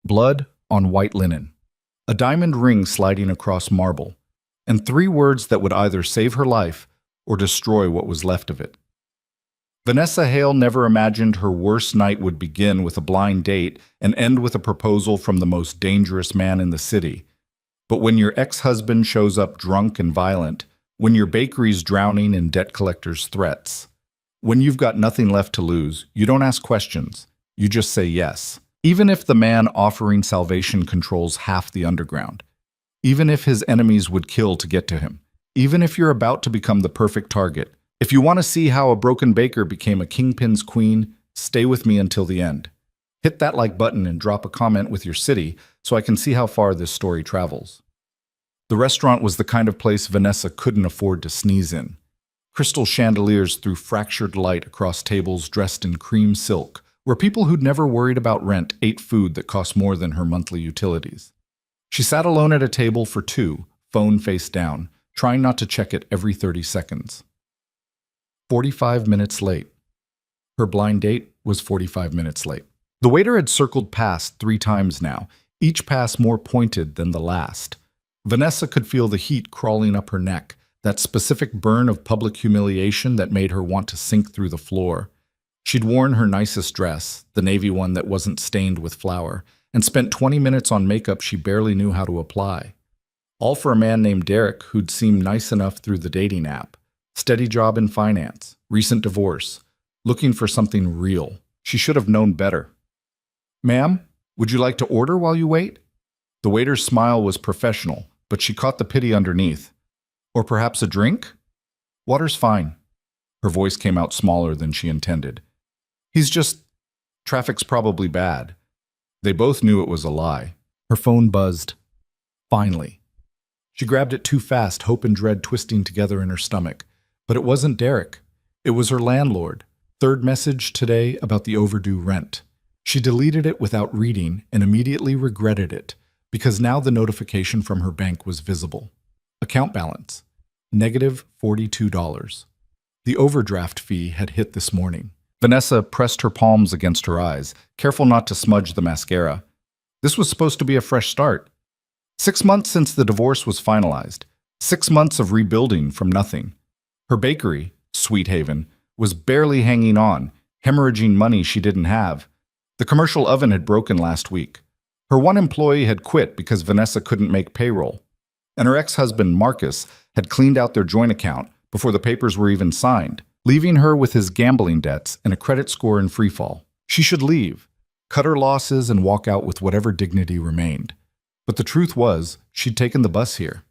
blood on white linen, a diamond ring sliding across marble, and 3 words that would either save her life or destroy what was left of it. Vanessa Hale never imagined her worst night would begin with a blind date and end with a proposal from the most dangerous man in the city. But when your ex-husband shows up drunk and violent, when your bakery's drowning in debt collectors' threats, when you've got nothing left to lose, you don't ask questions. You just say yes. Even if the man offering salvation controls half the underground. Even if his enemies would kill to get to him. Even if you're about to become the perfect target. If you want to see how a broken baker became a kingpin's queen, stay with me until the end. Hit that like button and drop a comment with your city so I can see how far this story travels. The restaurant was the kind of place Vanessa couldn't afford to sneeze in. Crystal chandeliers threw fractured light across tables dressed in cream silk, where people who'd never worried about rent ate food that cost more than her monthly utilities. She sat alone at a table for 2, phone face down, trying not to check it every 30 seconds. 45 minutes late. Her blind date was 45 minutes late. The waiter had circled past 3 times now, each pass more pointed than the last. Vanessa could feel the heat crawling up her neck, that specific burn of public humiliation that made her want to sink through the floor. She'd worn her nicest dress, the navy one that wasn't stained with flour, and spent 20 minutes on makeup she barely knew how to apply. All for a man named Derek who'd seemed nice enough through the dating app. Steady job in finance, recent divorce, looking for something real. She should have known better. "Ma'am, would you like to order while you wait?" The waiter's smile was professional, but she caught the pity underneath. "Or perhaps a drink?" "Water's fine." Her voice came out smaller than she intended. Traffic's probably bad." They both knew it was a lie. Her phone buzzed. Finally. She grabbed it too fast, hope and dread twisting together in her stomach. But it wasn't Derek. It was her landlord. 3rd message today about the overdue rent. She deleted it without reading and immediately regretted it, because now the notification from her bank was visible. Account balance, -$42. The overdraft fee had hit this morning. Vanessa pressed her palms against her eyes, careful not to smudge the mascara. This was supposed to be a fresh start. 6 months since the divorce was finalized. 6 months of rebuilding from nothing. Her bakery, Sweet Haven, was barely hanging on, hemorrhaging money she didn't have. The commercial oven had broken last week. Her one employee had quit because Vanessa couldn't make payroll. And her ex-husband, Marcus, had cleaned out their joint account before the papers were even signed, leaving her with his gambling debts and a credit score in freefall. She should leave, cut her losses, and walk out with whatever dignity remained. But the truth was, she'd taken the bus here.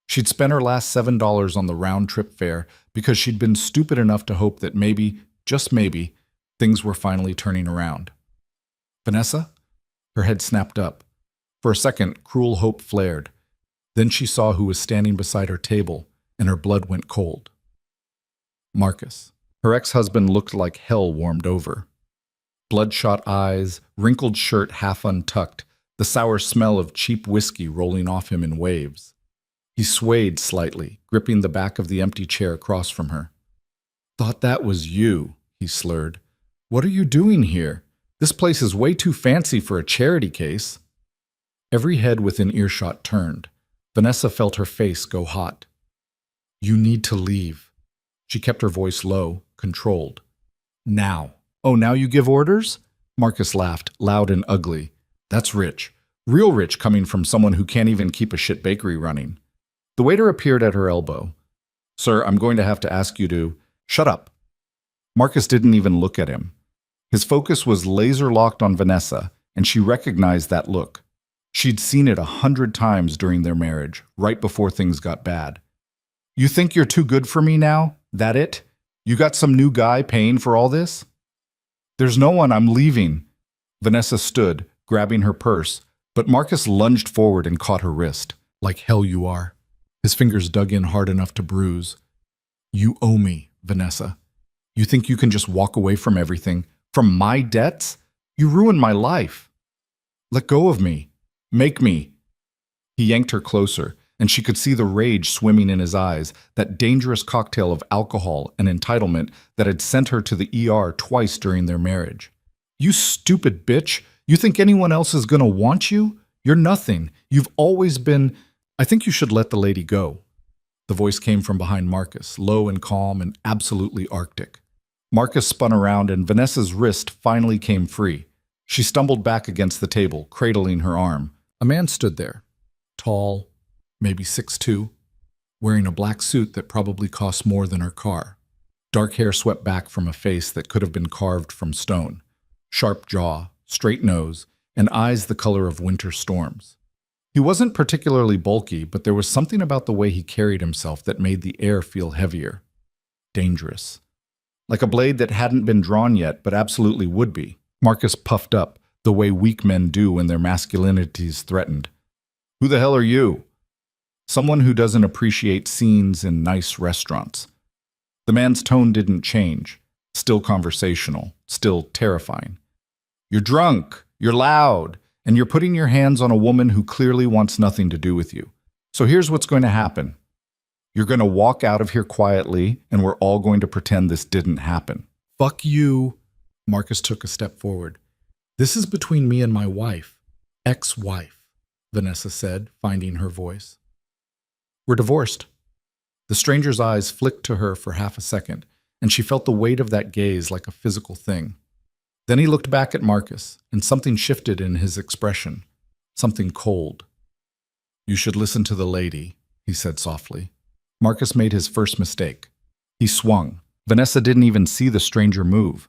She'd spent her last $7 on the round-trip fare because she'd been stupid enough to hope that maybe, just maybe, things were finally turning around. "Vanessa?" Her head snapped up. For a second, cruel hope flared. Then she saw who was standing beside her table, and her blood went cold. Marcus. Her ex-husband looked like hell warmed over. Bloodshot eyes, wrinkled shirt half untucked, the sour smell of cheap whiskey rolling off him in waves. He swayed slightly, gripping the back of the empty chair across from her. "Thought that was you," he slurred. "What are you doing here? This place is way too fancy for a charity case." Every head within earshot turned. Vanessa felt her face go hot. "You need to leave." She kept her voice low, controlled. "Now." "Oh, now you give orders?" Marcus laughed, loud and ugly. "That's rich. Real rich coming from someone who can't even keep a shit bakery running." The waiter appeared at her elbow. "Sir, I'm going to have to ask you to—" "Shut up." Marcus didn't even look at him. His focus was laser-locked on Vanessa, and she recognized that look. She'd seen it 100 times during their marriage, right before things got bad. "You think you're too good for me now? That it? You got some new guy paying for all this?" "There's no one. I'm leaving." Vanessa stood, grabbing her purse, but Marcus lunged forward and caught her wrist. "Like hell you are." His fingers dug in hard enough to bruise. "You owe me, Vanessa. You think you can just walk away from everything? From my debts? You ruined my life. Let go of me. Make me." He yanked her closer, and she could see the rage swimming in his eyes, that dangerous cocktail of alcohol and entitlement that had sent her to the ER twice during their marriage. "You stupid bitch! You think anyone else is going to want you? You're nothing. You've always been... I think you should let the lady go. The voice came from behind Marcus, low and calm and absolutely arctic. Marcus spun around and Vanessa's wrist finally came free. She stumbled back against the table, cradling her arm. A man stood there, tall, maybe 6'2", wearing a black suit that probably cost more than her car. Dark hair swept back from a face that could have been carved from stone. Sharp jaw, straight nose, and eyes the color of winter storms. He wasn't particularly bulky, but there was something about the way he carried himself that made the air feel heavier. Dangerous. Like a blade that hadn't been drawn yet, but absolutely would be. Marcus puffed up, the way weak men do when their masculinity is threatened. Who the hell are you? Someone who doesn't appreciate scenes in nice restaurants. The man's tone didn't change. Still conversational, still terrifying. You're drunk, you're loud, and you're putting your hands on a woman who clearly wants nothing to do with you. So here's what's going to happen. You're going to walk out of here quietly, and we're all going to pretend this didn't happen. Fuck you. Marcus took a step forward. This is between me and my wife. Ex-wife, Vanessa said, finding her voice. We're divorced. The stranger's eyes flicked to her for half a second, and she felt the weight of that gaze like a physical thing. Then he looked back at Marcus, and something shifted in his expression. Something cold. You should listen to the lady, he said softly. Marcus made his first mistake. He swung. Vanessa didn't even see the stranger move.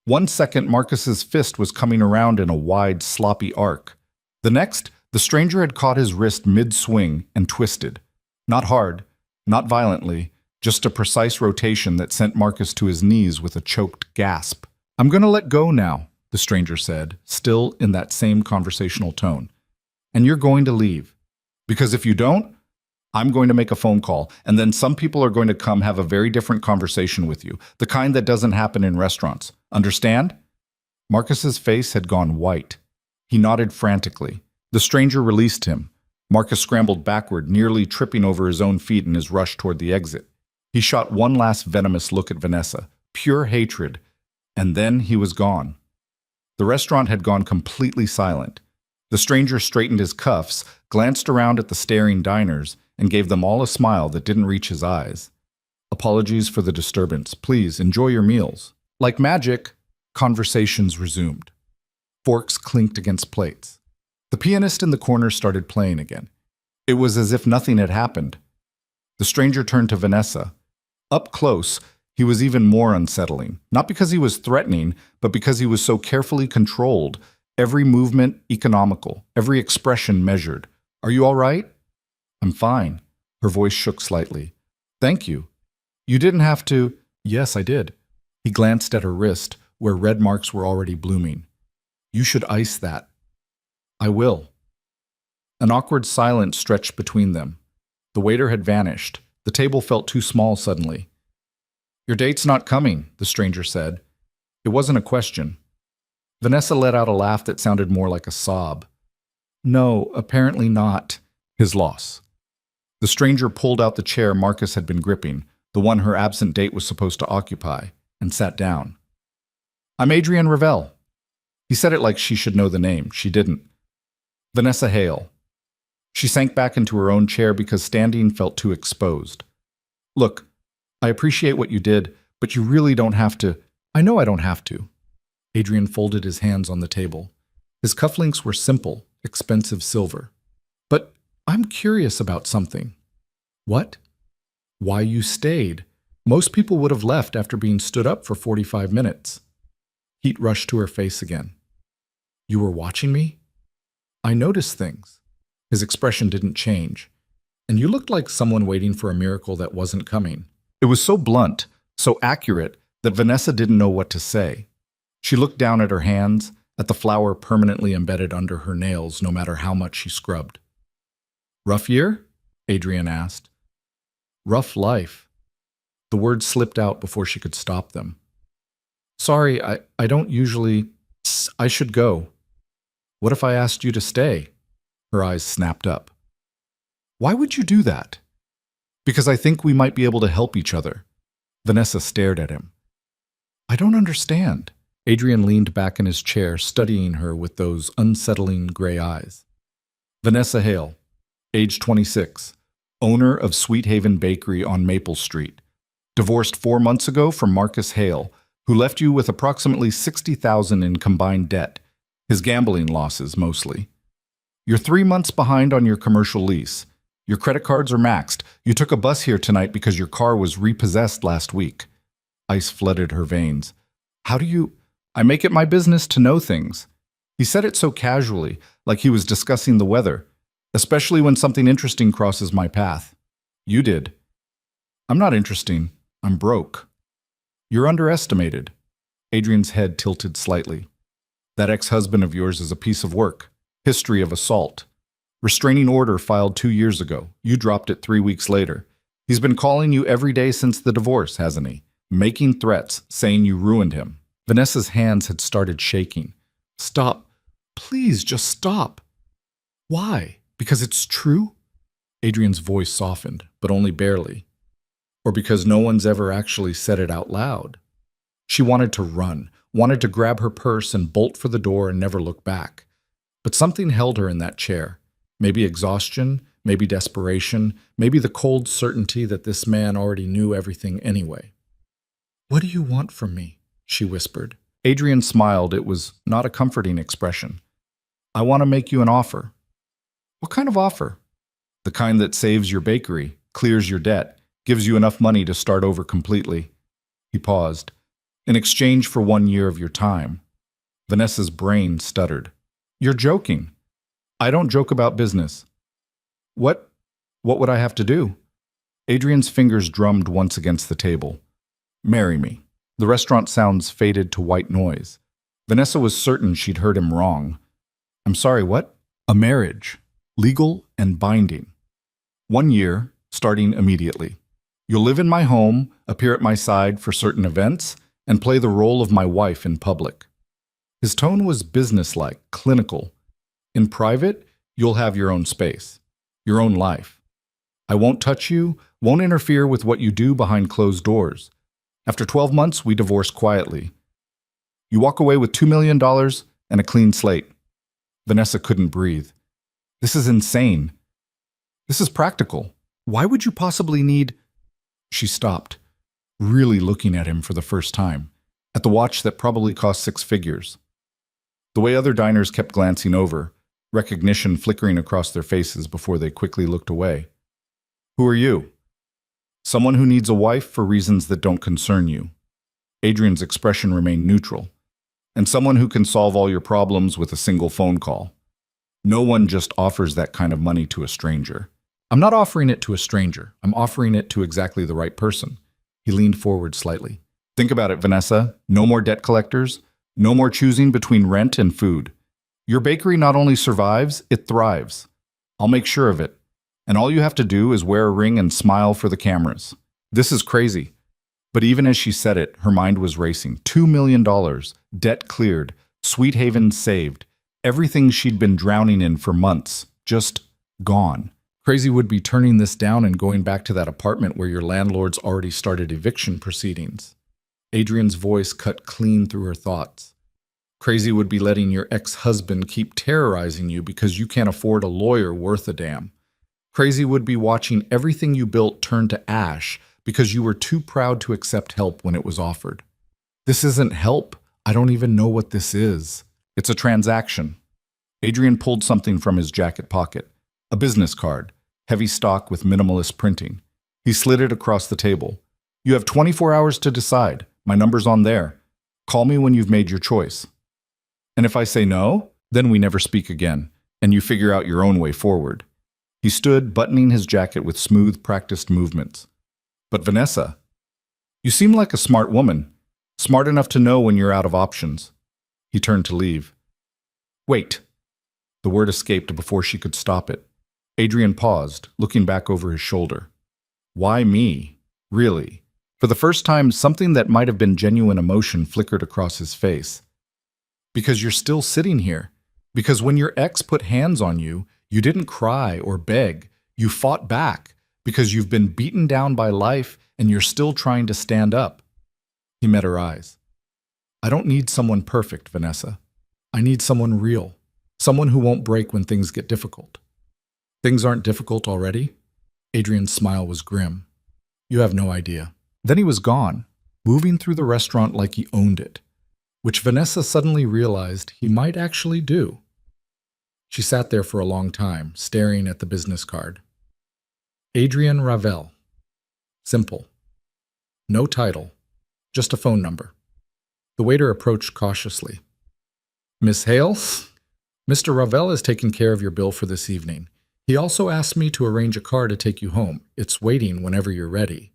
1 second, Marcus's fist was coming around in a wide, sloppy arc. The next, the stranger had caught his wrist mid-swing and twisted. Not hard, not violently, just a precise rotation that sent Marcus to his knees with a choked gasp. I'm going to let go now, the stranger said, still in that same conversational tone. And you're going to leave. Because if you don't, I'm going to make a phone call, and then some people are going to come have a very different conversation with you, the kind that doesn't happen in restaurants. Understand? Marcus's face had gone white. He nodded frantically. The stranger released him. Marcus scrambled backward, nearly tripping over his own feet in his rush toward the exit. He shot one last venomous look at Vanessa, pure hatred, and then he was gone. The restaurant had gone completely silent. The stranger straightened his cuffs, glanced around at the staring diners, and gave them all a smile that didn't reach his eyes. Apologies for the disturbance. Please enjoy your meals. Like magic, conversations resumed. Forks clinked against plates. The pianist in the corner started playing again. It was as if nothing had happened. The stranger turned to Vanessa. Up close, he was even more unsettling. Not because he was threatening, but because he was so carefully controlled. Every movement economical, every expression measured. Are you all right? I'm fine. Her voice shook slightly. Thank you. You didn't have to... Yes, I did. He glanced at her wrist, where red marks were already blooming. You should ice that. I will. An awkward silence stretched between them. The waiter had vanished. The table felt too small suddenly. Your date's not coming, the stranger said. It wasn't a question. Vanessa let out a laugh that sounded more like a sob. No, apparently not. His loss. The stranger pulled out the chair Marcus had been gripping, the one her absent date was supposed to occupy, and sat down. I'm Adrienne Ravel. He said it like she should know the name. She didn't. Vanessa Hale. She sank back into her own chair because standing felt too exposed. Look, I appreciate what you did, but you really don't have to. I know I don't have to. Adrian folded his hands on the table. His cufflinks were simple, expensive silver. But I'm curious about something. What? Why you stayed. Most people would have left after being stood up for 45 minutes. Heat rushed to her face again. You were watching me? I noticed things. His expression didn't change. And you looked like someone waiting for a miracle that wasn't coming. It was so blunt, so accurate, that Vanessa didn't know what to say. She looked down at her hands, at the flour permanently embedded under her nails no matter how much she scrubbed. Rough year? Adrian asked. Rough life. The words slipped out before she could stop them. Sorry, I don't usually... I should go. What if I asked you to stay? Her eyes snapped up. Why would you do that? Because I think we might be able to help each other. Vanessa stared at him. I don't understand. Adrian leaned back in his chair, studying her with those unsettling gray eyes. Vanessa Hale, age 26, owner of Sweet Haven Bakery on Maple Street. Divorced 4 months ago from Marcus Hale, who left you with approximately $60,000 in combined debt, his gambling losses mostly. You're 3 months behind on your commercial lease. Your credit cards are maxed. You took a bus here tonight because your car was repossessed last week. Ice flooded her veins. How do you... I make it my business to know things. He said it so casually, like he was discussing the weather, especially when something interesting crosses my path. You did. I'm not interesting. I'm broke. You're underestimated. Adrian's head tilted slightly. That ex-husband of yours is a piece of work. History of assault. Restraining order filed 2 years ago. You dropped it 3 weeks later. He's been calling you every day since the divorce, hasn't he? Making threats, saying you ruined him. Vanessa's hands had started shaking. Stop. Please, just stop. Why? Because it's true? Adrian's voice softened, but only barely. Or because no one's ever actually said it out loud. She wanted to run, wanted to grab her purse and bolt for the door and never look back. But something held her in that chair. Maybe exhaustion, maybe desperation, maybe the cold certainty that this man already knew everything anyway. What do you want from me? She whispered. Adrian smiled. It was not a comforting expression. I want to make you an offer. What kind of offer? The kind that saves your bakery, clears your debt, gives you enough money to start over completely. He paused. In exchange for 1 year of your time. Vanessa's brain stuttered. You're joking. I don't joke about business. What would I have to do? Adrian's fingers drummed once against the table. Marry me. The restaurant sounds faded to white noise. Vanessa was certain she'd heard him wrong. I'm sorry, what? A marriage. Legal and binding. 1 year, starting immediately. You'll live in my home, appear at my side for certain events, and play the role of my wife in public. His tone was businesslike, clinical. In private, you'll have your own space, your own life. I won't touch you, won't interfere with what you do behind closed doors. After 12 months, we divorce quietly. You walk away with $2 million and a clean slate. Vanessa couldn't breathe. This is insane. This is practical. Why would you possibly need... She stopped, really looking at him for the first time, at the watch that probably cost 6 figures. The way other diners kept glancing over, recognition flickering across their faces before they quickly looked away. Who are you? Someone who needs a wife for reasons that don't concern you. Adrian's expression remained neutral. And someone who can solve all your problems with a single phone call. No one just offers that kind of money to a stranger. I'm not offering it to a stranger. I'm offering it to exactly the right person. He leaned forward slightly. Think about it, Vanessa. No more debt collectors. No more choosing between rent and food. Your bakery not only survives, it thrives. I'll make sure of it. And all you have to do is wear a ring and smile for the cameras. This is crazy. But even as she said it, her mind was racing. $2 million, debt cleared, Sweet Haven saved, everything she'd been drowning in for months, just gone. Crazy would be turning this down and going back to that apartment where your landlord's already started eviction proceedings. Adrian's voice cut clean through her thoughts. Crazy would be letting your ex-husband keep terrorizing you because you can't afford a lawyer worth a damn. Crazy would be watching everything you built turn to ash because you were too proud to accept help when it was offered. This isn't help. I don't even know what this is. It's a transaction. Adrian pulled something from his jacket pocket. A business card, heavy stock with minimalist printing. He slid it across the table. You have 24 hours to decide. My number's on there. Call me when you've made your choice. And if I say no, then we never speak again, and you figure out your own way forward. He stood, buttoning his jacket with smooth, practiced movements. But Vanessa, you seem like a smart woman, smart enough to know when you're out of options. He turned to leave. Wait. The word escaped before she could stop it. Adrian paused, looking back over his shoulder. Why me? Really? For the first time, something that might have been genuine emotion flickered across his face. Because you're still sitting here. Because when your ex put hands on you, you didn't cry or beg. You fought back because you've been beaten down by life and you're still trying to stand up. He met her eyes. I don't need someone perfect, Vanessa. I need someone real. Someone who won't break when things get difficult. Things aren't difficult already? Adrian's smile was grim. You have no idea. Then he was gone, moving through the restaurant like he owned it, which Vanessa suddenly realized he might actually do. She sat there for a long time, staring at the business card. Adrian Ravel. Simple. No title, just a phone number. The waiter approached cautiously. Miss Hale? Mr. Ravel has taken care of your bill for this evening. He also asked me to arrange a car to take you home. It's waiting whenever you're ready.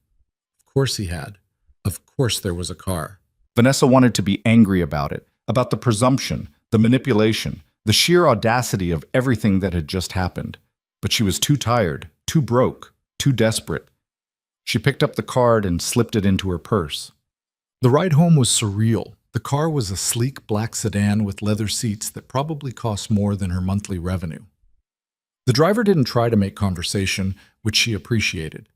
Of course he had. Of course there was a car. Vanessa wanted to be angry about it, about the presumption, the manipulation, the sheer audacity of everything that had just happened. But she was too tired, too broke, too desperate. She picked up the card and slipped it into her purse. The ride home was surreal. The car was a sleek black sedan with leather seats that probably cost more than her monthly revenue. The driver didn't try to make conversation, which she appreciated.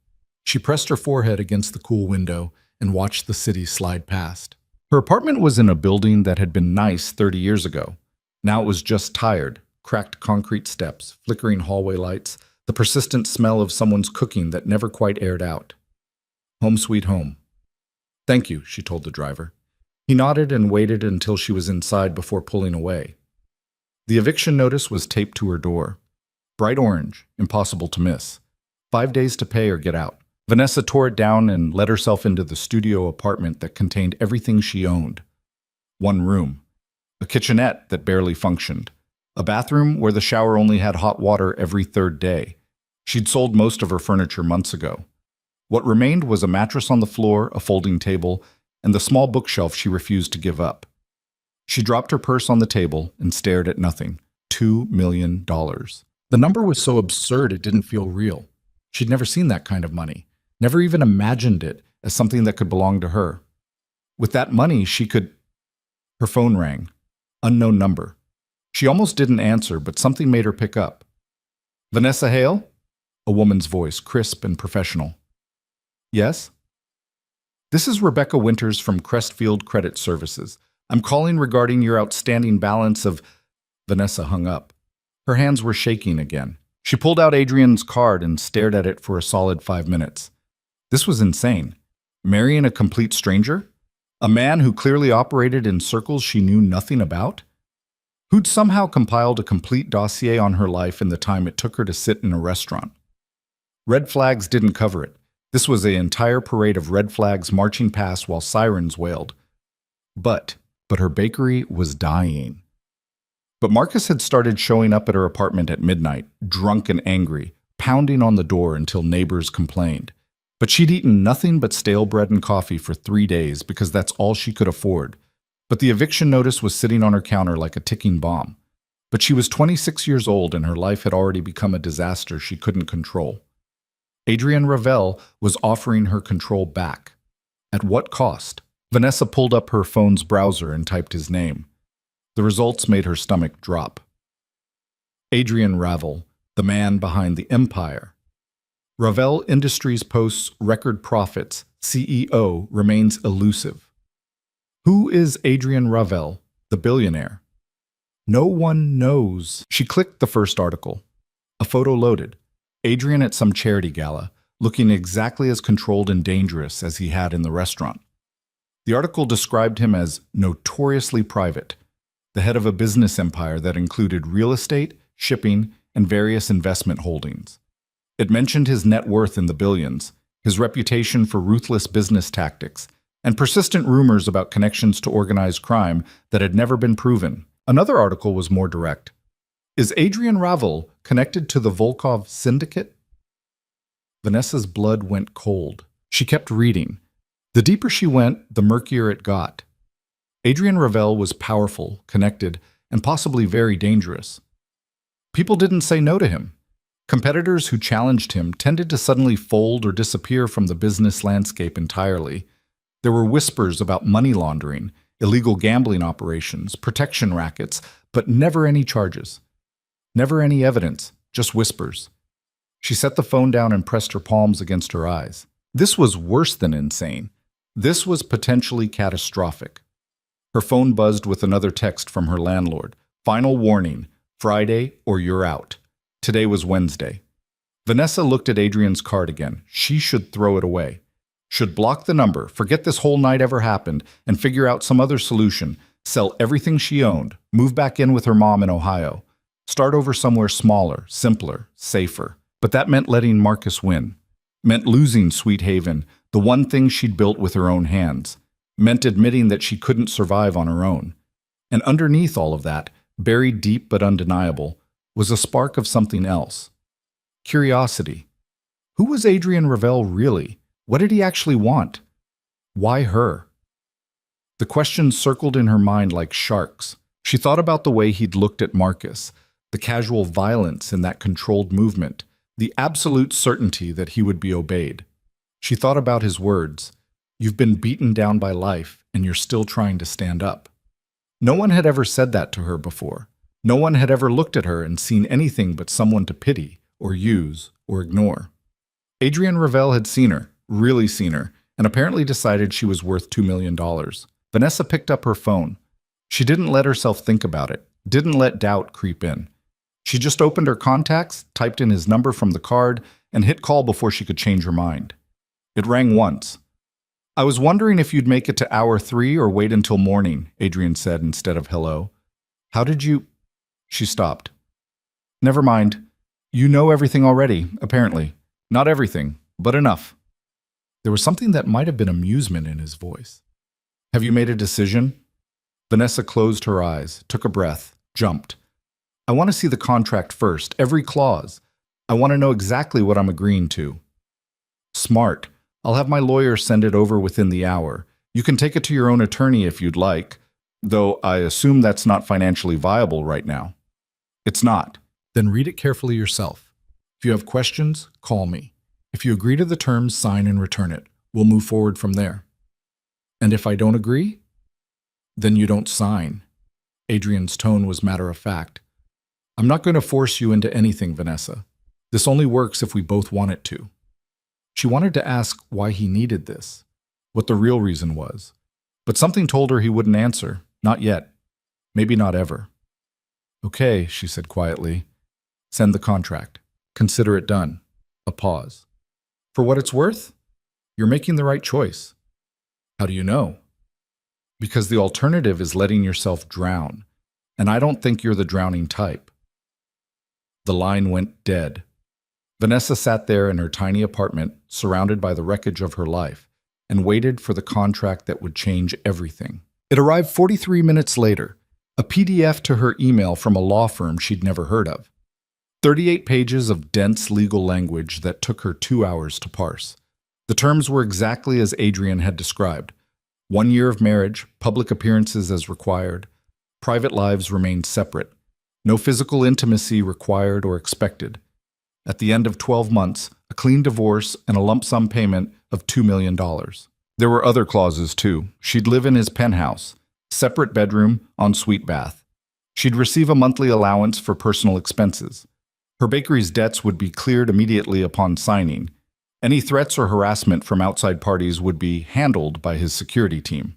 She pressed her forehead against the cool window and watched the city slide past. Her apartment was in a building that had been nice 30 years ago. Now it was just tired, cracked concrete steps, flickering hallway lights, the persistent smell of someone's cooking that never quite aired out. Home sweet home. Thank you, she told the driver. He nodded and waited until she was inside before pulling away. The eviction notice was taped to her door. Bright orange, impossible to miss. 5 days to pay or get out. Vanessa tore it down and let herself into the studio apartment that contained everything she owned. One room. A kitchenette that barely functioned. A bathroom where the shower only had hot water every third day. She'd sold most of her furniture months ago. What remained was a mattress on the floor, a folding table, and the small bookshelf she refused to give up. She dropped her purse on the table and stared at nothing. $2 million. The number was so absurd it didn't feel real. She'd never seen that kind of money, never even imagined it as something that could belong to her. With that money, she could... Her phone rang. Unknown number. She almost didn't answer, but something made her pick up. Vanessa Hale? A woman's voice, crisp and professional. Yes? This is Rebecca Winters from Crestfield Credit Services. I'm calling regarding your outstanding balance of... Vanessa hung up. Her hands were shaking again. She pulled out Adrian's card and stared at it for a solid 5 minutes. This was insane. Marrying a complete stranger? A man who clearly operated in circles she knew nothing about? Who'd somehow compiled a complete dossier on her life in the time it took her to sit in a restaurant. Red flags didn't cover it. This was an entire parade of red flags marching past while sirens wailed. But her bakery was dying. But Marcus had started showing up at her apartment at midnight, drunk and angry, pounding on the door until neighbors complained. But she'd eaten nothing but stale bread and coffee for 3 days because that's all she could afford. But the eviction notice was sitting on her counter like a ticking bomb. But she was 26 years old and her life had already become a disaster she couldn't control. Adrian Ravel was offering her control back. At what cost? Vanessa pulled up her phone's browser and typed his name. The results made her stomach drop. Adrian Ravel, the man behind the empire. Ravel Industries posts record profits. CEO remains elusive. Who is Adrian Ravel, the billionaire? No one knows. She clicked the first article. A photo loaded. Adrian at some charity gala, looking exactly as controlled and dangerous as he had in the restaurant. The article described him as notoriously private, the head of a business empire that included real estate, shipping, and various investment holdings. It mentioned his net worth in the billions, his reputation for ruthless business tactics, and persistent rumors about connections to organized crime that had never been proven. Another article was more direct. Is Adrian Ravel connected to the Volkov syndicate? Vanessa's blood went cold. She kept reading. The deeper she went, the murkier it got. Adrian Ravel was powerful, connected, and possibly very dangerous. People didn't say no to him. Competitors who challenged him tended to suddenly fold or disappear from the business landscape entirely. There were whispers about money laundering, illegal gambling operations, protection rackets, but never any charges. Never any evidence, just whispers. She set the phone down and pressed her palms against her eyes. This was worse than insane. This was potentially catastrophic. Her phone buzzed with another text from her landlord. Final warning, Friday or you're out. Today was Wednesday. Vanessa looked at Adrian's card again. She should throw it away. Should block the number, forget this whole night ever happened, and figure out some other solution. Sell everything she owned, move back in with her mom in Ohio. Start over somewhere smaller, simpler, safer. But that meant letting Marcus win. Meant losing Sweet Haven, the one thing she'd built with her own hands. Meant admitting that she couldn't survive on her own. And underneath all of that, buried deep but undeniable, was a spark of something else. Curiosity. Who was Adrian Ravel really? What did he actually want? Why her? The questions circled in her mind like sharks. She thought about the way he'd looked at Marcus, the casual violence in that controlled movement, the absolute certainty that he would be obeyed. She thought about his words, "You've been beaten down by life, and you're still trying to stand up." No one had ever said that to her before. No one had ever looked at her and seen anything but someone to pity, or use, or ignore. Adrian Ravel had seen her, really seen her, and apparently decided she was worth $2 million. Vanessa picked up her phone. She didn't let herself think about it, didn't let doubt creep in. She just opened her contacts, typed in his number from the card, and hit call before she could change her mind. It rang once. "I was wondering if you'd make it to hour 3 or wait until morning," Adrian said instead of hello. "How did you—" She stopped. "Never mind. You know everything already, apparently. Not everything, but enough." There was something that might have been amusement in his voice. "Have you made a decision?" Vanessa closed her eyes, took a breath, jumped. "I want to see the contract first, every clause. I want to know exactly what I'm agreeing to." "Smart. I'll have my lawyer send it over within the hour. You can take it to your own attorney if you'd like, though I assume that's not financially viable right now." "It's not." "Then read it carefully yourself. If you have questions, call me. If you agree to the terms, sign and return it. We'll move forward from there." "And if I don't agree?" "Then you don't sign." Adrian's tone was matter-of-fact. "I'm not going to force you into anything, Vanessa. This only works if we both want it to." She wanted to ask why he needed this, what the real reason was. But something told her he wouldn't answer. Not yet. Maybe not ever. "Okay," she said quietly. "Send the contract. Consider it done." A pause. "For what it's worth? You're making the right choice." "How do you know?" "Because the alternative is letting yourself drown, and I don't think you're the drowning type." The line went dead. Vanessa sat there in her tiny apartment, surrounded by the wreckage of her life, and waited for the contract that would change everything. It arrived 43 minutes later, a PDF to her email from a law firm she'd never heard of. 38 pages of dense legal language that took her 2 hours to parse. The terms were exactly as Adrian had described. 1 year of marriage, public appearances as required. Private lives remained separate. No physical intimacy required or expected. At the end of 12 months, a clean divorce and a lump sum payment of $2 million. There were other clauses, too. She'd live in his penthouse, separate bedroom, ensuite bath. She'd receive a monthly allowance for personal expenses. Her bakery's debts would be cleared immediately upon signing. Any threats or harassment from outside parties would be handled by his security team.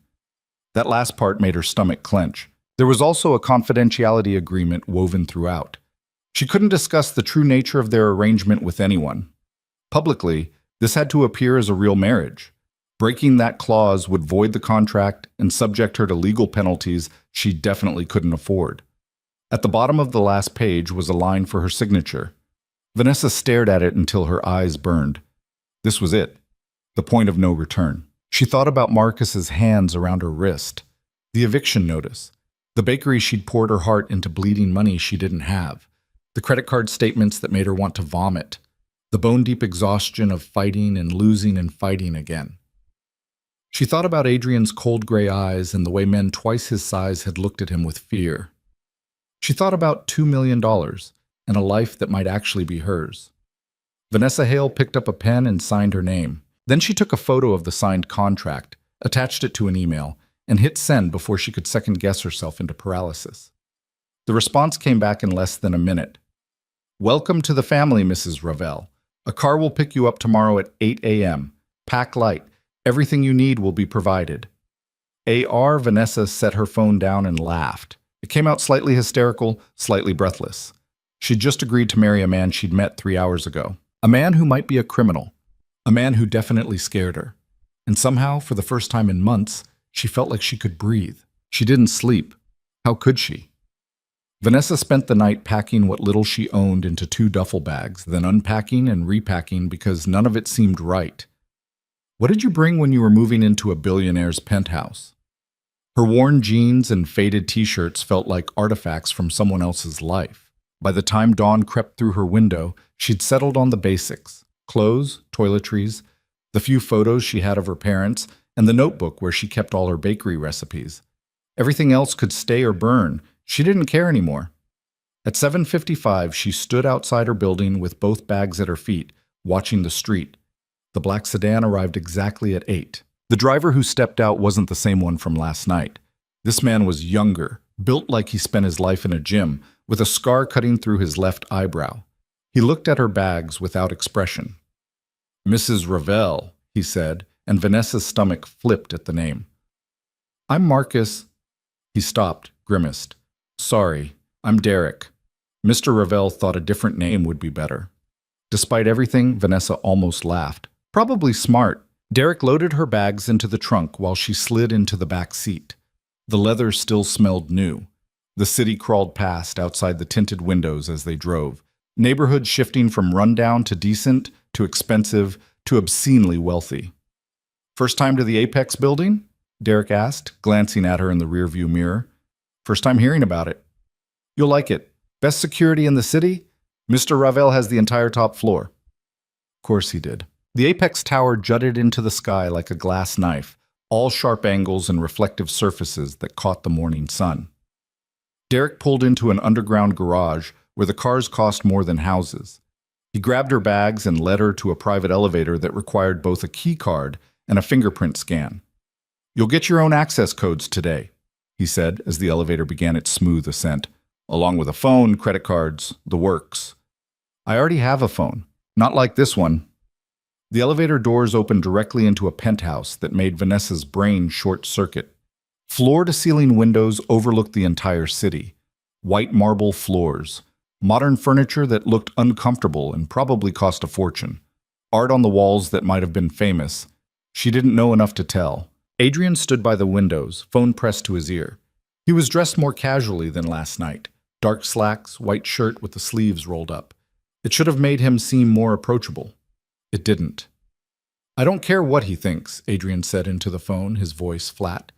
That last part made her stomach clench. There was also a confidentiality agreement woven throughout. She couldn't discuss the true nature of their arrangement with anyone. Publicly, this had to appear as a real marriage. Breaking that clause would void the contract and subject her to legal penalties she definitely couldn't afford. At the bottom of the last page was a line for her signature. Vanessa stared at it until her eyes burned. This was it, the point of no return. She thought about Marcus's hands around her wrist, the eviction notice, the bakery she'd poured her heart into bleeding money she didn't have, the credit card statements that made her want to vomit, the bone-deep exhaustion of fighting and losing and fighting again. She thought about Adrian's cold gray eyes and the way men twice his size had looked at him with fear. She thought about $2 million and a life that might actually be hers. Vanessa Hale picked up a pen and signed her name. Then she took a photo of the signed contract, attached it to an email, and hit send before she could second-guess herself into paralysis. The response came back in less than a minute. "Welcome to the family, Mrs. Ravel. A car will pick you up tomorrow at 8 a.m. Pack light. Everything you need will be provided." Vanessa set her phone down and laughed. It came out slightly hysterical, slightly breathless. She'd just agreed to marry a man she'd met 3 hours ago. A man who might be a criminal. A man who definitely scared her. And somehow, for the first time in months, she felt like she could breathe. She didn't sleep. How could she? Vanessa spent the night packing what little she owned into 2 duffel bags, then unpacking and repacking because none of it seemed right. What did you bring when you were moving into a billionaire's penthouse? Her worn jeans and faded t-shirts felt like artifacts from someone else's life. By the time dawn crept through her window, she'd settled on the basics: clothes, toiletries, the few photos she had of her parents, and the notebook where she kept all her bakery recipes. Everything else could stay or burn. She didn't care anymore. At 7:55, she stood outside her building with both bags at her feet, watching the street. The black sedan arrived exactly at 8. The driver who stepped out wasn't the same one from last night. This man was younger, built like he spent his life in a gym, with a scar cutting through his left eyebrow. He looked at her bags without expression. "Mrs. Ravel," he said, and Vanessa's stomach flipped at the name. "I'm Marcus." He stopped, grimaced. "Sorry, I'm Derek." Mr. Ravel thought a different name would be better. Despite everything, Vanessa almost laughed. Probably smart. Derek loaded her bags into the trunk while she slid into the back seat. The leather still smelled new. The city crawled past outside the tinted windows as they drove. Neighborhoods shifting from rundown to decent, to expensive, to obscenely wealthy. "First time to the Apex building?" Derek asked, glancing at her in the rearview mirror. "First time hearing about it." "You'll like it. Best security in the city? Mr. Ravel has the entire top floor." Of course he did. The Apex tower jutted into the sky like a glass knife, all sharp angles and reflective surfaces that caught the morning sun. Derek pulled into an underground garage where the cars cost more than houses. He grabbed her bags and led her to a private elevator that required both a key card and a fingerprint scan. "You'll get your own access codes today," he said as the elevator began its smooth ascent, "along with a phone, credit cards, the works." "I already have a phone. Not like this one." The elevator doors opened directly into a penthouse that made Vanessa's brain short-circuit. Floor-to-ceiling windows overlooked the entire city. White marble floors. Modern furniture that looked uncomfortable and probably cost a fortune. Art on the walls that might have been famous. She didn't know enough to tell. Adrian stood by the windows, phone pressed to his ear. He was dressed more casually than last night. Dark slacks, white shirt with the sleeves rolled up. It should have made him seem more approachable. It didn't. "I don't care what he thinks," Adrian said into the phone, his voice flat.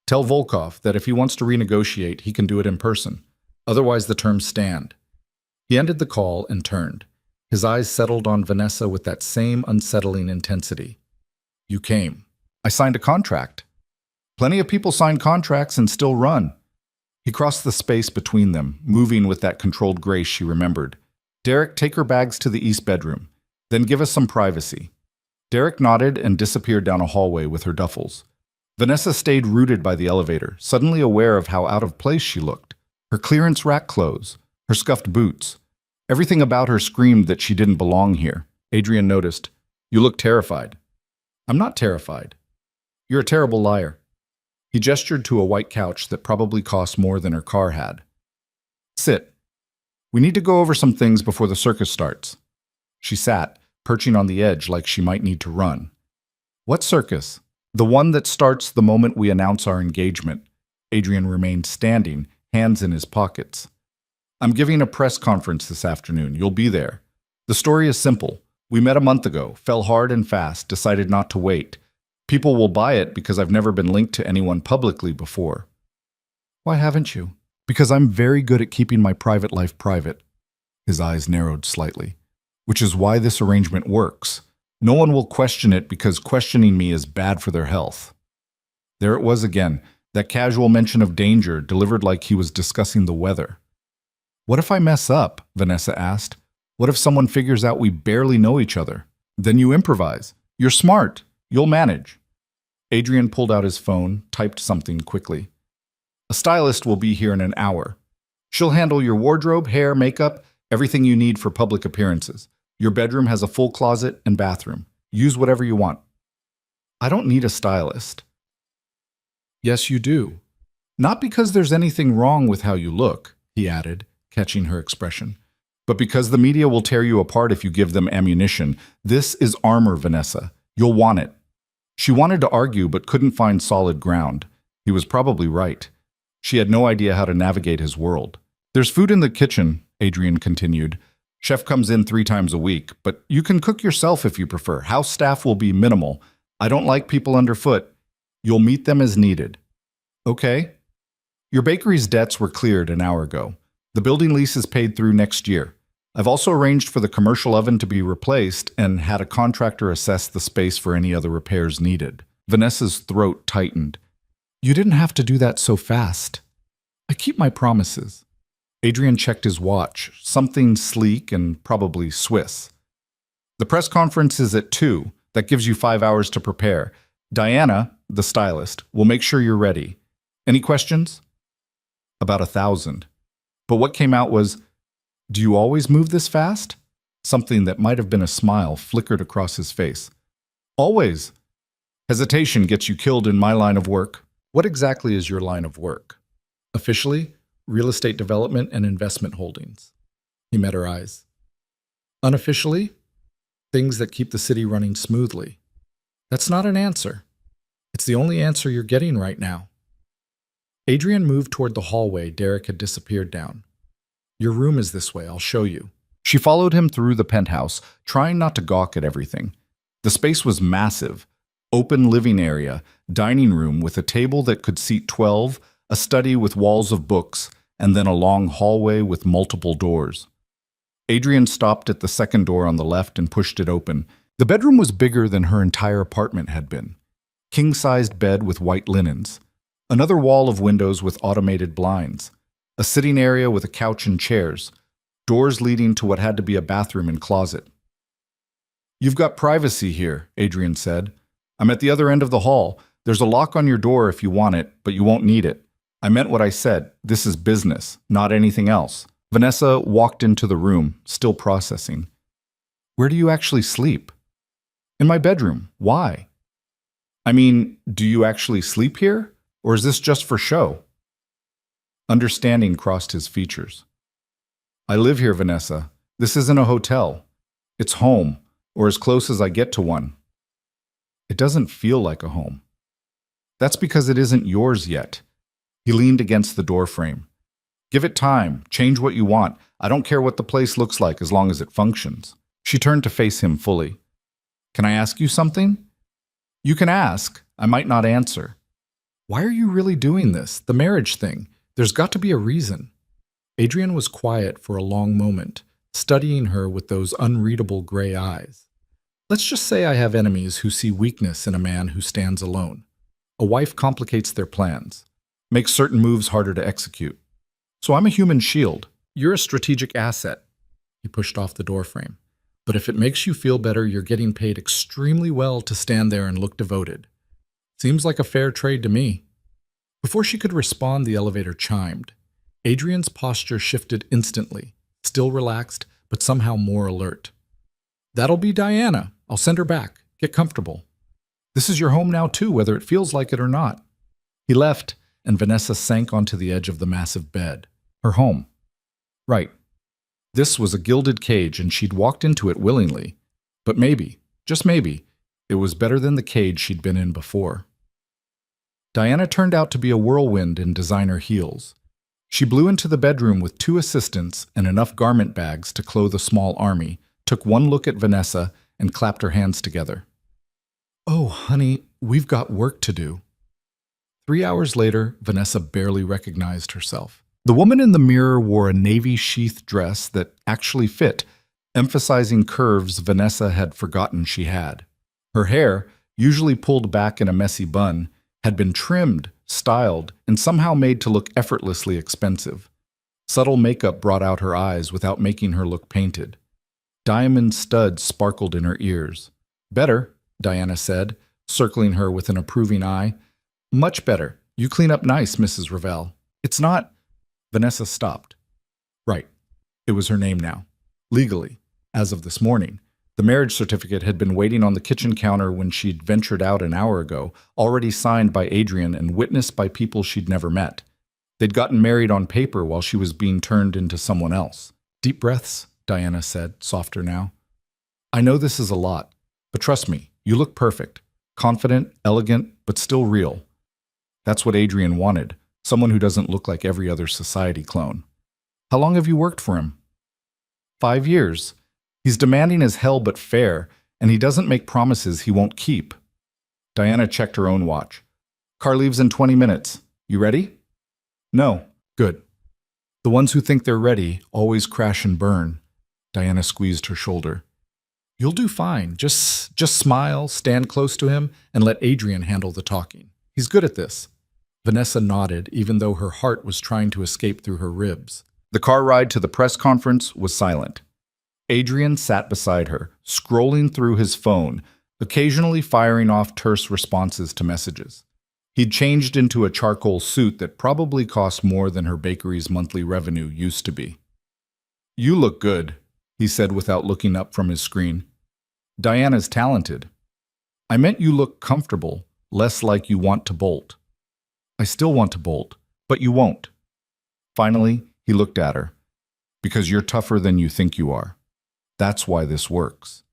"Tell Volkov that if he wants to renegotiate, he can do it in person. Otherwise, the terms stand." He ended the call and turned. His eyes settled on Vanessa with that same unsettling intensity. "You came. I signed a contract." "Plenty of people sign contracts and still run." He crossed the space between them, moving with that controlled grace she remembered. "Derek, take her bags to the east bedroom. Then give us some privacy." Derek nodded and disappeared down a hallway with her duffels. Vanessa stayed rooted by the elevator, suddenly aware of how out of place she looked. Her clearance rack clothes, her scuffed boots. Everything about her screamed that she didn't belong here. Adrian noticed. "You look terrified." "I'm not terrified." "You're a terrible liar." He gestured to a white couch that probably cost more than her car had. "Sit. We need to go over some things before the circus starts." She sat, perching on the edge like she might need to run. "What circus?" "The one that starts the moment we announce our engagement." Adrian remained standing, hands in his pockets. "I'm giving a press conference this afternoon. You'll be there. The story is simple. We met a month ago, fell hard and fast, decided not to wait. People will buy it because I've never been linked to anyone publicly before." "Why haven't you?" "Because I'm very good at keeping my private life private." His eyes narrowed slightly. "Which is why this arrangement works. No one will question it because questioning me is bad for their health." There it was again, that casual mention of danger delivered like he was discussing the weather. "What if I mess up?" Vanessa asked. "What if someone figures out we barely know each other? Then you improvise. You're smart. You'll manage." Adrian pulled out his phone, typed something quickly. "A stylist will be here in an hour. She'll handle your wardrobe, hair, makeup, everything you need for public appearances. Your bedroom has a full closet and bathroom. Use whatever you want." "I don't need a stylist." Yes, you do. Not because there's anything wrong with how you look, he added, catching her expression, but because the media will tear you apart if you give them ammunition. This is armor, Vanessa. You'll want it. She wanted to argue but couldn't find solid ground. He was probably right. She had no idea how to navigate his world. There's food in the kitchen, Adrian continued. Chef comes in 3 times a week, but you can cook yourself if you prefer. House staff will be minimal. I don't like people underfoot. You'll meet them as needed. Okay? Your bakery's debts were cleared an hour ago. The building lease is paid through next year. I've also arranged for the commercial oven to be replaced and had a contractor assess the space for any other repairs needed. Vanessa's throat tightened. You didn't have to do that so fast. I keep my promises. Adrian checked his watch, something sleek and probably Swiss. The press conference is at 2. That gives you 5 hours to prepare. Diana, the stylist, will make sure you're ready. Any questions? About 1,000. But what came out was, do you always move this fast? Something that might have been a smile flickered across his face. Always. Hesitation gets you killed in my line of work. What exactly is your line of work? Officially, real estate development and investment holdings. He met her eyes. Unofficially, things that keep the city running smoothly. That's not an answer. It's the only answer you're getting right now. Adrian moved toward the hallway Derek had disappeared down. Your room is this way, I'll show you. She followed him through the penthouse, trying not to gawk at everything. The space was massive. Open living area, dining room with a table that could seat 12, a study with walls of books, and then a long hallway with multiple doors. Adrian stopped at the second door on the left and pushed it open. The bedroom was bigger than her entire apartment had been. King-sized bed with white linens. Another wall of windows with automated blinds. A sitting area with a couch and chairs. Doors leading to what had to be a bathroom and closet. You've got privacy here, Adrian said. I'm at the other end of the hall. There's a lock on your door if you want it, but you won't need it. I meant what I said. This is business, not anything else. Vanessa walked into the room, still processing. Where do you actually sleep? In my bedroom. Why? I mean, do you actually sleep here? Or is this just for show? Understanding crossed his features. I live here, Vanessa. This isn't a hotel. It's home, or as close as I get to one. It doesn't feel like a home. That's because it isn't yours yet. He leaned against the doorframe. Give it time. Change what you want. I don't care what the place looks like as long as it functions. She turned to face him fully. Can I ask you something? You can ask. I might not answer. Why are you really doing this? The marriage thing. There's got to be a reason. Adrian was quiet for a long moment, studying her with those unreadable gray eyes. Let's just say I have enemies who see weakness in a man who stands alone. A wife complicates their plans, makes certain moves harder to execute. So I'm a human shield. You're a strategic asset. He pushed off the doorframe. But if it makes you feel better, you're getting paid extremely well to stand there and look devoted. Seems like a fair trade to me. Before she could respond, the elevator chimed. Adrian's posture shifted instantly, still relaxed, but somehow more alert. That'll be Diana. I'll send her back. Get comfortable. This is your home now too, whether it feels like it or not. He left, and Vanessa sank onto the edge of the massive bed. Her home. Right. This was a gilded cage, and she'd walked into it willingly. But maybe, just maybe, it was better than the cage she'd been in before. Diana turned out to be a whirlwind in designer heels. She blew into the bedroom with 2 assistants and enough garment bags to clothe a small army, took one look at Vanessa, and clapped her hands together. Oh, honey, we've got work to do. 3 hours later, Vanessa barely recognized herself. The woman in the mirror wore a navy sheath dress that actually fit, emphasizing curves Vanessa had forgotten she had. Her hair, usually pulled back in a messy bun, had been trimmed, styled, and somehow made to look effortlessly expensive. Subtle makeup brought out her eyes without making her look painted. Diamond studs sparkled in her ears. Better, Diana said, circling her with an approving eye. Much better. You clean up nice, Mrs. Ravel. It's not... Vanessa stopped. Right. It was her name now. Legally, as of this morning. The marriage certificate had been waiting on the kitchen counter when she'd ventured out an hour ago, already signed by Adrian and witnessed by people she'd never met. They'd gotten married on paper while she was being turned into someone else. Deep breaths, Diana said, softer now. I know this is a lot, but trust me, you look perfect. Confident, elegant, but still real. That's what Adrian wanted, someone who doesn't look like every other society clone. How long have you worked for him? 5 years. He's demanding as hell but fair, and he doesn't make promises he won't keep. Diana checked her own watch. Car leaves in 20 minutes. You ready? No. Good. The ones who think they're ready always crash and burn. Diana squeezed her shoulder. You'll do fine. Just smile, stand close to him, and let Adrian handle the talking. He's good at this. Vanessa nodded, even though her heart was trying to escape through her ribs. The car ride to the press conference was silent. Adrian sat beside her, scrolling through his phone, occasionally firing off terse responses to messages. He'd changed into a charcoal suit that probably cost more than her bakery's monthly revenue used to be. You look good, he said without looking up from his screen. Diana's talented. I meant you look comfortable, less like you want to bolt. I still want to bolt, but you won't. Finally, he looked at her. Because you're tougher than you think you are. That's why this works.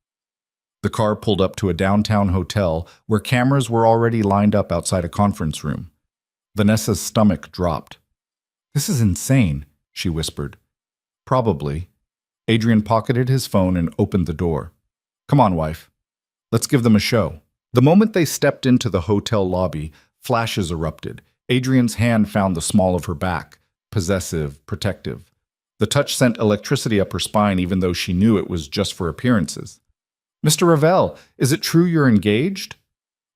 The car pulled up to a downtown hotel where cameras were already lined up outside a conference room. Vanessa's stomach dropped. This is insane, she whispered. Probably. Adrian pocketed his phone and opened the door. Come on, wife. Let's give them a show. The moment they stepped into the hotel lobby, flashes erupted. Adrian's hand found the small of her back, possessive, protective. The touch sent electricity up her spine even though she knew it was just for appearances. Mr. Ravel, is it true you're engaged?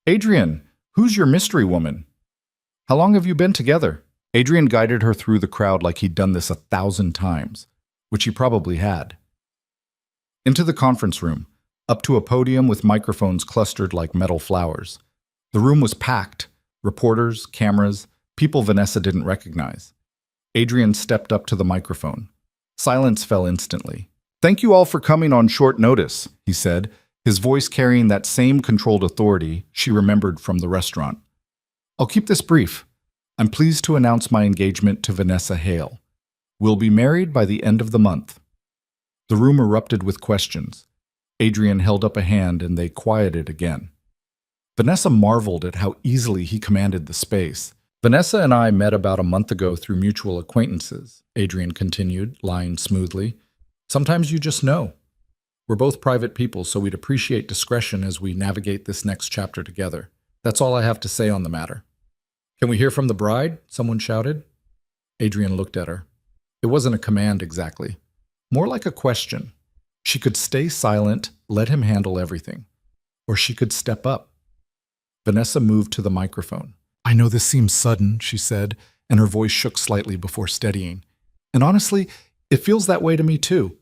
Adrian, who's your mystery woman? How long have you been together? Adrian guided her through the crowd like he'd done this 1,000 times, which he probably had. Into the conference room, up to a podium with microphones clustered like metal flowers. The room was packed. Reporters, cameras, people Vanessa didn't recognize. Adrian stepped up to the microphone. Silence fell instantly. Thank you all for coming on short notice, he said, his voice carrying that same controlled authority she remembered from the restaurant. I'll keep this brief. I'm pleased to announce my engagement to Vanessa Hale. We'll be married by the end of the month. The room erupted with questions. Adrian held up a hand and they quieted again. Vanessa marveled at how easily he commanded the space. Vanessa and I met about a month ago through mutual acquaintances, Adrian continued, lying smoothly. Sometimes you just know. We're both private people, so we'd appreciate discretion as we navigate this next chapter together. That's all I have to say on the matter. Can we hear from the bride? Someone shouted. Adrian looked at her. It wasn't a command exactly. More like a question. She could stay silent, let him handle everything. Or she could step up. Vanessa moved to the microphone. I know this seems sudden, she said, and her voice shook slightly before steadying. And honestly, it feels that way to me too.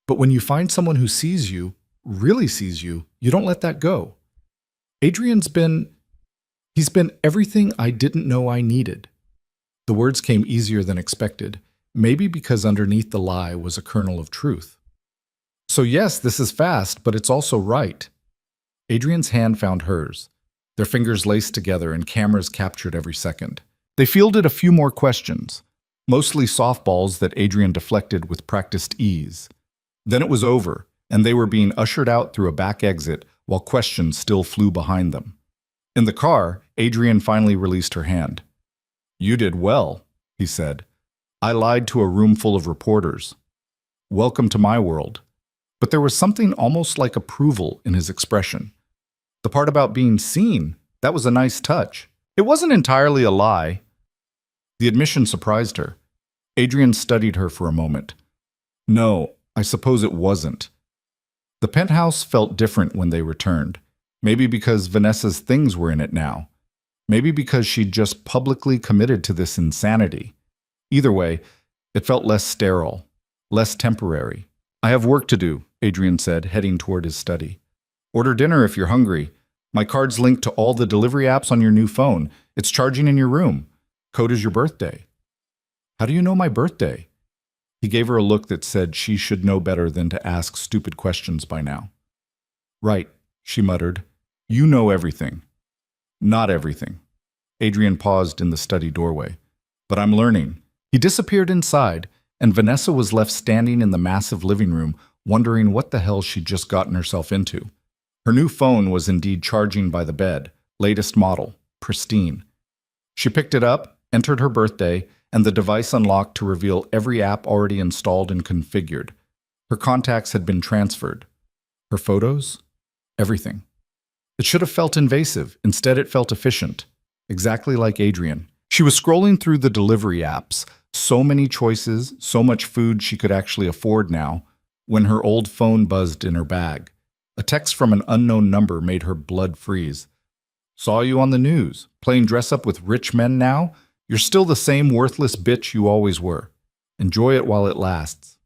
But when you find someone who sees you, really sees you, you don't let that go. Adrian's been everything I didn't know I needed. The words came easier than expected, maybe because underneath the lie was a kernel of truth. So yes, this is fast, but it's also right. Adrian's hand found hers. Their fingers laced together and cameras captured every second. They fielded a few more questions, mostly softballs that Adrian deflected with practiced ease. Then it was over, and they were being ushered out through a back exit while questions still flew behind them. In the car, Adrian finally released her hand. You did well, he said. I lied to a room full of reporters. Welcome to my world. But there was something almost like approval in his expression. The part about being seen, that was a nice touch. It wasn't entirely a lie. The admission surprised her. Adrian studied her for a moment. No, I suppose it wasn't. The penthouse felt different when they returned. Maybe because Vanessa's things were in it now. Maybe because she'd just publicly committed to this insanity. Either way, it felt less sterile, less temporary. I have work to do, Adrian said, heading toward his study. Order dinner if you're hungry. My card's linked to all the delivery apps on your new phone. It's charging in your room. Code is your birthday. How do you know my birthday? He gave her a look that said she should know better than to ask stupid questions by now. Right, she muttered. You know everything. Not everything. Adrian paused in the study doorway. But I'm learning. He disappeared inside, and Vanessa was left standing in the massive living room, wondering what the hell she'd just gotten herself into. Her new phone was indeed charging by the bed, latest model, pristine. She picked it up, entered her birthday, and the device unlocked to reveal every app already installed and configured. Her contacts had been transferred. Her photos? Everything. It should have felt invasive. Instead, it felt efficient. Exactly like Adrian. She was scrolling through the delivery apps. So many choices, so much food she could actually afford now, when her old phone buzzed in her bag. A text from an unknown number made her blood freeze. Saw you on the news. Playing dress up with rich men now? You're still the same worthless bitch you always were. Enjoy it while it lasts.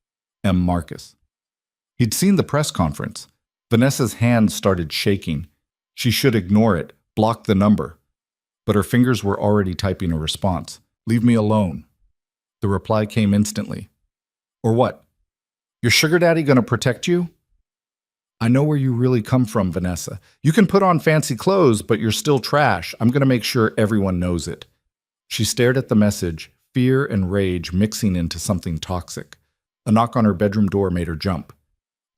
M. Marcus. He'd seen the press conference. Vanessa's hands started shaking. She should ignore it, block the number. But her fingers were already typing a response. Leave me alone. The reply came instantly. Or what? Your sugar daddy gonna protect you? I know where you really come from, Vanessa. You can put on fancy clothes, but you're still trash. I'm gonna make sure everyone knows it. She stared at the message, fear and rage mixing into something toxic. A knock on her bedroom door made her jump.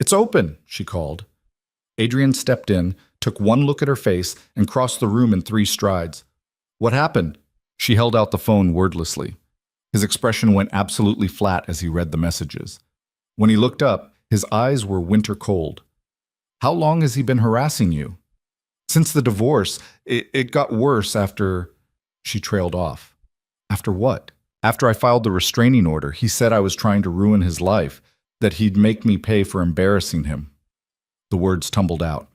It's open, she called. Adrian stepped in, took one look at her face, and crossed the room in 3 strides. What happened? She held out the phone wordlessly. His expression went absolutely flat as he read the messages. When he looked up, his eyes were winter cold. How long has he been harassing you? Since the divorce. It got worse after... She trailed off. After what? After I filed the restraining order, he said I was trying to ruin his life, that he'd make me pay for embarrassing him. The words tumbled out.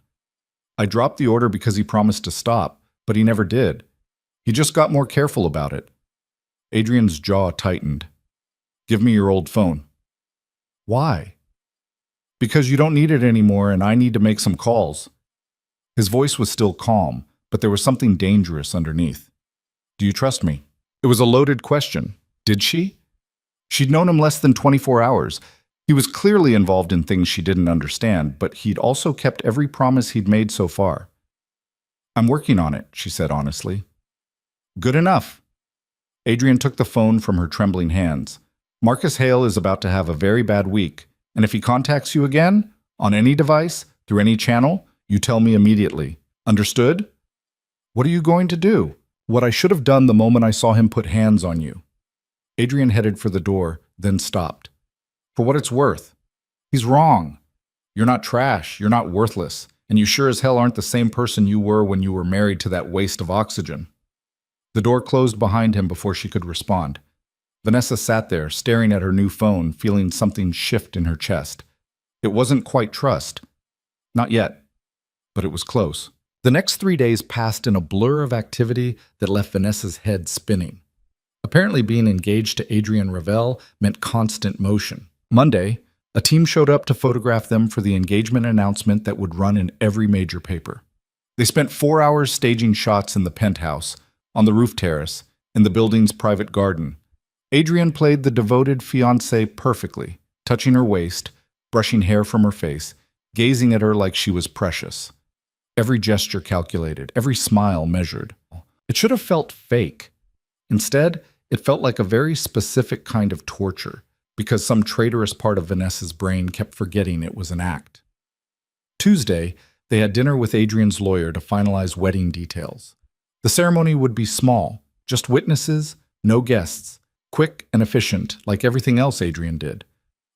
I dropped the order because he promised to stop, but he never did. He just got more careful about it. Adrian's jaw tightened. Give me your old phone. Why? Because you don't need it anymore and I need to make some calls. His voice was still calm, but there was something dangerous underneath. Do you trust me? It was a loaded question. Did she? She'd known him less than 24 hours. He was clearly involved in things she didn't understand, but he'd also kept every promise he'd made so far. I'm working on it, she said honestly. Good enough. Adrian took the phone from her trembling hands. Marcus Hale is about to have a very bad week, and if he contacts you again, on any device, through any channel, you tell me immediately. Understood? What are you going to do? What I should have done the moment I saw him put hands on you. Adrian headed for the door, then stopped. For what it's worth. He's wrong. You're not trash, you're not worthless, and you sure as hell aren't the same person you were when you were married to that waste of oxygen. The door closed behind him before she could respond. Vanessa sat there, staring at her new phone, feeling something shift in her chest. It wasn't quite trust. Not yet. But it was close. The next 3 days passed in a blur of activity that left Vanessa's head spinning. Apparently being engaged to Adrian Ravel meant constant motion. Monday, a team showed up to photograph them for the engagement announcement that would run in every major paper. They spent 4 hours staging shots in the penthouse, on the roof terrace, in the building's private garden. Adrian played the devoted fiancé perfectly, touching her waist, brushing hair from her face, gazing at her like she was precious. Every gesture calculated, every smile measured. It should have felt fake. Instead, it felt like a very specific kind of torture, because some traitorous part of Vanessa's brain kept forgetting it was an act. Tuesday, they had dinner with Adrian's lawyer to finalize wedding details. The ceremony would be small, just witnesses, no guests, quick and efficient, like everything else Adrian did.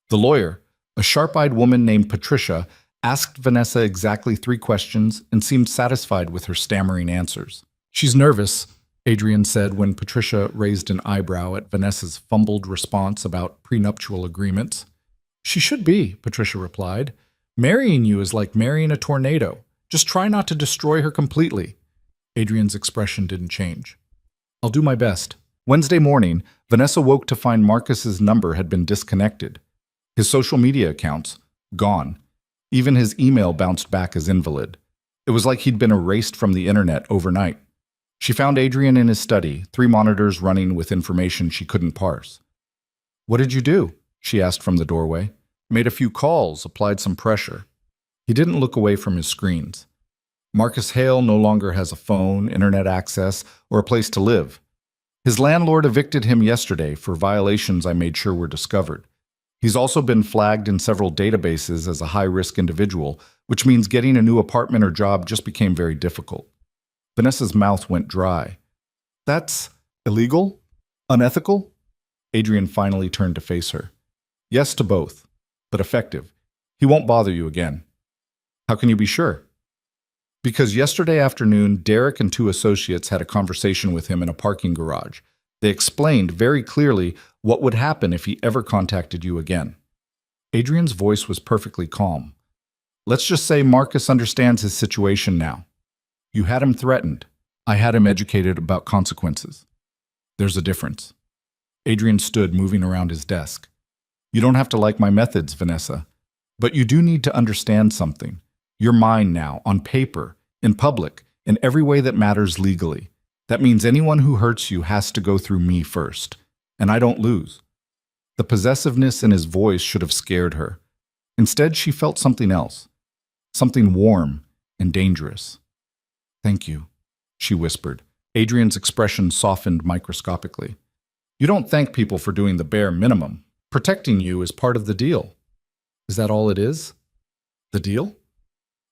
The lawyer, a sharp-eyed woman named Patricia, asked Vanessa exactly 3 questions and seemed satisfied with her stammering answers. She's nervous, Adrian said when Patricia raised an eyebrow at Vanessa's fumbled response about prenuptial agreements. She should be, Patricia replied. Marrying you is like marrying a tornado. Just try not to destroy her completely. Adrian's expression didn't change. I'll do my best. Wednesday morning, Vanessa woke to find Marcus's number had been disconnected. His social media accounts, gone. Even his email bounced back as invalid. It was like he'd been erased from the internet overnight. She found Adrian in his study, 3 monitors running with information she couldn't parse. What did you do? She asked from the doorway. Made a few calls, applied some pressure. He didn't look away from his screens. Marcus Hale no longer has a phone, internet access, or a place to live. His landlord evicted him yesterday for violations I made sure were discovered. He's also been flagged in several databases as a high-risk individual, which means getting a new apartment or job just became very difficult. Vanessa's mouth went dry. That's illegal? Unethical? Adrian finally turned to face her. Yes to both, but effective. He won't bother you again. How can you be sure? Because yesterday afternoon, Derek and two associates had a conversation with him in a parking garage. They explained very clearly what would happen if he ever contacted you again. Adrian's voice was perfectly calm. Let's just say Marcus understands his situation now. You had him threatened. I had him educated about consequences. There's a difference. Adrian stood, moving around his desk. You don't have to like my methods, Vanessa, but you do need to understand something. You're mine now, on paper, in public, in every way that matters legally. That means anyone who hurts you has to go through me first, and I don't lose. The possessiveness in his voice should have scared her. Instead, she felt something else, something warm and dangerous. Thank you, she whispered. Adrian's expression softened microscopically. You don't thank people for doing the bare minimum. Protecting you is part of the deal. Is that all it is? The deal?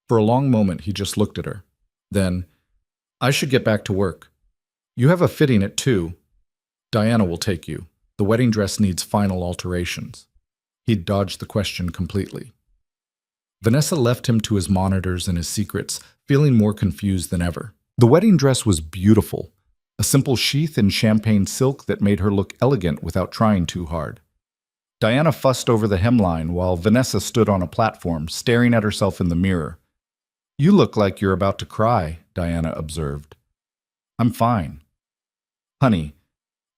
For a long moment, he just looked at her. Then, I should get back to work. You have a fitting at 2. Diana will take you. The wedding dress needs final alterations. He'd dodged the question completely. Vanessa left him to his monitors and his secrets, feeling more confused than ever. The wedding dress was beautiful, a simple sheath in champagne silk that made her look elegant without trying too hard. Diana fussed over the hemline while Vanessa stood on a platform, staring at herself in the mirror. You look like you're about to cry, Diana observed. I'm fine. Honey,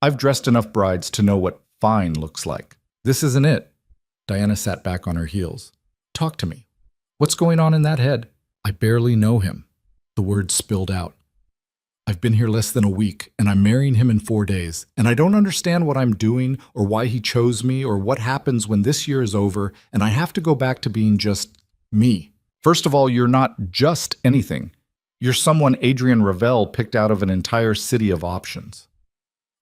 I've dressed enough brides to know what fine looks like. This isn't it. Diana sat back on her heels. Talk to me. What's going on in that head? I barely know him. The words spilled out. I've been here less than a week, and I'm marrying him in 4 days, and I don't understand what I'm doing or why he chose me or what happens when this year is over and I have to go back to being just me. First of all, you're not just anything. You're someone Adrian Ravel picked out of an entire city of options.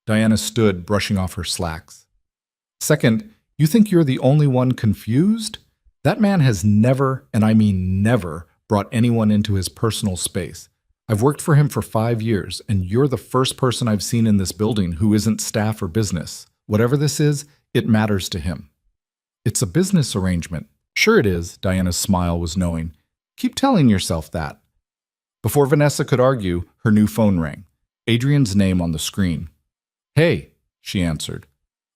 Diana stood, brushing off her slacks. Second, you think you're the only one confused? That man has never, and I mean never, brought anyone into his personal space. I've worked for him for 5 years, and you're the first person I've seen in this building who isn't staff or business. Whatever this is, it matters to him. It's a business arrangement. Sure it is, Diana's smile was knowing. Keep telling yourself that. Before Vanessa could argue, her new phone rang. Adrian's name on the screen. Hey, she answered.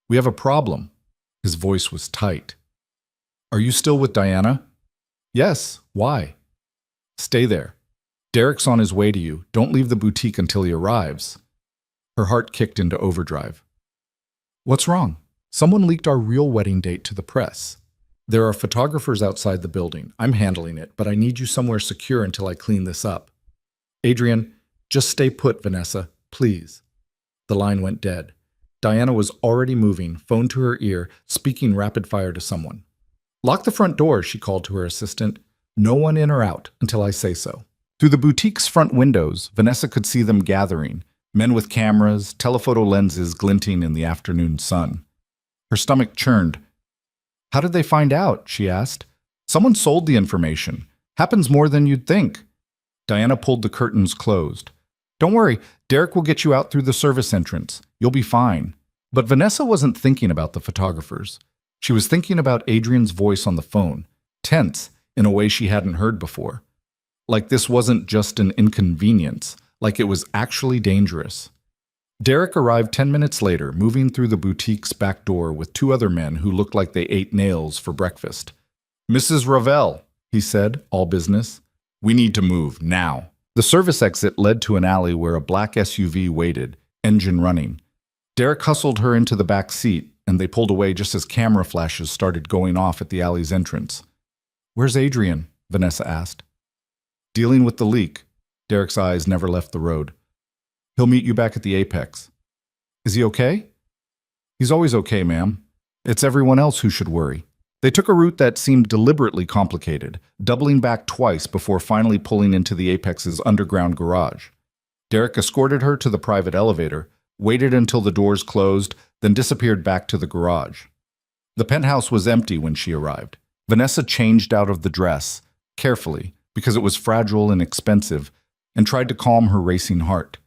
We have a problem. His voice was tight. Are you still with Diana? Yes. Why? Stay there. Derek's on his way to you. Don't leave the boutique until he arrives. Her heart kicked into overdrive. What's wrong? Someone leaked our real wedding date to the press. There are photographers outside the building. I'm handling it, but I need you somewhere secure until I clean this up. Adrian, just stay put, Vanessa, please. The line went dead. Diana was already moving, phone to her ear, speaking rapid fire to someone. Lock the front door, she called to her assistant. No one in or out until I say so. Through the boutique's front windows, Vanessa could see them gathering, men with cameras, telephoto lenses glinting in the afternoon sun. Her stomach churned. How did they find out? She asked. Someone sold the information. Happens more than you'd think. Diana pulled the curtains closed. Don't worry, Derek will get you out through the service entrance. You'll be fine. But Vanessa wasn't thinking about the photographers. She was thinking about Adrian's voice on the phone, tense in a way she hadn't heard before. Like this wasn't just an inconvenience, like it was actually dangerous. Derek arrived 10 minutes later, moving through the boutique's back door with 2 other men who looked like they ate nails for breakfast. Mrs. Ravel, he said, all business. We need to move, now. The service exit led to an alley where a black SUV waited, engine running. Derek hustled her into the back seat, and they pulled away just as camera flashes started going off at the alley's entrance. Where's Adrian? Vanessa asked. Dealing with the leak. Derek's eyes never left the road. He'll meet you back at the Apex. Is he okay? He's always okay, ma'am. It's everyone else who should worry. They took a route that seemed deliberately complicated, doubling back twice before finally pulling into the Apex's underground garage. Derek escorted her to the private elevator, waited until the doors closed, then disappeared back to the garage. The penthouse was empty when she arrived. Vanessa changed out of the dress, carefully, because it was fragile and expensive, and tried to calm her racing heart.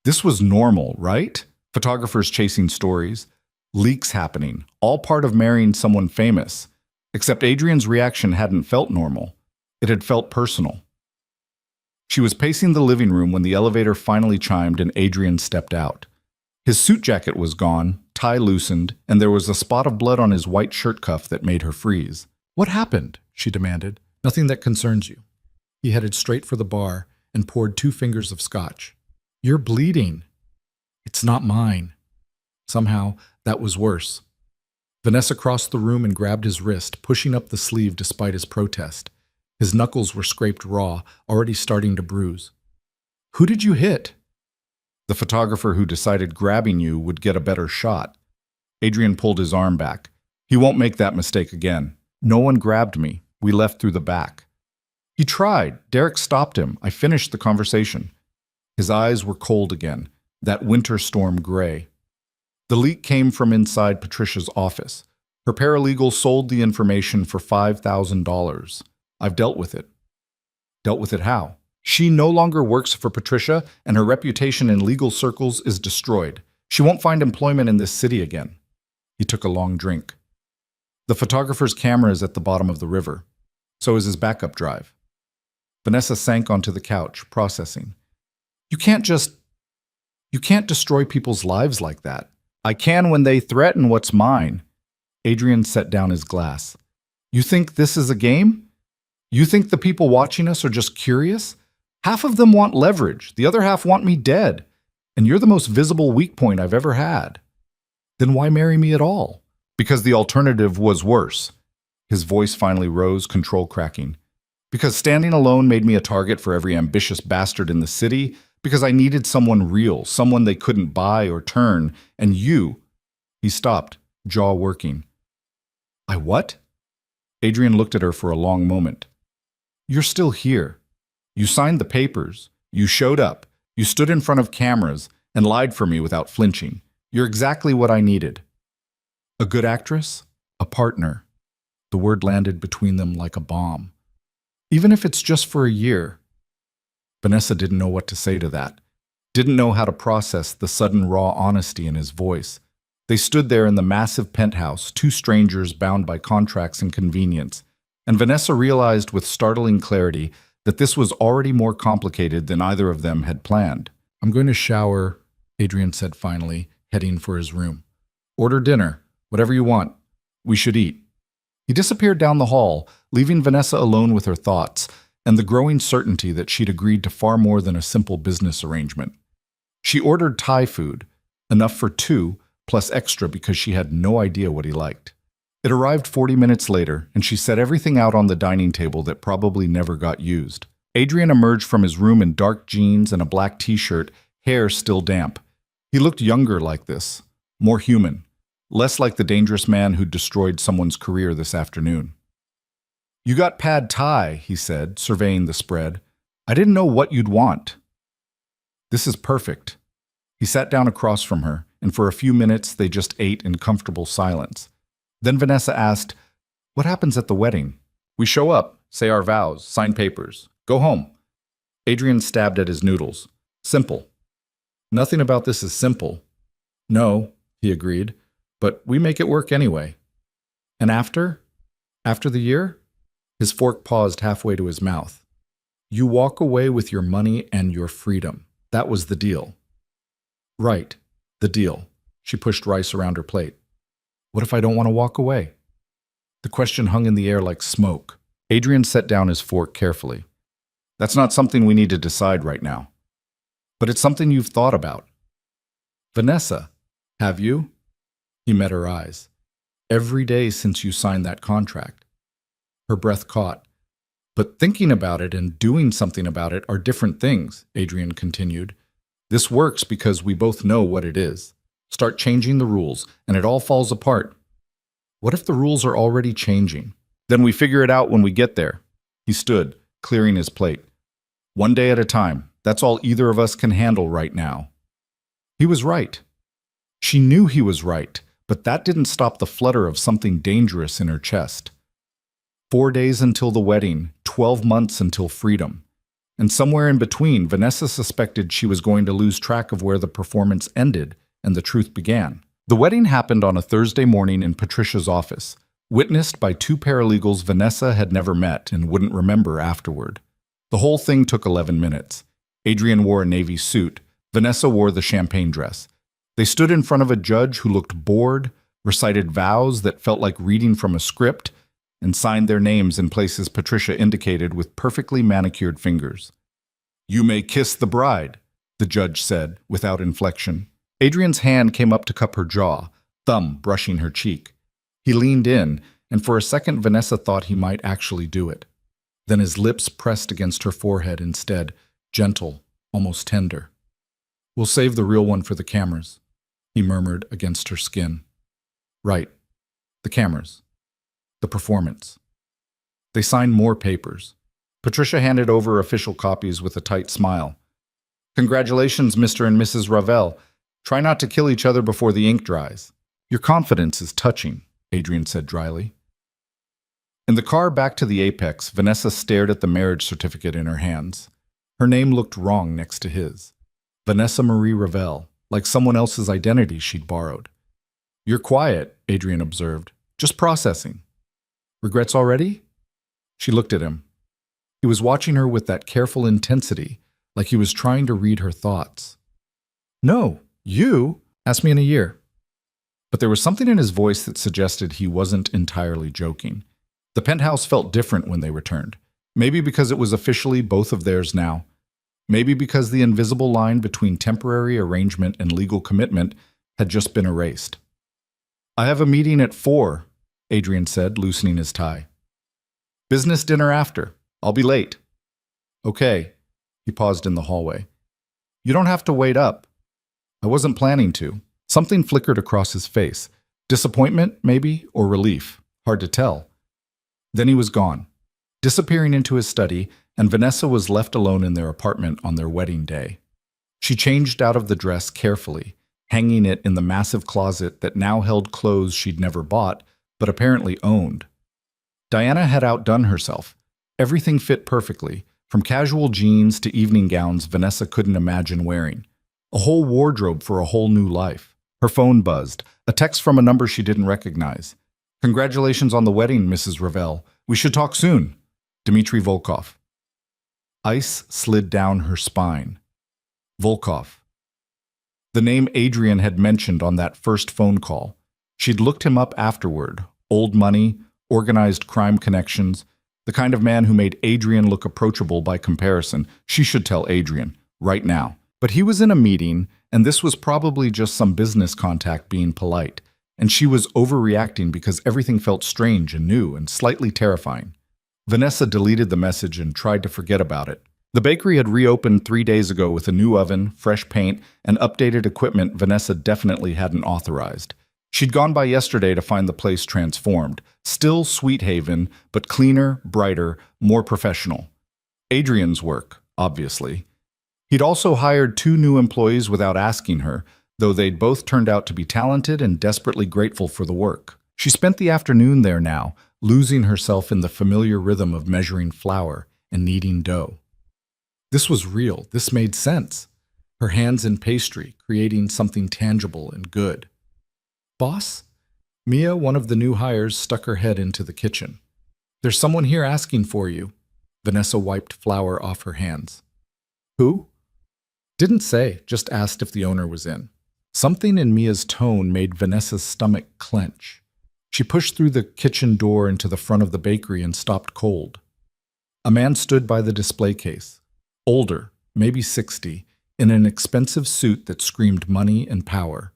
This was normal, right? Photographers chasing stories, leaks happening, all part of marrying someone famous. Except Adrian's reaction hadn't felt normal. It had felt personal. She was pacing the living room when the elevator finally chimed and Adrian stepped out. His suit jacket was gone, tie loosened, and there was a spot of blood on his white shirt cuff that made her freeze. "What happened?" she demanded. "Nothing that concerns you." He headed straight for the bar and poured 2 fingers of scotch. "You're bleeding." "It's not mine." Somehow, that was worse. Vanessa crossed the room and grabbed his wrist, pushing up the sleeve despite his protest. His knuckles were scraped raw, already starting to bruise. "Who did you hit?" "The photographer who decided grabbing you would get a better shot." Adrian pulled his arm back. "He won't make that mistake again. No one grabbed me. We left through the back." "He tried. Derek stopped him. I finished the conversation." His eyes were cold again, that winter storm gray. The leak came from inside Patricia's office. Her paralegal sold the information for $5,000. I've dealt with it. Dealt with it how? She no longer works for Patricia, and her reputation in legal circles is destroyed. She won't find employment in this city again. He took a long drink. The photographer's camera is at the bottom of the river. So is his backup drive. Vanessa sank onto the couch, processing. You can't destroy people's lives like that. I can when they threaten what's mine." Adrian set down his glass. "You think this is a game? You think the people watching us are just curious? Half of them want leverage, the other half want me dead, and you're the most visible weak point I've ever had. Then why marry me at all?" "Because the alternative was worse." His voice finally rose, control cracking. "Because standing alone made me a target for every ambitious bastard in the city, because I needed someone real, someone they couldn't buy or turn, and you—" He stopped, jaw working. "I what?" Adrian looked at her for a long moment. "You're still here. You signed the papers. You showed up. You stood in front of cameras and lied for me without flinching. You're exactly what I needed. A good actress, a partner." The word landed between them like a bomb. "Even if it's just for a year." Vanessa didn't know what to say to that. Didn't know how to process the sudden raw honesty in his voice. They stood there in the massive penthouse, 2 strangers bound by contracts and convenience, and Vanessa realized with startling clarity that this was already more complicated than either of them had planned. "I'm going to shower," Adrian said finally, heading for his room. "Order dinner, whatever you want. We should eat." He disappeared down the hall, leaving Vanessa alone with her thoughts, and the growing certainty that she'd agreed to far more than a simple business arrangement. She ordered Thai food, enough for 2, plus extra because she had no idea what he liked. It arrived 40 minutes later, and she set everything out on the dining table that probably never got used. Adrian emerged from his room in dark jeans and a black t-shirt, hair still damp. He looked younger like this, more human, less like the dangerous man who'd destroyed someone's career this afternoon. "You got pad thai," he said, surveying the spread. "I didn't know what you'd want." "This is perfect." He sat down across from her, and for a few minutes they just ate in comfortable silence. Then Vanessa asked, "What happens at the wedding?" "We show up, say our vows, sign papers, go home." Adrian stabbed at his noodles. "Simple." "Nothing about this is simple." "No," he agreed, "but we make it work anyway." "And after? After the year?" His fork paused halfway to his mouth. "You walk away with your money and your freedom. That was the deal." "Right, the deal." She pushed rice around her plate. "What if I don't want to walk away?" The question hung in the air like smoke. Adrian set down his fork carefully. "That's not something we need to decide right now. But it's something you've thought about." "Vanessa, have you?" He met her eyes. "Every day since you signed that contract." Her breath caught. "But thinking about it and doing something about it are different things," Adrian continued. "This works because we both know what it is. Start changing the rules, and it all falls apart." What if the rules are already changing? Then we figure it out when we get there. He stood, clearing his plate. One day at a time. That's all either of us can handle right now. He was right. She knew he was right, but that didn't stop the flutter of something dangerous in her chest. 4 days until the wedding, 12 months until freedom. And somewhere in between, Vanessa suspected she was going to lose track of where the performance ended and the truth began. The wedding happened on a Thursday morning in Patricia's office, witnessed by 2 paralegals Vanessa had never met and wouldn't remember afterward. The whole thing took 11 minutes. Adrian wore a navy suit. Vanessa wore the champagne dress. They stood in front of a judge who looked bored, recited vows that felt like reading from a script, and signed their names in places Patricia indicated with perfectly manicured fingers. "You may kiss the bride," the judge said, without inflection. Adrian's hand came up to cup her jaw, thumb brushing her cheek. He leaned in, and for a second Vanessa thought he might actually do it. Then his lips pressed against her forehead instead, gentle, almost tender. "We'll save the real one for the cameras," he murmured against her skin. "Right. The cameras. The performance." They signed more papers. Patricia handed over official copies with a tight smile. "Congratulations, Mr. and Mrs. Ravel. Try not to kill each other before the ink dries." "Your confidence is touching," Adrian said dryly. In the car back to the Apex, Vanessa stared at the marriage certificate in her hands. Her name looked wrong next to his. Vanessa Marie Ravel, like someone else's identity she'd borrowed. "You're quiet," Adrian observed. "Just processing." "Regrets already?" She looked at him. He was watching her with that careful intensity, like he was trying to read her thoughts. "No, you? Ask me in a year." But there was something in his voice that suggested he wasn't entirely joking. The penthouse felt different when they returned. Maybe because it was officially both of theirs now. Maybe because the invisible line between temporary arrangement and legal commitment had just been erased. "I have a meeting at 4, Adrian said, loosening his tie. "Business dinner after. I'll be late." "Okay." He paused in the hallway. "You don't have to wait up." "I wasn't planning to." Something flickered across his face. Disappointment, maybe, or relief. Hard to tell. Then he was gone, disappearing into his study, and Vanessa was left alone in their apartment on their wedding day. She changed out of the dress carefully, hanging it in the massive closet that now held clothes she'd never bought, but apparently owned. Diana had outdone herself. Everything fit perfectly, from casual jeans to evening gowns Vanessa couldn't imagine wearing. A whole wardrobe for a whole new life. Her phone buzzed, a text from a number she didn't recognize. "Congratulations on the wedding, Mrs. Ravel. We should talk soon. Dmitry Volkov." Ice slid down her spine. Volkov. The name Adrian had mentioned on that first phone call. She'd looked him up afterward. Old money, organized crime connections, the kind of man who made Adrian look approachable by comparison. She should tell Adrian, right now. But he was in a meeting, and this was probably just some business contact being polite. And she was overreacting because everything felt strange and new and slightly terrifying. Vanessa deleted the message and tried to forget about it. The bakery had reopened 3 days ago with a new oven, fresh paint, and updated equipment Vanessa definitely hadn't authorized. She'd gone by yesterday to find the place transformed. Still Sweet Haven, but cleaner, brighter, more professional. Adrian's work, obviously. He'd also hired 2 new employees without asking her, though they'd both turned out to be talented and desperately grateful for the work. She spent the afternoon there now, losing herself in the familiar rhythm of measuring flour and kneading dough. This was real. This made sense. Her hands in pastry, creating something tangible and good. "Boss?" Mia, one of the new hires, stuck her head into the kitchen. "There's someone here asking for you." Vanessa wiped flour off her hands. "Who?" "Didn't say, just asked if the owner was in." Something in Mia's tone made Vanessa's stomach clench. She pushed through the kitchen door into the front of the bakery and stopped cold. A man stood by the display case. Older, maybe 60, in an expensive suit that screamed money and power.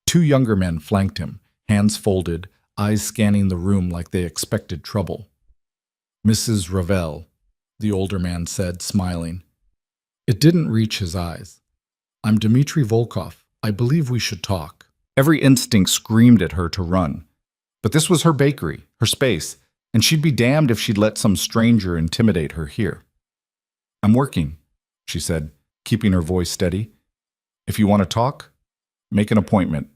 2 younger men flanked him, hands folded, eyes scanning the room like they expected trouble. "Mrs. Ravel," the older man said, smiling. It didn't reach his eyes. "I'm Dmitry Volkov. I believe we should talk." Every instinct screamed at her to run. But this was her bakery, her space, and she'd be damned if she'd let some stranger intimidate her here. "I'm working," she said, keeping her voice steady. "If you want to talk, make an appointment.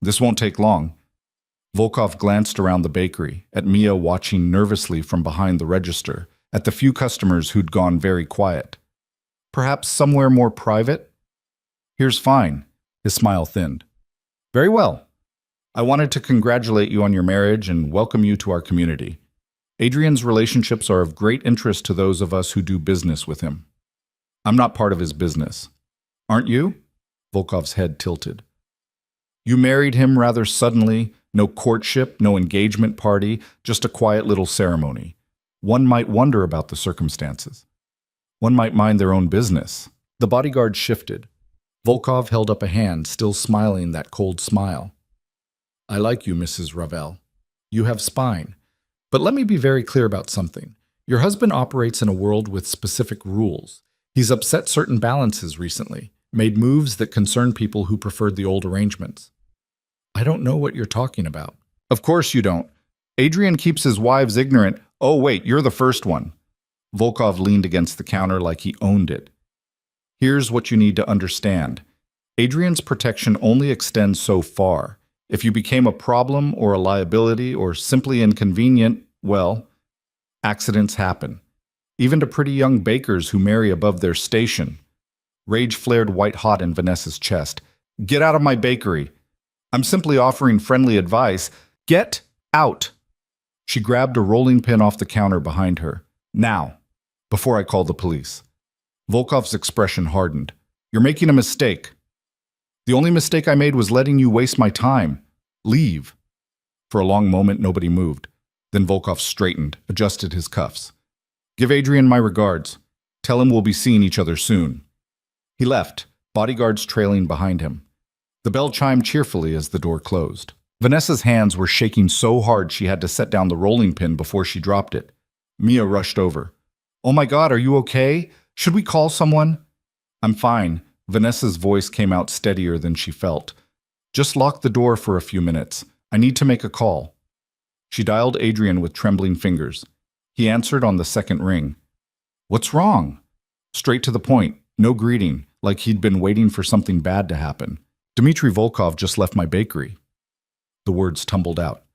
This won't take long." Volkov glanced around the bakery, at Mia watching nervously from behind the register, at the few customers who'd gone very quiet. "Perhaps somewhere more private?" "Here's fine." His smile thinned. "Very well. I wanted to congratulate you on your marriage and welcome you to our community. Adrian's relationships are of great interest to those of us who do business with him. I'm not part of his business. Aren't you?" Volkov's head tilted. "You married him rather suddenly, no courtship, no engagement party, just a quiet little ceremony. One might wonder about the circumstances. One might mind their own business." The bodyguard shifted. Volkov held up a hand, still smiling that cold smile. "I like you, Mrs. Ravel. You have spine. But let me be very clear about something. Your husband operates in a world with specific rules. He's upset certain balances recently, made moves that concern people who preferred the old arrangements." "I don't know what you're talking about." "Of course you don't. Adrian keeps his wives ignorant." "Oh, wait, you're the first one." Volkov leaned against the counter like he owned it. "Here's what you need to understand. Adrian's protection only extends so far. If you became a problem or a liability or simply inconvenient, well, accidents happen. Even to pretty young bakers who marry above their station." Rage flared white-hot in Vanessa's chest. "Get out of my bakery. I'm simply offering friendly advice. Get out." She grabbed a rolling pin off the counter behind her. "Now, before I call the police." Volkov's expression hardened. "You're making a mistake. The only mistake I made was letting you waste my time. Leave." For a long moment, nobody moved. Then Volkov straightened, adjusted his cuffs. "Give Adrian my regards. Tell him we'll be seeing each other soon." He left, bodyguards trailing behind him. The bell chimed cheerfully as the door closed. Vanessa's hands were shaking so hard she had to set down the rolling pin before she dropped it. Mia rushed over. "Oh my God, are you okay? Should we call someone?" "I'm fine." Vanessa's voice came out steadier than she felt. "Just lock the door for a few minutes. I need to make a call." She dialed Adrian with trembling fingers. He answered on the second ring. "What's wrong?" Straight to the point, no greeting, like he'd been waiting for something bad to happen. "Dmitry Volkov just left my bakery." The words tumbled out.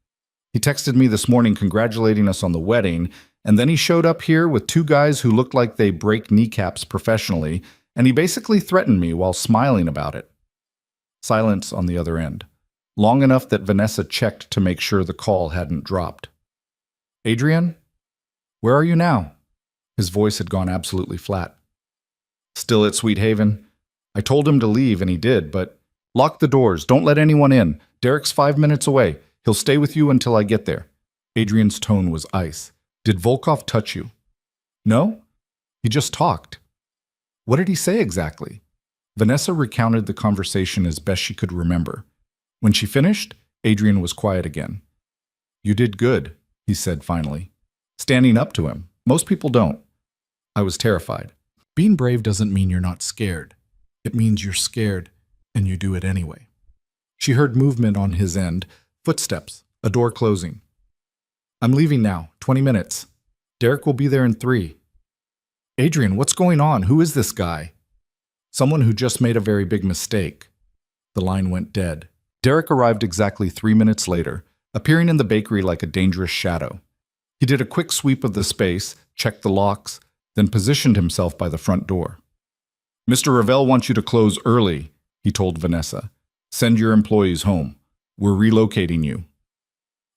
"He texted me this morning congratulating us on the wedding, and then he showed up here with two guys who looked like they break kneecaps professionally, and he basically threatened me while smiling about it." Silence on the other end, long enough that Vanessa checked to make sure the call hadn't dropped. "Adrian? Where are you now?" His voice had gone absolutely flat. "Still at Sweet Haven. I told him to leave and he did, but lock the doors, don't let anyone in. Derek's 5 minutes away. He'll stay with you until I get there." Adrian's tone was ice. "Did Volkov touch you?" "No. He just talked." "What did he say exactly?" Vanessa recounted the conversation as best she could remember. When she finished, Adrian was quiet again. "You did good," he said finally. Standing up to him. "Most people don't." "I was terrified." "Being brave doesn't mean you're not scared. It means you're scared, and you do it anyway." She heard movement on his end, footsteps, a door closing. "I'm leaving now, 20 minutes. Derek will be there in 3. "Adrian, what's going on? Who is this guy?" "Someone who just made a very big mistake." The line went dead. Derek arrived exactly 3 minutes later, appearing in the bakery like a dangerous shadow. He did a quick sweep of the space, checked the locks, then positioned himself by the front door. "Mr. Ravel wants you to close early," he told Vanessa. "Send your employees home. We're relocating you."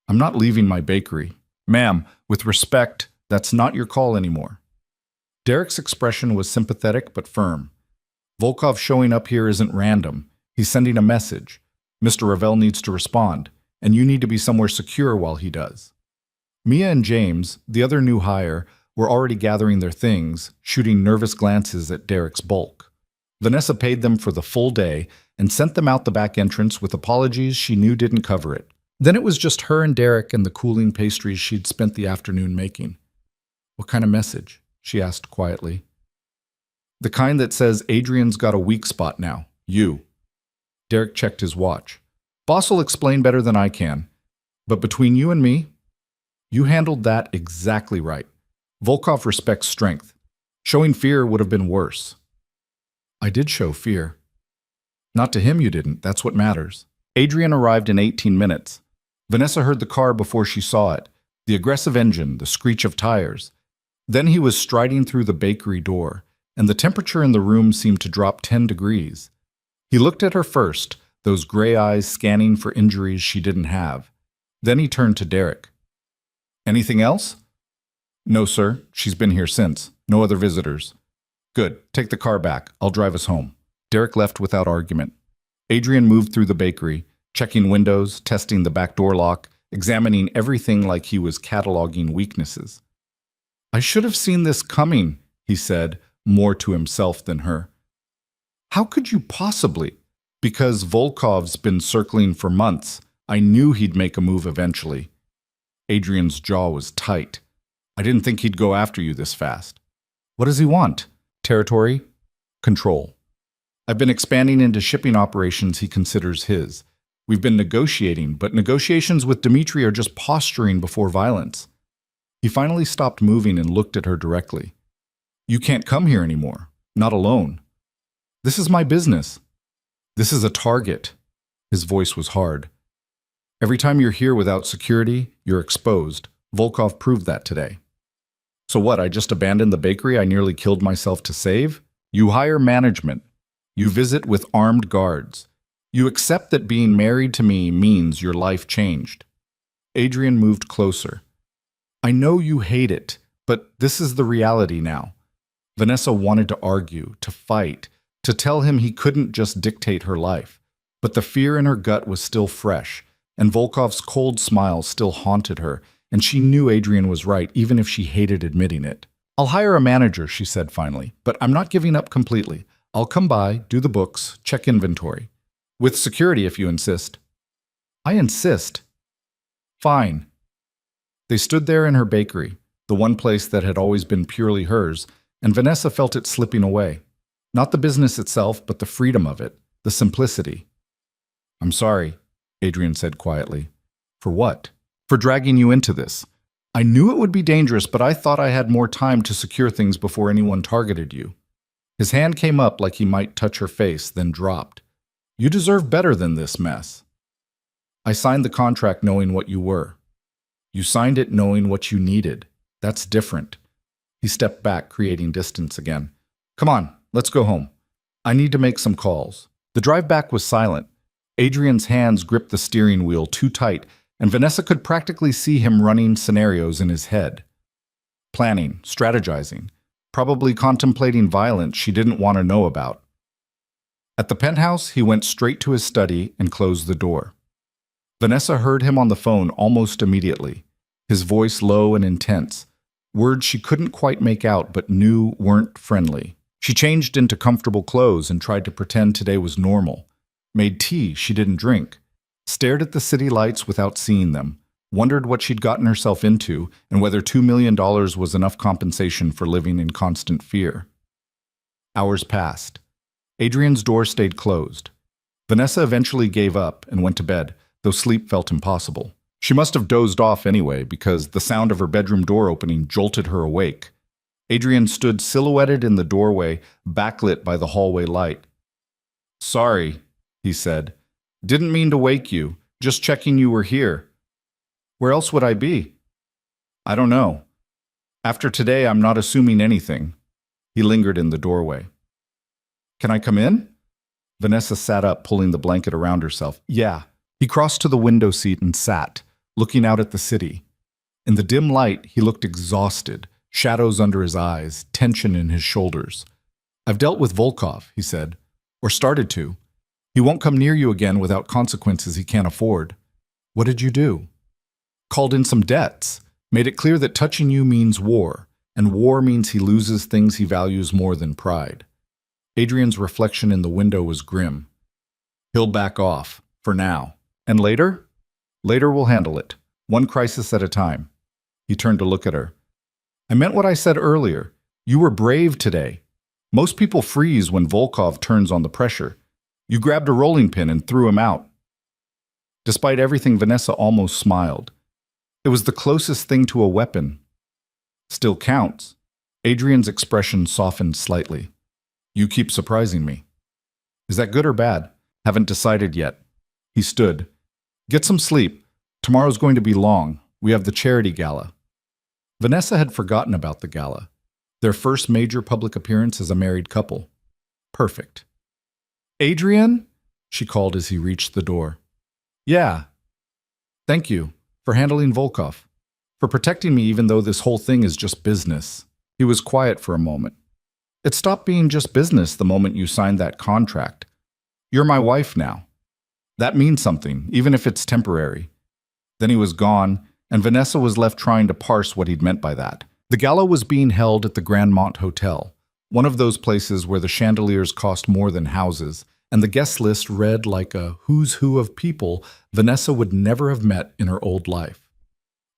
"I'm not leaving my bakery." "Ma'am, with respect, that's not your call anymore." Derek's expression was sympathetic but firm. "Volkov showing up here isn't random. He's sending a message. Mr. Ravel needs to respond, and you need to be somewhere secure while he does." Mia and James, the other new hire, were already gathering their things, shooting nervous glances at Derek's bulk. Vanessa paid them for the full day and sent them out the back entrance with apologies she knew didn't cover it. Then it was just her and Derek and the cooling pastries she'd spent the afternoon making. "What kind of message?" she asked quietly. "The kind that says Adrian's got a weak spot now. You." Derek checked his watch. "Boss will explain better than I can. But between you and me, you handled that exactly right. Volkov respects strength. Showing fear would have been worse. I did show fear. Not to him you didn't, that's what matters. Adrian arrived in 18 minutes. Vanessa heard the car before she saw it, the aggressive engine, the screech of tires. Then he was striding through the bakery door, and the temperature in the room seemed to drop 10 degrees. He looked at her first, those gray eyes scanning for injuries she didn't have. Then he turned to Derek. Anything else? No, sir. She's been here since. No other visitors. Good. Take the car back. I'll drive us home. Derek left without argument. Adrian moved through the bakery, checking windows, testing the back door lock, examining everything like he was cataloging weaknesses. I should have seen this coming, he said, more to himself than her. How could you possibly? Because Volkov's been circling for months. I knew he'd make a move eventually. Adrian's jaw was tight. I didn't think he'd go after you this fast. What does he want? Territory? Control. I've been expanding into shipping operations he considers his. We've been negotiating, but negotiations with Dmitri are just posturing before violence. He finally stopped moving and looked at her directly. You can't come here anymore. Not alone. This is my business. This is a target. His voice was hard. Every time you're here without security, you're exposed. Volkov proved that today. So what, I just abandoned the bakery I nearly killed myself to save? You hire management. You visit with armed guards. You accept that being married to me means your life changed. Adrian moved closer. I know you hate it, but this is the reality now. Vanessa wanted to argue, to fight, to tell him he couldn't just dictate her life. But the fear in her gut was still fresh, and Volkov's cold smile still haunted her, and she knew Adrian was right, even if she hated admitting it. I'll hire a manager, she said finally, but I'm not giving up completely. I'll come by, do the books, check inventory. With security if you insist. I insist. Fine. They stood there in her bakery, the one place that had always been purely hers, and Vanessa felt it slipping away. Not the business itself, but the freedom of it, the simplicity. I'm sorry, Adrian said quietly. For what? For dragging you into this. I knew it would be dangerous, but I thought I had more time to secure things before anyone targeted you. His hand came up like he might touch her face, then dropped. You deserve better than this mess. I signed the contract knowing what you were. You signed it knowing what you needed. That's different. He stepped back, creating distance again. Come on, let's go home. I need to make some calls. The drive back was silent. Adrian's hands gripped the steering wheel too tight, and Vanessa could practically see him running scenarios in his head. Planning, strategizing, probably contemplating violence she didn't want to know about. At the penthouse, he went straight to his study and closed the door. Vanessa heard him on the phone almost immediately, his voice low and intense, words she couldn't quite make out but knew weren't friendly. She changed into comfortable clothes and tried to pretend today was normal, made tea she didn't drink, stared at the city lights without seeing them, wondered what she'd gotten herself into and whether $2 million was enough compensation for living in constant fear. Hours passed. Adrian's door stayed closed. Vanessa eventually gave up and went to bed, though sleep felt impossible. She must have dozed off anyway, because the sound of her bedroom door opening jolted her awake. Adrian stood silhouetted in the doorway, backlit by the hallway light. Sorry, he said. Didn't mean to wake you, just checking you were here. Where else would I be? I don't know. After today, I'm not assuming anything. He lingered in the doorway. Can I come in? Vanessa sat up, pulling the blanket around herself. Yeah. He crossed to the window seat and sat, looking out at the city. In the dim light, he looked exhausted, shadows under his eyes, tension in his shoulders. I've dealt with Volkov, he said, or started to. He won't come near you again without consequences he can't afford. What did you do? Called in some debts, made it clear that touching you means war, and war means he loses things he values more than pride. Adrian's reflection in the window was grim. He'll back off, for now. And later? Later we'll handle it, one crisis at a time. He turned to look at her. I meant what I said earlier. You were brave today. Most people freeze when Volkov turns on the pressure. You grabbed a rolling pin and threw him out. Despite everything, Vanessa almost smiled. It was the closest thing to a weapon. Still counts. Adrian's expression softened slightly. You keep surprising me. Is that good or bad? Haven't decided yet. He stood. Get some sleep. Tomorrow's going to be long. We have the charity gala. Vanessa had forgotten about the gala. Their first major public appearance as a married couple. Perfect. Adrian? She called as he reached the door. Yeah. Thank you for handling Volkov, for protecting me even though this whole thing is just business. He was quiet for a moment. It stopped being just business the moment you signed that contract. You're my wife now. That means something, even if it's temporary. Then he was gone, and Vanessa was left trying to parse what he'd meant by that. The gala was being held at the Grandmont Hotel, one of those places where the chandeliers cost more than houses, and the guest list read like a who's who of people Vanessa would never have met in her old life.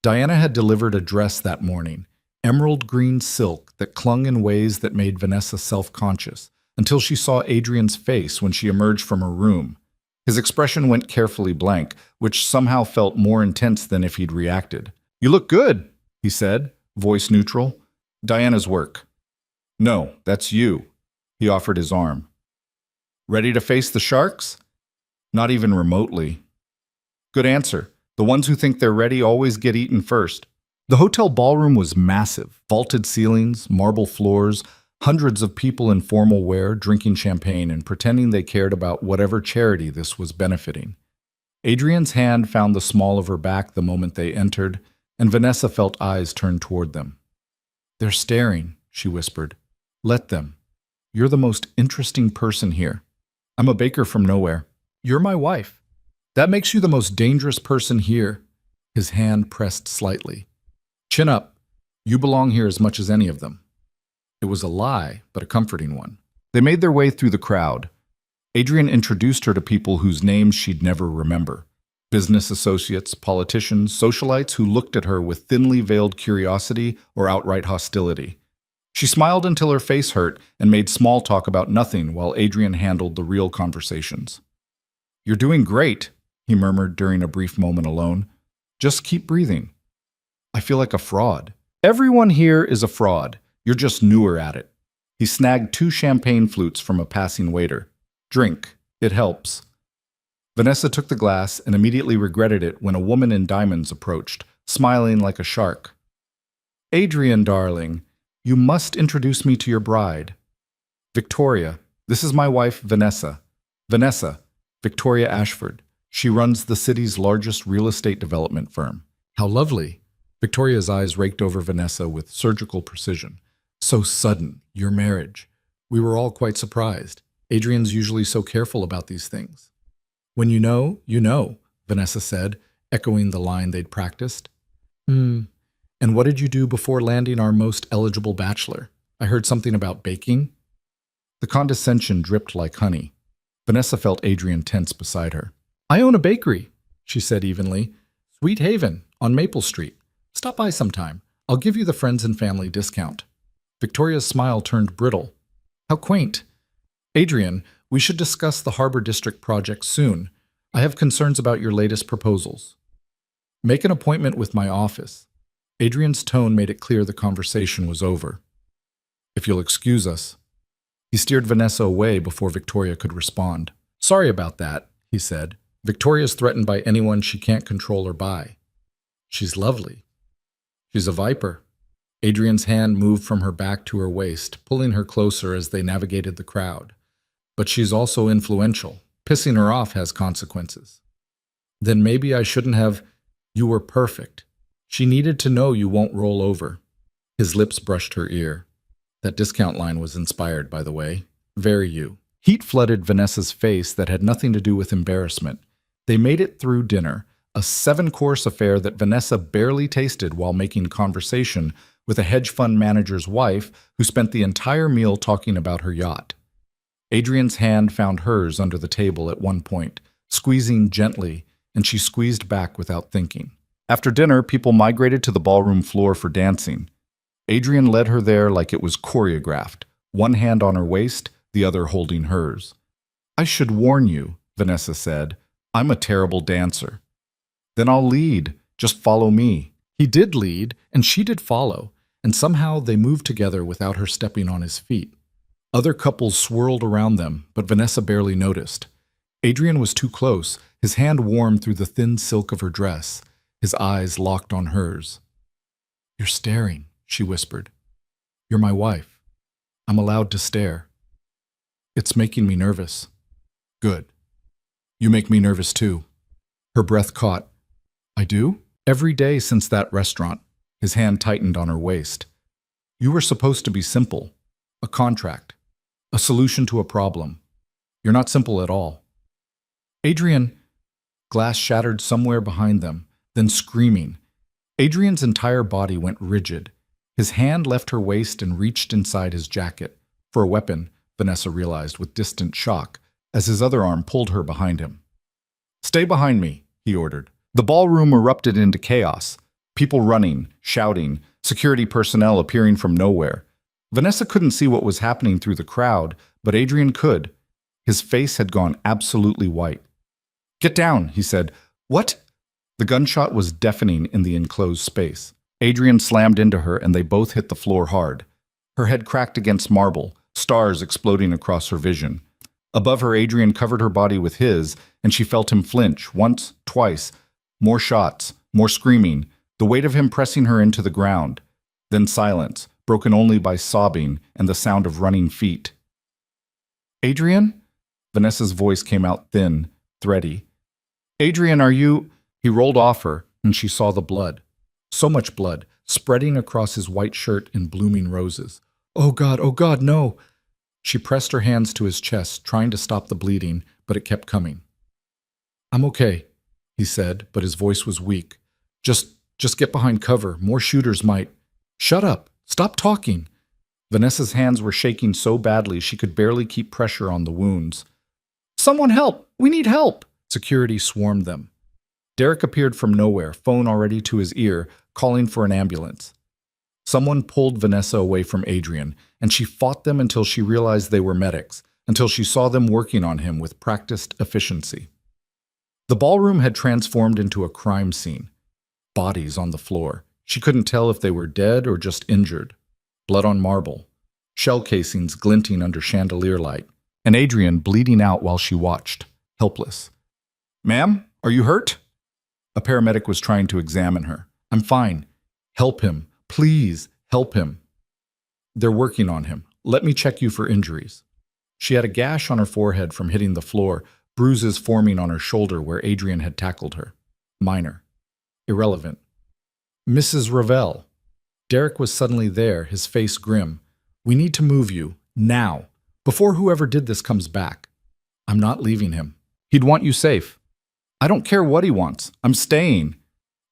Diana had delivered a dress that morning, emerald green silk that clung in ways that made Vanessa self-conscious, until she saw Adrian's face when she emerged from her room. His expression went carefully blank, which somehow felt more intense than if he'd reacted. You look good, he said, voice neutral. Diana's work. No, that's you. He offered his arm. Ready to face the sharks? Not even remotely. Good answer. The ones who think they're ready always get eaten first. The hotel ballroom was massive. Vaulted ceilings, marble floors, hundreds of people in formal wear drinking champagne and pretending they cared about whatever charity this was benefiting. Adrian's hand found the small of her back the moment they entered, and Vanessa felt eyes turn toward them. They're staring, she whispered. Let them. You're the most interesting person here. I'm a baker from nowhere. You're my wife. That makes you the most dangerous person here. His hand pressed slightly. Chin up. You belong here as much as any of them. It was a lie, but a comforting one. They made their way through the crowd. Adrian introduced her to people whose names she'd never remember. Business associates, politicians, socialites who looked at her with thinly veiled curiosity or outright hostility. She smiled until her face hurt and made small talk about nothing while Adrian handled the real conversations. You're doing great, he murmured during a brief moment alone. Just keep breathing. I feel like a fraud. Everyone here is a fraud. You're just newer at it. He snagged 2 champagne flutes from a passing waiter. Drink. It helps. Vanessa took the glass and immediately regretted it when a woman in diamonds approached, smiling like a shark. Adrian, darling, you must introduce me to your bride. Victoria, this is my wife, Vanessa. Vanessa, Victoria Ashford. She runs the city's largest real estate development firm. How lovely. Victoria's eyes raked over Vanessa with surgical precision. So sudden, your marriage. We were all quite surprised. Adrian's usually so careful about these things. When you know, Vanessa said, echoing the line they'd practiced. And what did you do before landing our most eligible bachelor? I heard something about baking. The condescension dripped like honey. Vanessa felt Adrian tense beside her. I own a bakery, she said evenly. Sweet Haven, on Maple Street. Stop by sometime. I'll give you the friends and family discount. Victoria's smile turned brittle. How quaint. Adrian, we should discuss the Harbor District project soon. I have concerns about your latest proposals. Make an appointment with my office. Adrian's tone made it clear the conversation was over. If you'll excuse us. He steered Vanessa away before Victoria could respond. Sorry about that, he said. Victoria's threatened by anyone she can't control or buy. She's lovely. She's a viper. Adrian's hand moved from her back to her waist, pulling her closer as they navigated the crowd. But she's also influential. Pissing her off has consequences. Then maybe I shouldn't have. You were perfect. She needed to know you won't roll over. His lips brushed her ear. That discount line was inspired, by the way. Very you. Heat flooded Vanessa's face that had nothing to do with embarrassment. They made it through dinner, a 7-course affair that Vanessa barely tasted while making conversation with a hedge fund manager's wife who spent the entire meal talking about her yacht. Adrian's hand found hers under the table at one point, squeezing gently, and she squeezed back without thinking. After dinner, people migrated to the ballroom floor for dancing. Adrian led her there like it was choreographed, one hand on her waist, the other holding hers. I should warn you, Vanessa said, I'm a terrible dancer. Then I'll lead. Just follow me. He did lead, and she did follow, and somehow they moved together without her stepping on his feet. Other couples swirled around them, but Vanessa barely noticed. Adrian was too close, his hand warm through the thin silk of her dress, his eyes locked on hers. "You're staring," she whispered. "You're my wife. I'm allowed to stare. It's making me nervous." "Good. You make me nervous too." Her breath caught. "I do?" "Every day since that restaurant." His hand tightened on her waist. "You were supposed to be simple. A contract. A solution to a problem. You're not simple at all." "Adrian!" Glass shattered somewhere behind them, then screaming. Adrian's entire body went rigid. His hand left her waist and reached inside his jacket. For a weapon, Vanessa realized with distant shock, as his other arm pulled her behind him. "Stay behind me," he ordered. The ballroom erupted into chaos. People running, shouting, security personnel appearing from nowhere. Vanessa couldn't see what was happening through the crowd, but Adrian could. His face had gone absolutely white. "Get down," he said. "What?" The gunshot was deafening in the enclosed space. Adrian slammed into her, and they both hit the floor hard. Her head cracked against marble, stars exploding across her vision. Above her, Adrian covered her body with his, and she felt him flinch, once, twice. More shots, more screaming, the weight of him pressing her into the ground. Then silence, broken only by sobbing and the sound of running feet. "Adrian?" Vanessa's voice came out thin, thready. "Adrian, are you—" He rolled off her, and she saw the blood. So much blood, spreading across his white shirt in blooming roses. Oh, God, no!" She pressed her hands to his chest, trying to stop the bleeding, but it kept coming. "I'm okay," he said, but his voice was weak. Just get behind cover. More shooters might—" "Shut up! Stop talking!" Vanessa's hands were shaking so badly she could barely keep pressure on the wounds. "Someone help! We need help!" Security swarmed them. Derek appeared from nowhere, phone already to his ear, calling for an ambulance. Someone pulled Vanessa away from Adrian, and she fought them until she realized they were medics, until she saw them working on him with practiced efficiency. The ballroom had transformed into a crime scene. Bodies on the floor. She couldn't tell if they were dead or just injured. Blood on marble. Shell casings glinting under chandelier light. And Adrian bleeding out while she watched, helpless. "Ma'am, are you hurt?" A paramedic was trying to examine her. "I'm fine. Help him. Please, help him." "They're working on him. Let me check you for injuries." She had a gash on her forehead from hitting the floor, bruises forming on her shoulder where Adrian had tackled her. Minor. Irrelevant. "Mrs. Ravel." Derek was suddenly there, his face grim. "We need to move you. Now. Before whoever did this comes back. I'm not leaving him. He'd want you safe." "I don't care what he wants. I'm staying."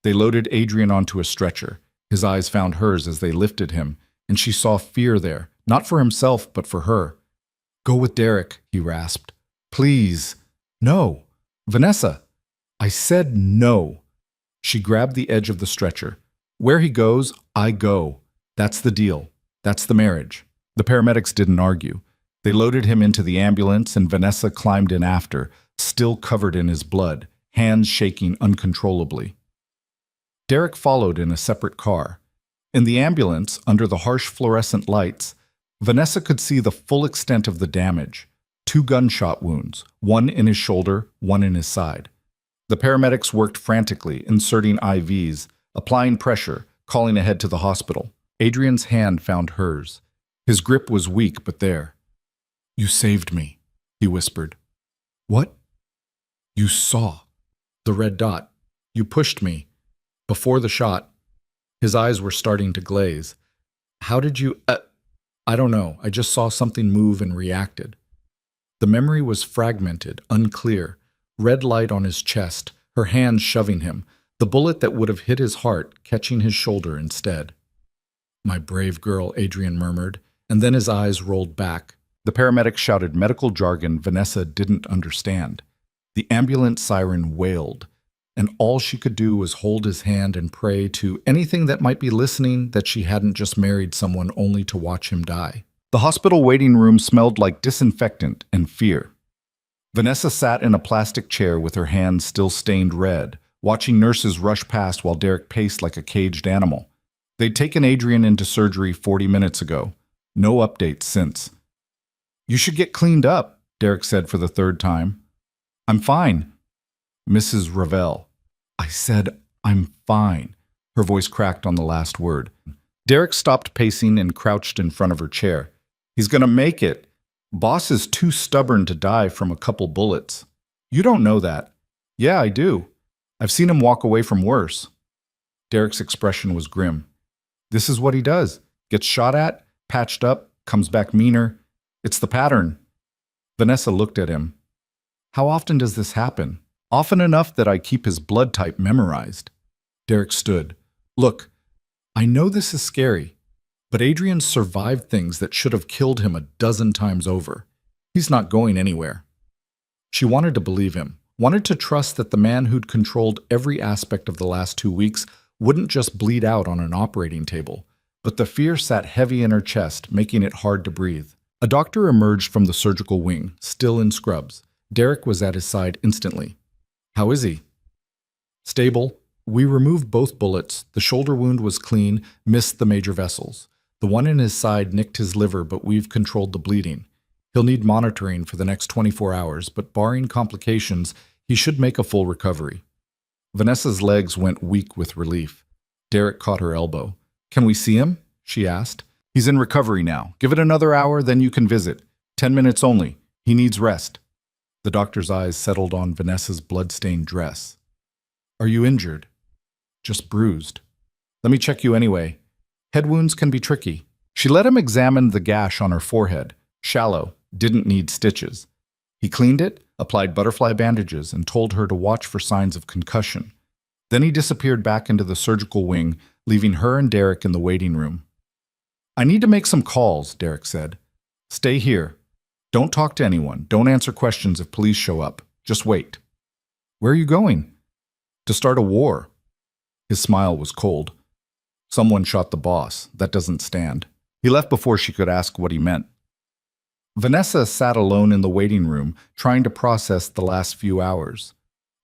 They loaded Adrian onto a stretcher. His eyes found hers as they lifted him, and she saw fear there, not for himself, but for her. "Go with Derek," he rasped. "Please." "No." "Vanessa." "I said no." She grabbed the edge of the stretcher. "Where he goes, I go. That's the deal. That's the marriage." The paramedics didn't argue. They loaded him into the ambulance, and Vanessa climbed in after, still covered in his blood, hands shaking uncontrollably. Derek followed in a separate car. In the ambulance, under the harsh fluorescent lights, Vanessa could see the full extent of the damage. 2 gunshot wounds, one in his shoulder, one in his side. The paramedics worked frantically, inserting IVs, applying pressure, calling ahead to the hospital. Adrian's hand found hers. His grip was weak, but there. "You saved me," he whispered. "What?" "You saw. The red dot. You pushed me. Before the shot." His eyes were starting to glaze. "How did you— I don't know. I just saw something move and reacted." The memory was fragmented, unclear. Red light on his chest, her hands shoving him, the bullet that would have hit his heart catching his shoulder instead. "My brave girl," Adrian murmured, and then his eyes rolled back. The paramedic shouted medical jargon Vanessa didn't understand. The ambulance siren wailed, and all she could do was hold his hand and pray to anything that might be listening that she hadn't just married someone only to watch him die. The hospital waiting room smelled like disinfectant and fear. Vanessa sat in a plastic chair with her hands still stained red, watching nurses rush past while Derek paced like a caged animal. They'd taken Adrian into surgery 40 minutes ago. No updates since. "You should get cleaned up," Derek said for the third time. "I'm fine." "Mrs. Ravel." "I said, I'm fine." Her voice cracked on the last word. Derek stopped pacing and crouched in front of her chair. "He's gonna make it. Boss is too stubborn to die from a couple bullets." "You don't know that." "Yeah, I do. I've seen him walk away from worse." Derek's expression was grim. "This is what he does. Gets shot at, patched up, comes back meaner. It's the pattern." Vanessa looked at him. "How often does this happen?" "Often enough that I keep his blood type memorized." Derek stood. "Look, I know this is scary, but Adrian survived things that should have killed him a dozen times over. He's not going anywhere." She wanted to believe him, wanted to trust that the man who'd controlled every aspect of the last 2 weeks wouldn't just bleed out on an operating table. But the fear sat heavy in her chest, making it hard to breathe. A doctor emerged from the surgical wing, still in scrubs. Derek was at his side instantly. "How is he?" "Stable. We removed both bullets. The shoulder wound was clean, missed the major vessels. The one in his side nicked his liver, but we've controlled the bleeding. He'll need monitoring for the next 24 hours, but barring complications, he should make a full recovery." Vanessa's legs went weak with relief. Derek caught her elbow. "Can we see him?" she asked. "He's in recovery now. Give it another hour, then you can visit. 10 minutes only. He needs rest." The doctor's eyes settled on Vanessa's blood-stained dress. "Are you injured?" "Just bruised." "Let me check you anyway. Head wounds can be tricky." She let him examine the gash on her forehead. Shallow, didn't need stitches. He cleaned it, applied butterfly bandages, and told her to watch for signs of concussion. Then he disappeared back into the surgical wing, leaving her and Derek in the waiting room. "I need to make some calls," Derek said. "Stay here. Don't talk to anyone. Don't answer questions if police show up. Just wait." "Where are you going?" "To start a war." His smile was cold. "Someone shot the boss. That doesn't stand." He left before she could ask what he meant. Vanessa sat alone in the waiting room, trying to process the last few hours.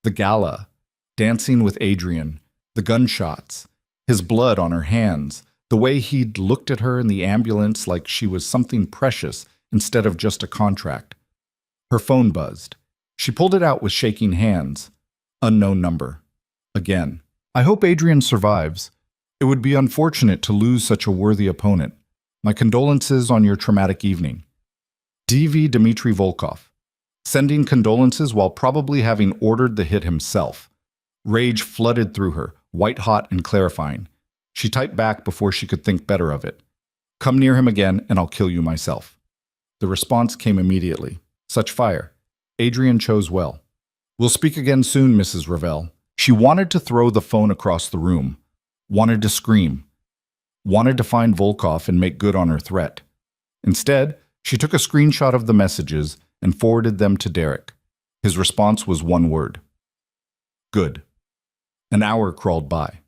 The gala, dancing with Adrian, the gunshots, his blood on her hands, the way he'd looked at her in the ambulance like she was something precious instead of just a contract. Her phone buzzed. She pulled it out with shaking hands. Unknown number. Again. "I hope Adrian survives. It would be unfortunate to lose such a worthy opponent. My condolences on your traumatic evening. D.V. Dmitry Volkov." Sending condolences while probably having ordered the hit himself. Rage flooded through her, white-hot and clarifying. She typed back before she could think better of it. "Come near him again and I'll kill you myself." The response came immediately. Such fire. Adrian chose well. "We'll speak again soon, Mrs. Ravel." She wanted to throw the phone across the room. Wanted to scream. Wanted to find Volkov and make good on her threat. Instead, she took a screenshot of the messages and forwarded them to Derek. His response was one word. "Good." An hour crawled by.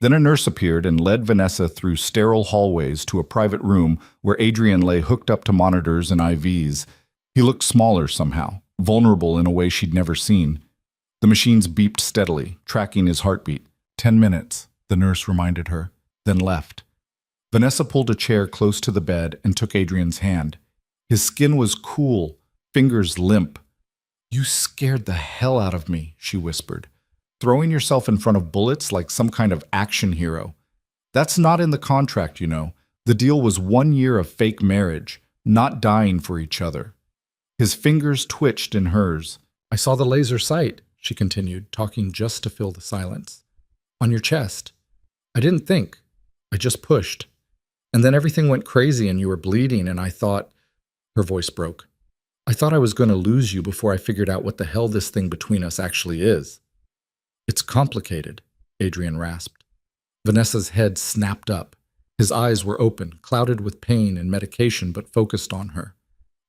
Then a nurse appeared and led Vanessa through sterile hallways to a private room where Adrian lay hooked up to monitors and IVs. He looked smaller somehow, vulnerable in a way she'd never seen. The machines beeped steadily, tracking his heartbeat. 10 minutes, the nurse reminded her, then left. Vanessa pulled a chair close to the bed and took Adrian's hand. His skin was cool, fingers limp. "You scared the hell out of me," she whispered. "Throwing yourself in front of bullets like some kind of action hero. That's not in the contract, you know. The deal was 1 year of fake marriage, not dying for each other." His fingers twitched in hers. "I saw the laser sight," she continued, talking just to fill the silence. "On your chest. I didn't think. I just pushed. And then everything went crazy and you were bleeding and I thought..." Her voice broke. "I thought I was going to lose you before I figured out what the hell this thing between us actually is." "It's complicated," Adrian rasped. Vanessa's head snapped up. His eyes were open, clouded with pain and medication, but focused on her.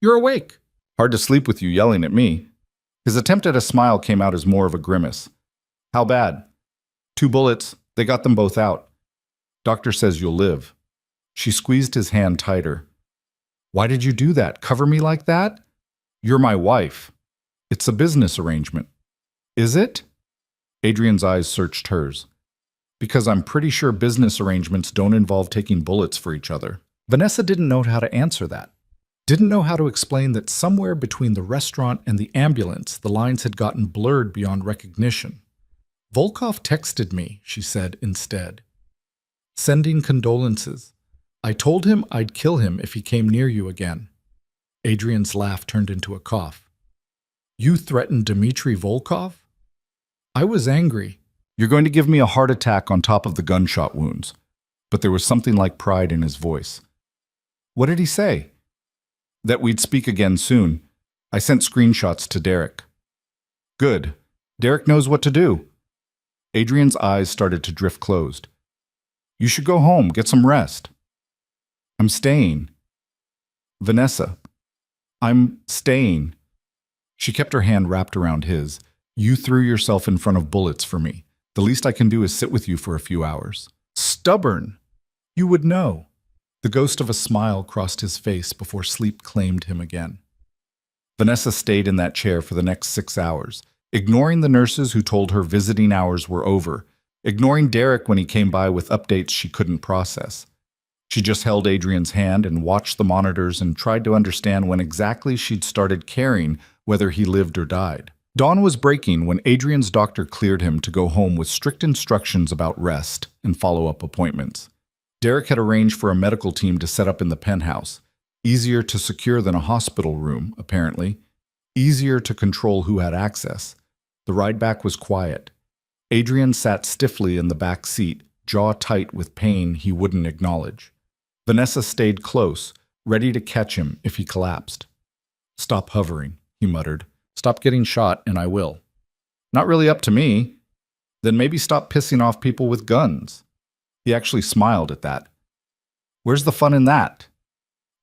"You're awake." "Hard to sleep with you yelling at me." His attempt at a smile came out as more of a grimace. "How bad?" 2 bullets. They got them both out. Doctor says you'll live." She squeezed his hand tighter. "Why did you do that? Cover me like that?" "You're my wife." It's a business arrangement. Is it? Adrian's eyes searched hers. Because I'm pretty sure business arrangements don't involve taking bullets for each other. Vanessa didn't know how to answer that. Didn't know how to explain that somewhere between the restaurant and the ambulance, the lines had gotten blurred beyond recognition. Volkov texted me, she said instead. Sending condolences. I told him I'd kill him if he came near you again. Adrian's laugh turned into a cough. You threatened Dmitry Volkov? I was angry. You're going to give me a heart attack on top of the gunshot wounds. But there was something like pride in his voice. What did he say? That we'd speak again soon. I sent screenshots to Derek. Good. Derek knows what to do. Adrian's eyes started to drift closed. You should go home, get some rest. I'm staying. Vanessa. I'm staying. She kept her hand wrapped around his. You threw yourself in front of bullets for me. The least I can do is sit with you for a few hours. Stubborn. You would know. The ghost of a smile crossed his face before sleep claimed him again. Vanessa stayed in that chair for the next 6 hours, ignoring the nurses who told her visiting hours were over, ignoring Derek when he came by with updates she couldn't process. She just held Adrian's hand and watched the monitors and tried to understand when exactly she'd started caring whether he lived or died. Dawn was breaking when Adrian's doctor cleared him to go home with strict instructions about rest and follow-up appointments. Derek had arranged for a medical team to set up in the penthouse. Easier to secure than a hospital room, apparently. Easier to control who had access. The ride back was quiet. Adrian sat stiffly in the back seat, jaw tight with pain he wouldn't acknowledge. Vanessa stayed close, ready to catch him if he collapsed. Stop hovering, he muttered. Stop getting shot, and I will. Not really up to me. Then maybe stop pissing off people with guns. He actually smiled at that. Where's the fun in that?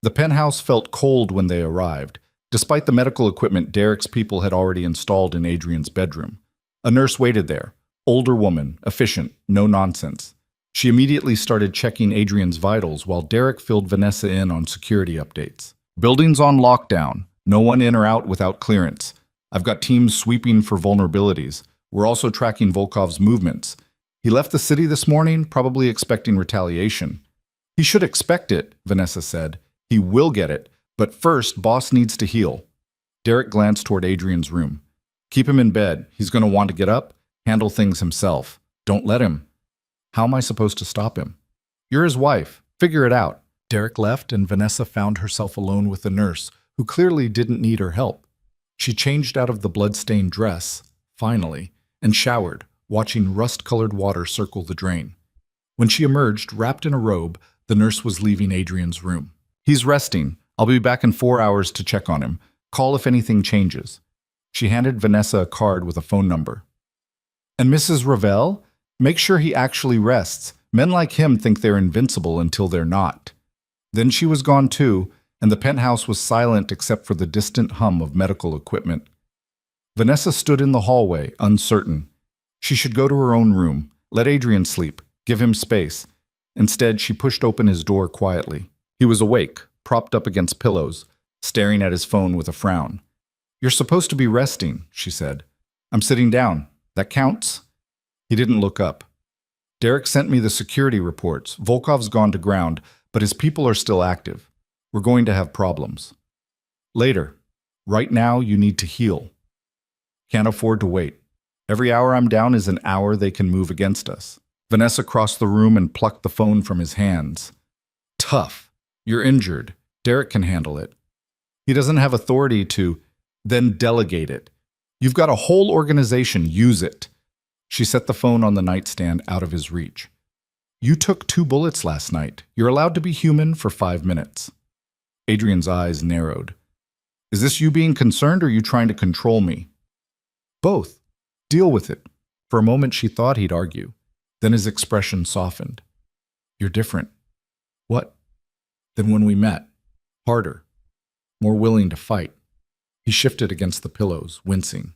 The penthouse felt cold when they arrived, despite the medical equipment Derek's people had already installed in Adrian's bedroom. A nurse waited there. Older woman, efficient, no nonsense. She immediately started checking Adrian's vitals while Derek filled Vanessa in on security updates. Building's on lockdown. No one in or out without clearance. I've got teams sweeping for vulnerabilities. We're also tracking Volkov's movements. He left the city this morning, probably expecting retaliation. He should expect it, Vanessa said. He will get it, but first, boss needs to heal. Derek glanced toward Adrian's room. Keep him in bed. He's going to want to get up, handle things himself. Don't let him. How am I supposed to stop him? You're his wife. Figure it out. Derek left, and Vanessa found herself alone with the nurse, who clearly didn't need her help. She changed out of the blood-stained dress, finally, and showered, watching rust-colored water circle the drain. When she emerged, wrapped in a robe, the nurse was leaving Adrian's room. He's resting. I'll be back in 4 hours to check on him. Call if anything changes. She handed Vanessa a card with a phone number. And Mrs. Ravel? Make sure he actually rests. Men like him think they're invincible until they're not. Then she was gone too, and the penthouse was silent except for the distant hum of medical equipment. Vanessa stood in the hallway, uncertain. She should go to her own room, let Adrian sleep, give him space. Instead, she pushed open his door quietly. He was awake, propped up against pillows, staring at his phone with a frown. You're supposed to be resting, she said. I'm sitting down. That counts? He didn't look up. Derek sent me the security reports. Volkov's gone to ground, but his people are still active. We're going to have problems. Later. Right now, you need to heal. Can't afford to wait. Every hour I'm down is an hour they can move against us. Vanessa crossed the room and plucked the phone from his hands. Tough. You're injured. Derek can handle it. He doesn't have authority to, then delegate it. You've got a whole organization. Use it. She set the phone on the nightstand out of his reach. You took 2 bullets last night. You're allowed to be human for 5 minutes. Adrian's eyes narrowed. Is this you being concerned or you trying to control me? Both. Deal with it. For a moment she thought he'd argue. Then his expression softened. You're different. What? Than when we met. Harder. More willing to fight. He shifted against the pillows, wincing.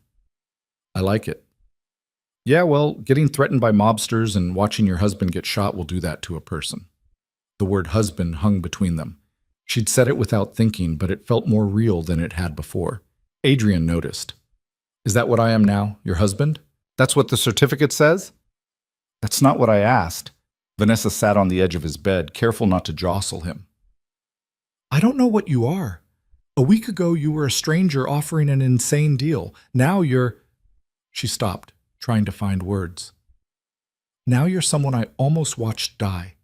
I like it. Yeah, well, getting threatened by mobsters and watching your husband get shot will do that to a person. The word husband hung between them. She'd said it without thinking, but it felt more real than it had before. Adrian noticed. Is that what I am now, your husband? That's what the certificate says? That's not what I asked. Vanessa sat on the edge of his bed, careful not to jostle him. I don't know what you are. A week ago you were a stranger offering an insane deal. Now you're... She stopped, trying to find words. Now you're someone I almost watched die.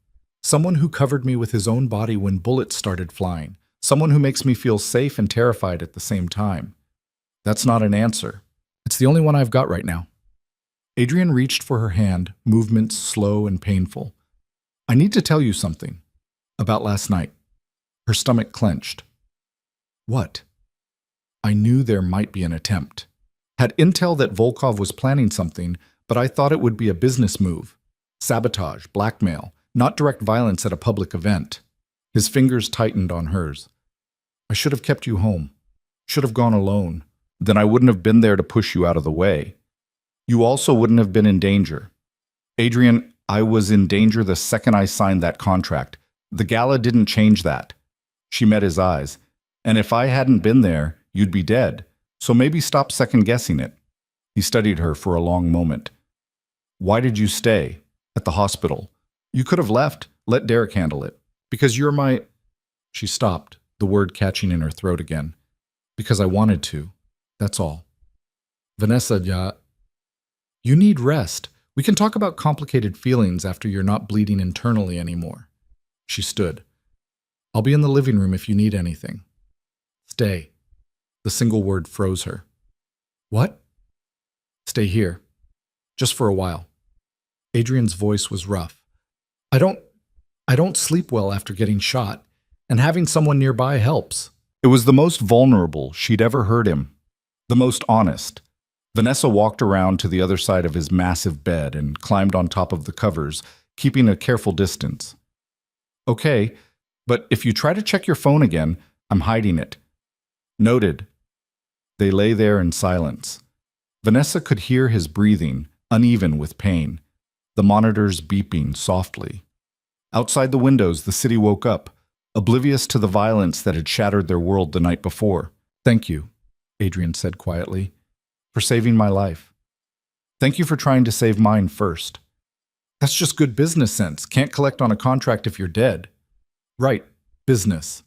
Someone who covered me with his own body when bullets started flying. Someone who makes me feel safe and terrified at the same time. That's not an answer. It's the only one I've got right now. Adrian reached for her hand, movements slow and painful. I need to tell you something. About last night. Her stomach clenched. What? I knew there might be an attempt. Had intel that Volkov was planning something, but I thought it would be a business move. Sabotage, blackmail, not direct violence at a public event. His fingers tightened on hers. I should have kept you home. Should have gone alone. Then I wouldn't have been there to push you out of the way. You also wouldn't have been in danger. Adrian, I was in danger the second I signed that contract. The gala didn't change that. She met his eyes. And if I hadn't been there, you'd be dead. So maybe stop second-guessing it. He studied her for a long moment. Why did you stay? At the hospital. You could have left. Let Derek handle it. Because you're my... She stopped, the word catching in her throat again. Because I wanted to. That's all. Vanessa, you need rest. We can talk about complicated feelings after you're not bleeding internally anymore. She stood. I'll be in the living room if you need anything. Stay. The single word froze her. What? Stay here. Just for a while. Adrian's voice was rough. I don't sleep well after getting shot, and having someone nearby helps. It was the most vulnerable she'd ever heard him. The most honest. Vanessa walked around to the other side of his massive bed and climbed on top of the covers, keeping a careful distance. Okay, but if you try to check your phone again, I'm hiding it. Noted. They lay there in silence. Vanessa could hear his breathing, uneven with pain, the monitors beeping softly. Outside the windows, the city woke up, oblivious to the violence that had shattered their world the night before. Thank you, Adrian said quietly, for saving my life. Thank you for trying to save mine first. That's just good business sense. Can't collect on a contract if you're dead. Right, business.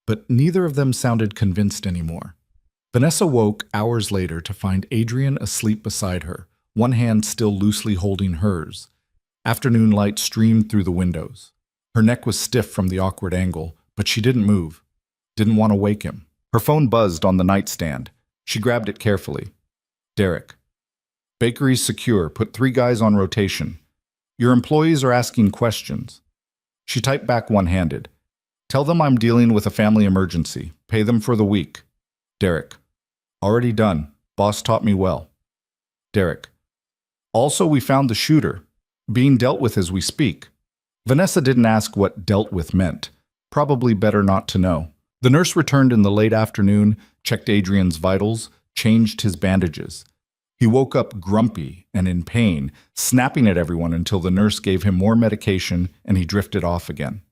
But neither of them sounded convinced anymore. Vanessa woke hours later to find Adrian asleep beside her, one hand still loosely holding hers. Afternoon light streamed through the windows. Her neck was stiff from the awkward angle, but she didn't move. Didn't want to wake him. Her phone buzzed on the nightstand. She grabbed it carefully. Derek. Bakery's secure. Put 3 guys on rotation. Your employees are asking questions. She typed back one-handed. Tell them I'm dealing with a family emergency. Pay them for the week. Derek. Already done. Boss taught me well. Derek. Also, we found the shooter. Being dealt with as we speak. Vanessa didn't ask what dealt with meant. Probably better not to know. The nurse returned in the late afternoon, checked Adrian's vitals, changed his bandages. He woke up grumpy and in pain, snapping at everyone until the nurse gave him more medication and he drifted off again.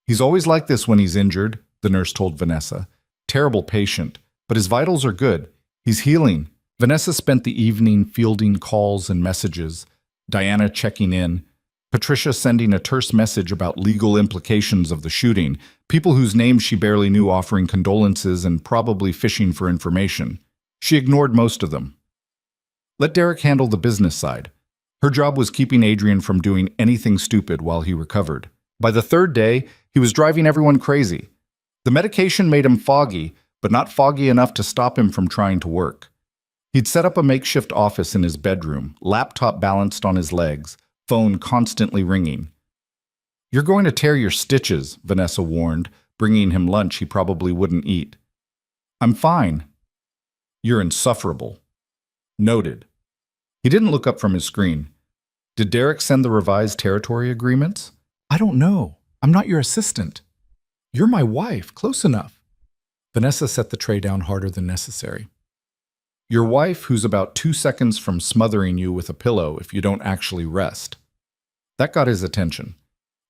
He's always like this when he's injured, the nurse told Vanessa. Terrible patient, but his vitals are good. He's healing. Vanessa spent the evening fielding calls and messages, Diana checking in, Patricia sending a terse message about legal implications of the shooting, people whose names she barely knew offering condolences and probably fishing for information. She ignored most of them. Let Derek handle the business side. Her job was keeping Adrian from doing anything stupid while he recovered. By the 3rd day, he was driving everyone crazy. The medication made him foggy, but not foggy enough to stop him from trying to work. He'd set up a makeshift office in his bedroom, laptop balanced on his legs, phone constantly ringing. You're going to tear your stitches, Vanessa warned, bringing him lunch he probably wouldn't eat. I'm fine. You're insufferable. Noted. He didn't look up from his screen. Did Derek send the revised territory agreements? I don't know. I'm not your assistant. You're my wife. Close enough. Vanessa set the tray down harder than necessary. Your wife who's about 2 seconds from smothering you with a pillow if you don't actually rest. That got his attention.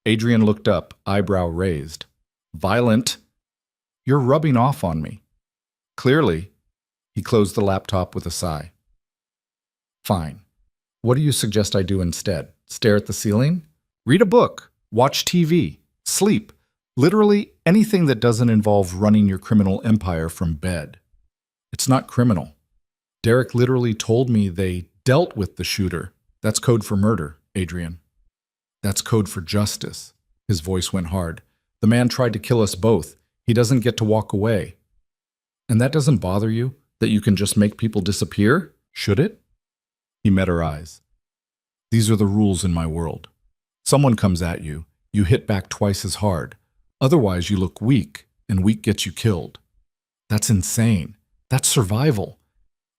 Adrian looked up, eyebrow raised. Violent. You're rubbing off on me. Clearly. He closed the laptop with a sigh. Fine. What do you suggest I do instead? Stare at the ceiling? Read a book. Watch TV. Sleep. Literally anything that doesn't involve running your criminal empire from bed. It's not criminal. Derek literally told me they dealt with the shooter. That's code for murder, Adrian. That's code for justice. His voice went hard. The man tried to kill us both. He doesn't get to walk away. And that doesn't bother you? That you can just make people disappear? Should it? He met her eyes. These are the rules in my world. Someone comes at you, you hit back twice as hard. Otherwise, you look weak, and weak gets you killed. That's insane. That's survival.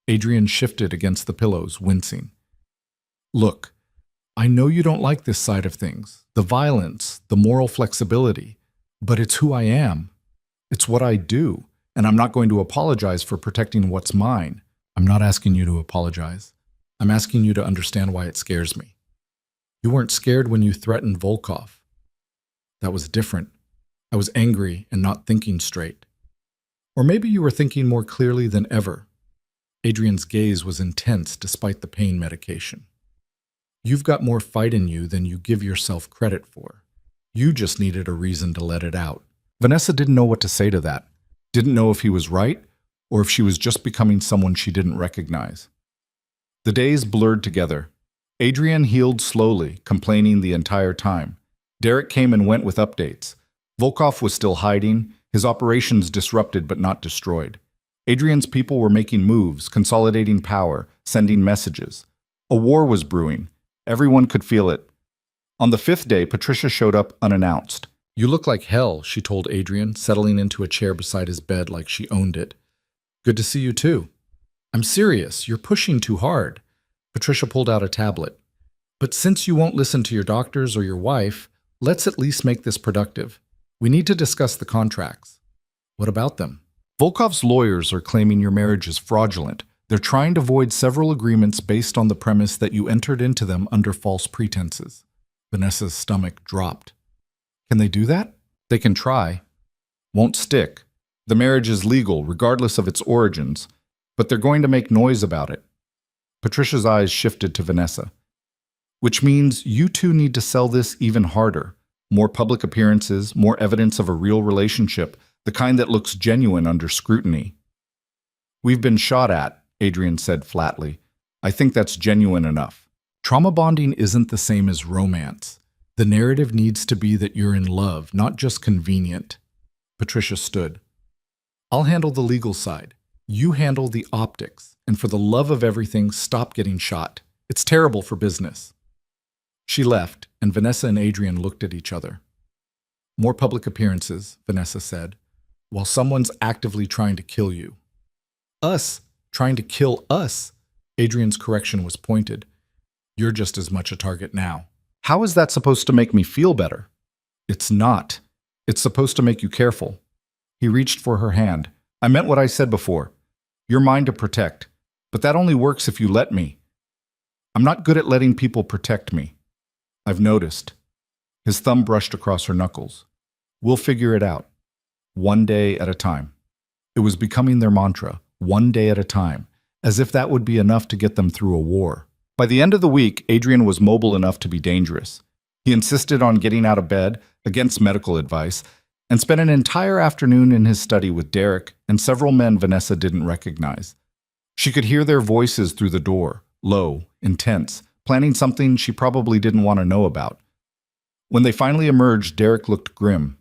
Adrian shifted against the pillows, wincing. Look, I know you don't like this side of things, the violence, the moral flexibility, but it's who I am. It's what I do, and I'm not going to apologize for protecting what's mine. I'm not asking you to apologize. I'm asking you to understand why it scares me. You weren't scared when you threatened Volkov. That was different. I was angry and not thinking straight. Or maybe you were thinking more clearly than ever. Adrian's gaze was intense despite the pain medication. You've got more fight in you than you give yourself credit for. You just needed a reason to let it out. Vanessa didn't know what to say to that. Didn't know if he was right or if she was just becoming someone she didn't recognize. The days blurred together. Adrian healed slowly, complaining the entire time. Derek came and went with updates. Volkov was still hiding, his operations disrupted but not destroyed. Adrian's people were making moves, consolidating power, sending messages. A war was brewing. Everyone could feel it. On the 5th day, Patricia showed up unannounced. You look like hell, she told Adrian, settling into a chair beside his bed like she owned it. Good to see you too. I'm serious, you're pushing too hard. Patricia pulled out a tablet. But since you won't listen to your doctors or your wife, let's at least make this productive. We need to discuss the contracts. What about them? Volkov's lawyers are claiming your marriage is fraudulent. They're trying to void several agreements based on the premise that you entered into them under false pretenses. Vanessa's stomach dropped. Can they do that? They can try. Won't stick. The marriage is legal, regardless of its origins, but they're going to make noise about it. Patricia's eyes shifted to Vanessa. Which means you two need to sell this even harder. More public appearances, more evidence of a real relationship, the kind that looks genuine under scrutiny. We've been shot at, Adrian said flatly. I think that's genuine enough. Trauma bonding isn't the same as romance. The narrative needs to be that you're in love, not just convenient. Patricia stood. I'll handle the legal side. You handle the optics. And for the love of everything, stop getting shot. It's terrible for business. She left, and Vanessa and Adrian looked at each other. More public appearances, Vanessa said, while someone's actively trying to kill you. Us, trying to kill us. Adrian's correction was pointed. You're just as much a target now. How is that supposed to make me feel better? It's not. It's supposed to make you careful. He reached for her hand. I meant what I said before. You're mine to protect, but that only works if you let me. I'm not good at letting people protect me. I've noticed. His thumb brushed across her knuckles. We'll figure it out. One day at a time. It was becoming their mantra, one day at a time, as if that would be enough to get them through a war. By the end of the week, Adrian was mobile enough to be dangerous. He insisted on getting out of bed, against medical advice, and spent an entire afternoon in his study with Derek and several men Vanessa didn't recognize. She could hear their voices through the door, low, intense, planning something she probably didn't want to know about. When they finally emerged, Derek looked grim.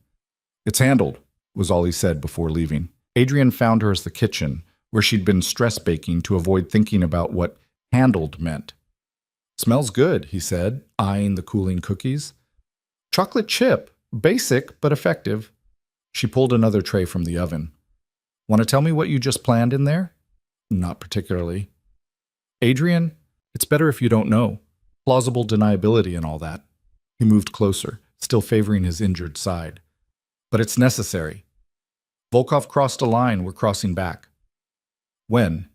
It's handled, was all he said before leaving. Adrian found her at the kitchen, where she'd been stress baking to avoid thinking about what handled meant. Smells good, he said, eyeing the cooling cookies. Chocolate chip, basic but effective. She pulled another tray from the oven. Want to tell me what you just planned in there? Not particularly. Adrian, it's better if you don't know. Plausible deniability and all that. He moved closer, still favoring his injured side. But it's necessary. Volkov crossed a line, we're crossing back. When?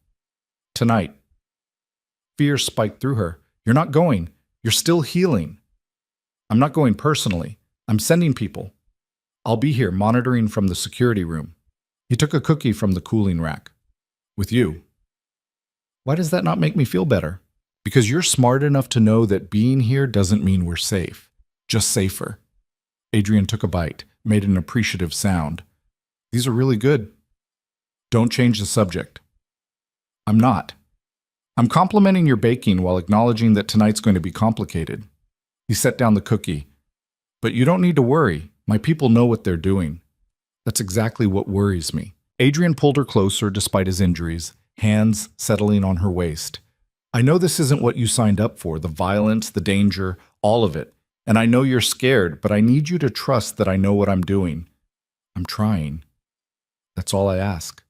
Tonight. Fear spiked through her. You're not going. You're still healing. I'm not going personally. I'm sending people. I'll be here monitoring from the security room. He took a cookie from the cooling rack. With you. Why does that not make me feel better? Because you're smart enough to know that being here doesn't mean we're safe, just safer. Adrian took a bite, made an appreciative sound. These are really good. Don't change the subject. I'm not. I'm complimenting your baking while acknowledging that tonight's going to be complicated. He set down the cookie. But you don't need to worry. My people know what they're doing. That's exactly what worries me. Adrian pulled her closer despite his injuries, hands settling on her waist. I know this isn't what you signed up for, the violence, the danger, all of it. And I know you're scared, but I need you to trust that I know what I'm doing. I'm trying. That's all I ask.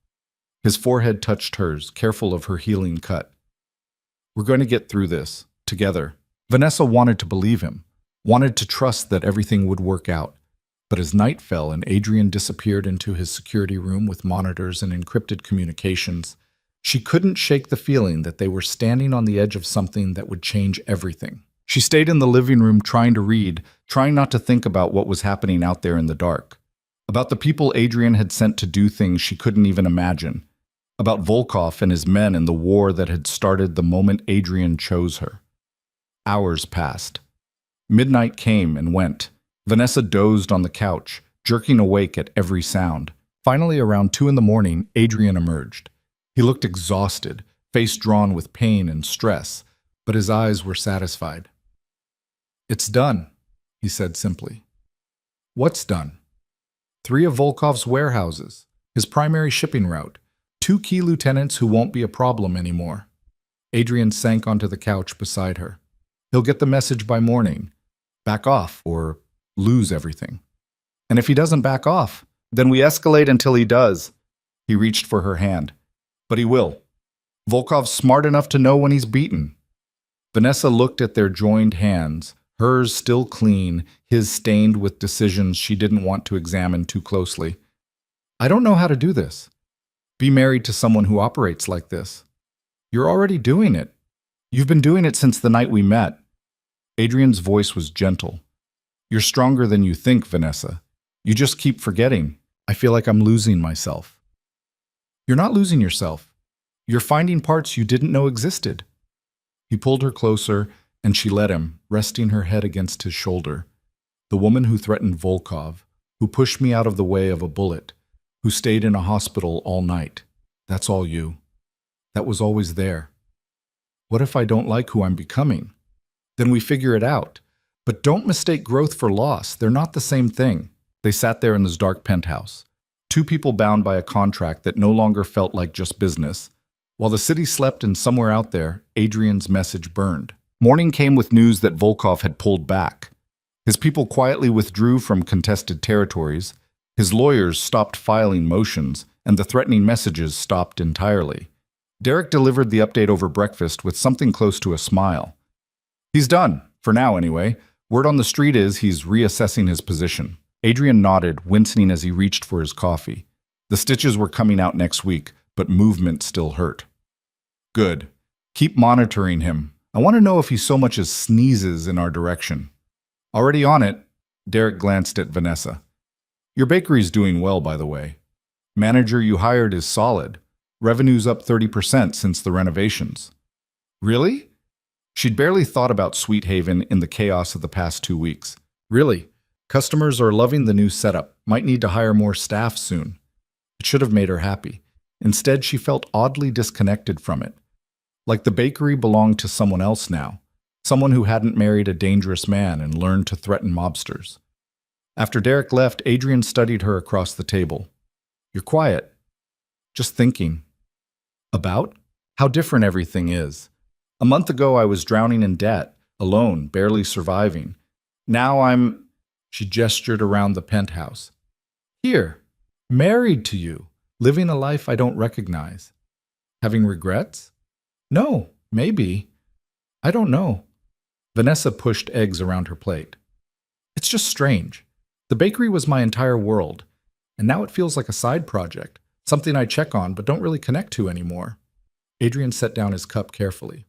His forehead touched hers, careful of her healing cut. We're going to get through this, together. Vanessa wanted to believe him, wanted to trust that everything would work out. But as night fell and Adrian disappeared into his security room with monitors and encrypted communications, she couldn't shake the feeling that they were standing on the edge of something that would change everything. She stayed in the living room trying to read, trying not to think about what was happening out there in the dark. About the people Adrian had sent to do things she couldn't even imagine. About Volkov and his men and the war that had started the moment Adrian chose her. Hours passed. Midnight came and went. Vanessa dozed on the couch, jerking awake at every sound. Finally, around 2 a.m, Adrian emerged. He looked exhausted, face drawn with pain and stress, but his eyes were satisfied. It's done, he said simply. What's done? 3 of Volkov's warehouses, his primary shipping route, 2 key lieutenants who won't be a problem anymore. Adrian sank onto the couch beside her. He'll get the message by morning. Back off or lose everything. And if he doesn't back off, then we escalate until he does. He reached for her hand. But he will. Volkov's smart enough to know when he's beaten. Vanessa looked at their joined hands, hers still clean, his stained with decisions she didn't want to examine too closely. I don't know how to do this. Be married to someone who operates like this. You're already doing it. You've been doing it since the night we met. Adrian's voice was gentle. You're stronger than you think, Vanessa. You just keep forgetting. I feel like I'm losing myself. You're not losing yourself. You're finding parts you didn't know existed. He pulled her closer, and she let him, resting her head against his shoulder. The woman who threatened Volkov, who pushed me out of the way of a bullet, who stayed in a hospital all night. That's all you. That was always there. What if I don't like who I'm becoming? Then we figure it out. But don't mistake growth for loss. They're not the same thing. They sat there in this dark penthouse. 2 people bound by a contract that no longer felt like just business. While the city slept and somewhere out there, Adrian's message burned. Morning came with news that Volkov had pulled back. His people quietly withdrew from contested territories. His lawyers stopped filing motions, and the threatening messages stopped entirely. Derek delivered the update over breakfast with something close to a smile. He's done, for now anyway. Word on the street is he's reassessing his position. Adrian nodded, wincing as he reached for his coffee. The stitches were coming out next week, but movement still hurt. Good. Keep monitoring him. I want to know if he so much as sneezes in our direction. Already on it, Derek glanced at Vanessa. Your bakery's doing well, by the way. Manager you hired is solid. Revenue's up 30% since the renovations. Really? She'd barely thought about Sweet Haven in the chaos of the past 2 weeks. Really? Customers are loving the new setup. Might need to hire more staff soon. It should have made her happy. Instead, she felt oddly disconnected from it. Like the bakery belonged to someone else now. Someone who hadn't married a dangerous man and learned to threaten mobsters. After Derek left, Adrian studied her across the table. You're quiet. Just thinking. About? How different everything is. A month ago, I was drowning in debt, alone, barely surviving. Now She gestured around the penthouse. Here, married to you, living a life I don't recognize. Having regrets? No, maybe. I don't know. Vanessa pushed eggs around her plate. It's just strange. The bakery was my entire world, and now it feels like a side project, something I check on but don't really connect to anymore. Adrian set down his cup carefully.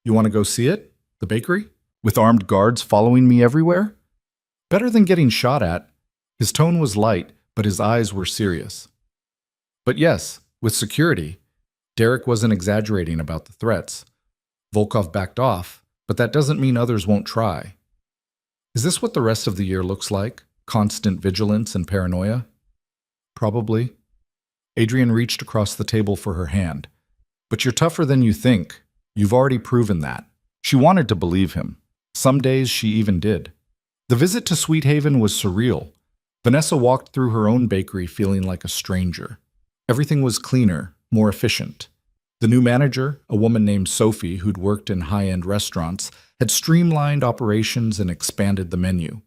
You want to go see it? The bakery? With armed guards following me everywhere? Better than getting shot at. His tone was light, but his eyes were serious. But yes, with security. Derek wasn't exaggerating about the threats. Volkov backed off, but that doesn't mean others won't try. Is this what the rest of the year looks like? Constant vigilance and paranoia? Probably. Adrian reached across the table for her hand. But you're tougher than you think. You've already proven that. She wanted to believe him. Some days she even did. The visit to Sweet Haven was surreal. Vanessa walked through her own bakery feeling like a stranger. Everything was cleaner, more efficient. The new manager, a woman named Sophie who'd worked in high-end restaurants, had streamlined operations and expanded the menu.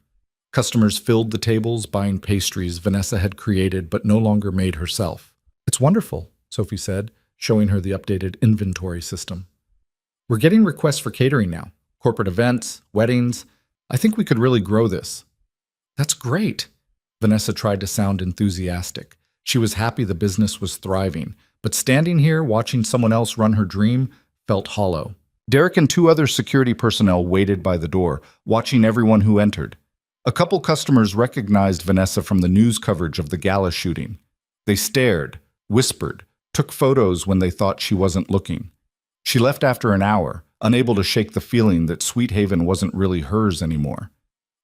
Customers filled the tables buying pastries Vanessa had created but no longer made herself. "It's wonderful," Sophie said, showing her the updated inventory system. "We're getting requests for catering now. Corporate events, weddings. I think we could really grow this." "That's great." Vanessa tried to sound enthusiastic. She was happy the business was thriving, but standing here watching someone else run her dream felt hollow. Derek and two other security personnel waited by the door, watching everyone who entered. A couple customers recognized Vanessa from the news coverage of the gala shooting. They stared, whispered, took photos when they thought she wasn't looking. She left after an hour, unable to shake the feeling that Sweet Haven wasn't really hers anymore.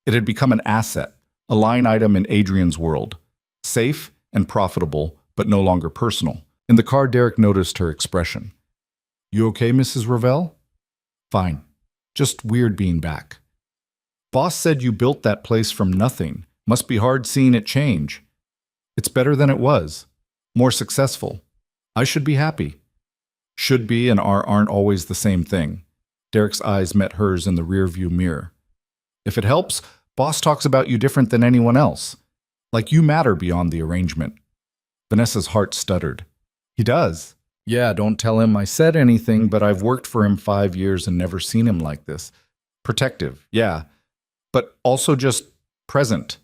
It had become an asset, a line item in Adrian's world. Safe and profitable, but no longer personal. In the car, Derek noticed her expression. "You okay, Mrs. Ravel?" "Fine. Just weird being back." "Boss said you built that place from nothing. Must be hard seeing it change." "It's better than it was. More successful. I should be happy." Should be and aren't always the same thing. Derek's eyes met hers in the rearview mirror. "If it helps, boss talks about you different than anyone else. Like you matter beyond the arrangement." Vanessa's heart stuttered. "He does?" "Yeah, don't tell him I said anything, but I've worked for him 5 years and never seen him like this. Protective, yeah. But also just present.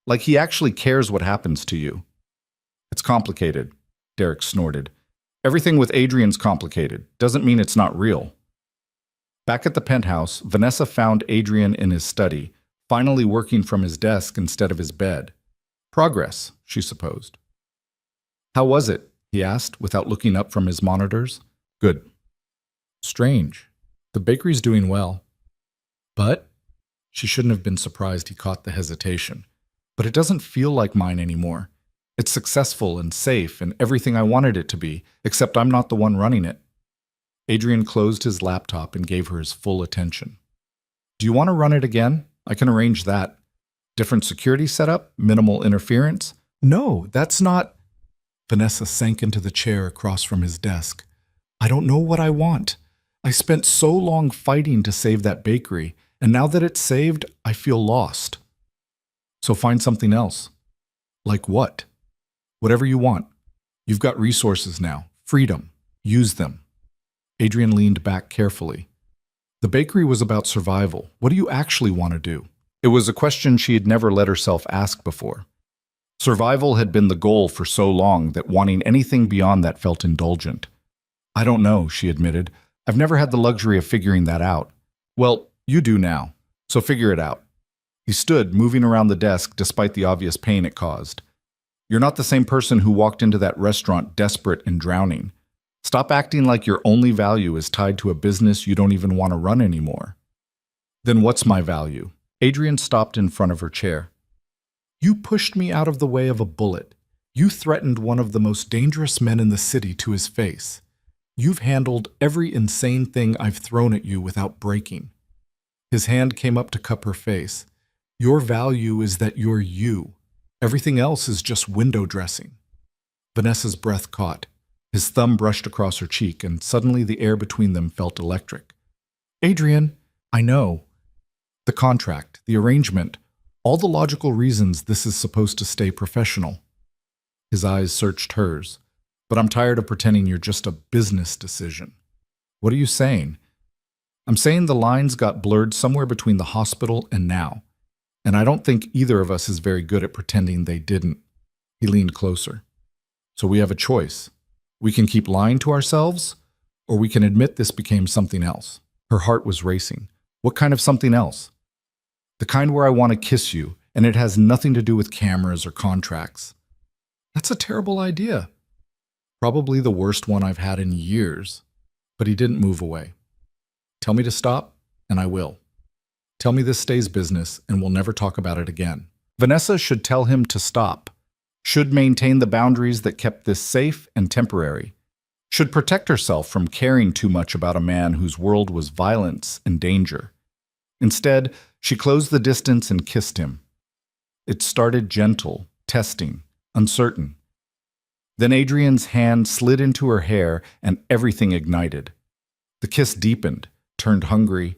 Like he actually cares what happens to you." "It's complicated," Derek snorted. "Everything with Adrian's complicated. Doesn't mean it's not real." Back at the penthouse, Vanessa found Adrian in his study, finally working from his desk instead of his bed. Progress, she supposed. "How was it?" he asked, without looking up from his monitors. "Good." "Strange. The bakery's doing well." "But?" She shouldn't have been surprised he caught the hesitation. "But it doesn't feel like mine anymore. It's successful and safe and everything I wanted it to be, except I'm not the one running it." Adrian closed his laptop and gave her his full attention. "Do you want to run it again? I can arrange that. Different security setup, minimal interference." "No, that's not..." Vanessa sank into the chair across from his desk. "I don't know what I want. I spent so long fighting to save that bakery, and now that it's saved, I feel lost." "So find something else." "Like what?" "Whatever you want. You've got resources now. Freedom. Use them." Adrian leaned back carefully. The bakery was about survival. What do you actually want to do? It was a question she had never let herself ask before. Survival had been the goal for so long that wanting anything beyond that felt indulgent. "I don't know," she admitted. "I've never had the luxury of figuring that out." "Well, you do now, so figure it out." He stood, moving around the desk despite the obvious pain it caused. "You're not the same person who walked into that restaurant desperate and drowning. Stop acting like your only value is tied to a business you don't even want to run anymore." "Then what's my value?" Adrian stopped in front of her chair. "You pushed me out of the way of a bullet. You threatened one of the most dangerous men in the city to his face. You've handled every insane thing I've thrown at you without breaking." His hand came up to cup her face. "Your value is that you're you. Everything else is just window dressing." Vanessa's breath caught. His thumb brushed across her cheek, and suddenly the air between them felt electric. "Adrian, I know. The contract, the arrangement, all the logical reasons this is supposed to stay professional." His eyes searched hers. "But I'm tired of pretending you're just a business decision." "What are you saying?" "I'm saying the lines got blurred somewhere between the hospital and now. And I don't think either of us is very good at pretending they didn't." He leaned closer. "So we have a choice. We can keep lying to ourselves, or we can admit this became something else." Her heart was racing. "What kind of something else?" "The kind where I want to kiss you, and it has nothing to do with cameras or contracts." "That's a terrible idea." Probably the worst one I've had in years. But he didn't move away. Tell me to stop, and I will. Tell me this stays business, and we'll never talk about it again. Vanessa should tell him to stop, should maintain the boundaries that kept this safe and temporary, should protect herself from caring too much about a man whose world was violence and danger. Instead, she closed the distance and kissed him. It started gentle, testing, uncertain. Then Adrian's hand slid into her hair and everything ignited. The kiss deepened, turned hungry,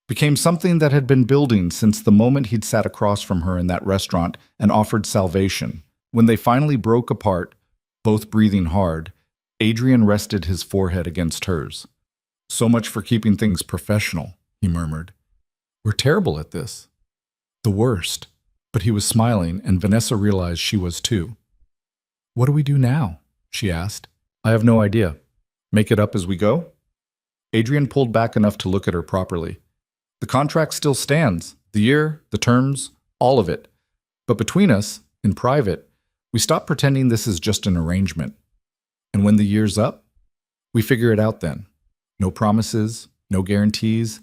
became something that had been building since the moment he'd sat across from her in that restaurant and offered salvation. When they finally broke apart, both breathing hard, Adrian rested his forehead against hers. "So much for keeping things professional," he murmured. "We're terrible at this. The worst." But he was smiling, and Vanessa realized she was too. "What do we do now?" she asked. "I have no idea. Make it up as we go?" Adrian pulled back enough to look at her properly. "The contract still stands. The year, the terms, all of it. But between us, in private, we stop pretending this is just an arrangement. And when the year's up, we figure it out then. No promises, no guarantees,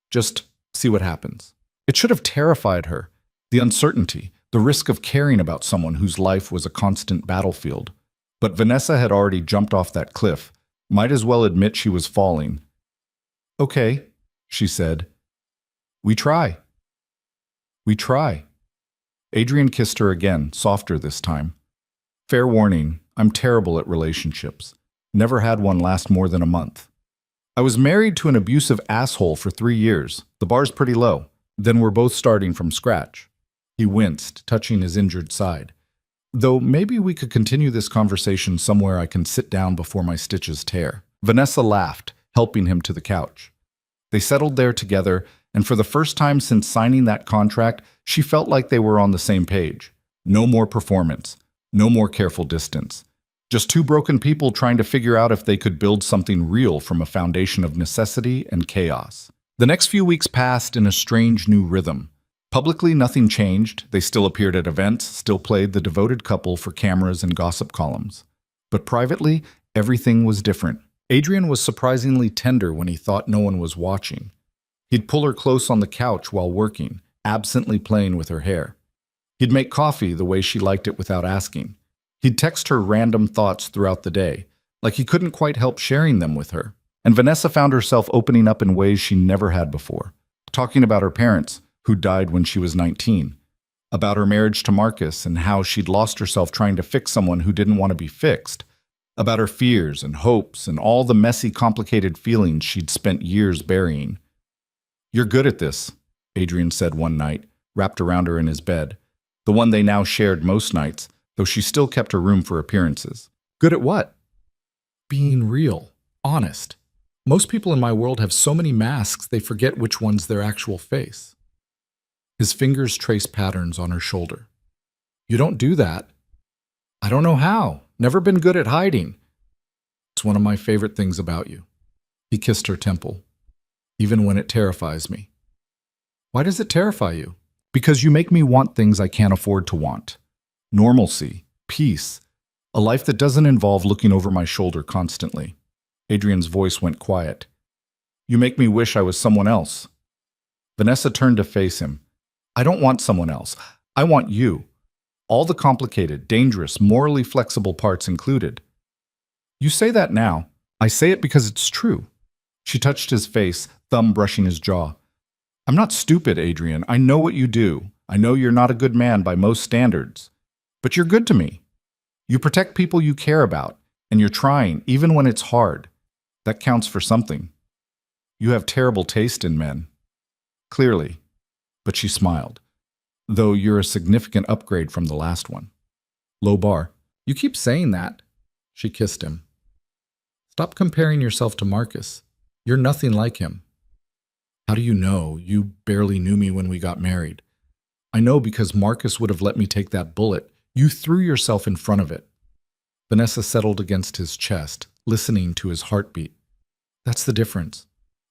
just see what happens." It should have terrified her. The uncertainty, the risk of caring about someone whose life was a constant battlefield. But Vanessa had already jumped off that cliff, might as well admit she was falling. "Okay," she said. "We try. We try." Adrian kissed her again, softer this time. "Fair warning, I'm terrible at relationships. Never had one last more than a month. I was married to an abusive asshole for 3 years. The bar's pretty low. Then we're both starting from scratch." He winced, touching his injured side. "Though maybe we could continue this conversation somewhere I can sit down before my stitches tear." Vanessa laughed, helping him to the couch. They settled there together, and for the first time since signing that contract, she felt like they were on the same page. No more performance, no more careful distance. Just two broken people trying to figure out if they could build something real from a foundation of necessity and chaos. The next few weeks passed in a strange new rhythm. Publicly, nothing changed. They still appeared at events, still played the devoted couple for cameras and gossip columns. But privately, everything was different. Adrian was surprisingly tender when he thought no one was watching. He'd pull her close on the couch while working, absently playing with her hair. He'd make coffee the way she liked it without asking. He'd text her random thoughts throughout the day, like he couldn't quite help sharing them with her. And Vanessa found herself opening up in ways she never had before, talking about her parents, who died when she was 19, about her marriage to Marcus and how she'd lost herself trying to fix someone who didn't want to be fixed, about her fears and hopes and all the messy, complicated feelings she'd spent years burying. "You're good at this," Adrian said one night, wrapped around her in his bed, the one they now shared most nights, though she still kept her room for appearances. "Good at what?" "Being real, honest. Most people in my world have so many masks they forget which one's their actual face." His fingers traced patterns on her shoulder. "You don't do that." "I don't know how. Never been good at hiding." "It's one of my favorite things about you." He kissed her temple. "Even when it terrifies me." "Why does it terrify you?" "Because you make me want things I can't afford to want. Normalcy, peace, a life that doesn't involve looking over my shoulder constantly." Adrian's voice went quiet. "You make me wish I was someone else." Vanessa turned to face him. "I don't want someone else. I want you. All the complicated, dangerous, morally flexible parts included." "You say that now. I say it because it's true." She touched his face, thumb brushing his jaw. "I'm not stupid, Adrian. I know what you do. I know you're not a good man by most standards. But you're good to me. You protect people you care about, and you're trying, even when it's hard. That counts for something. You have terrible taste in men." "Clearly." But she smiled. "Though you're a significant upgrade from the last one." "Low bar." "You keep saying that." She kissed him. "Stop comparing yourself to Marcus. You're nothing like him." "How do you know? You barely knew me when we got married." "I know because Marcus would have let me take that bullet. You threw yourself in front of it." Vanessa settled against his chest, listening to his heartbeat. "That's the difference.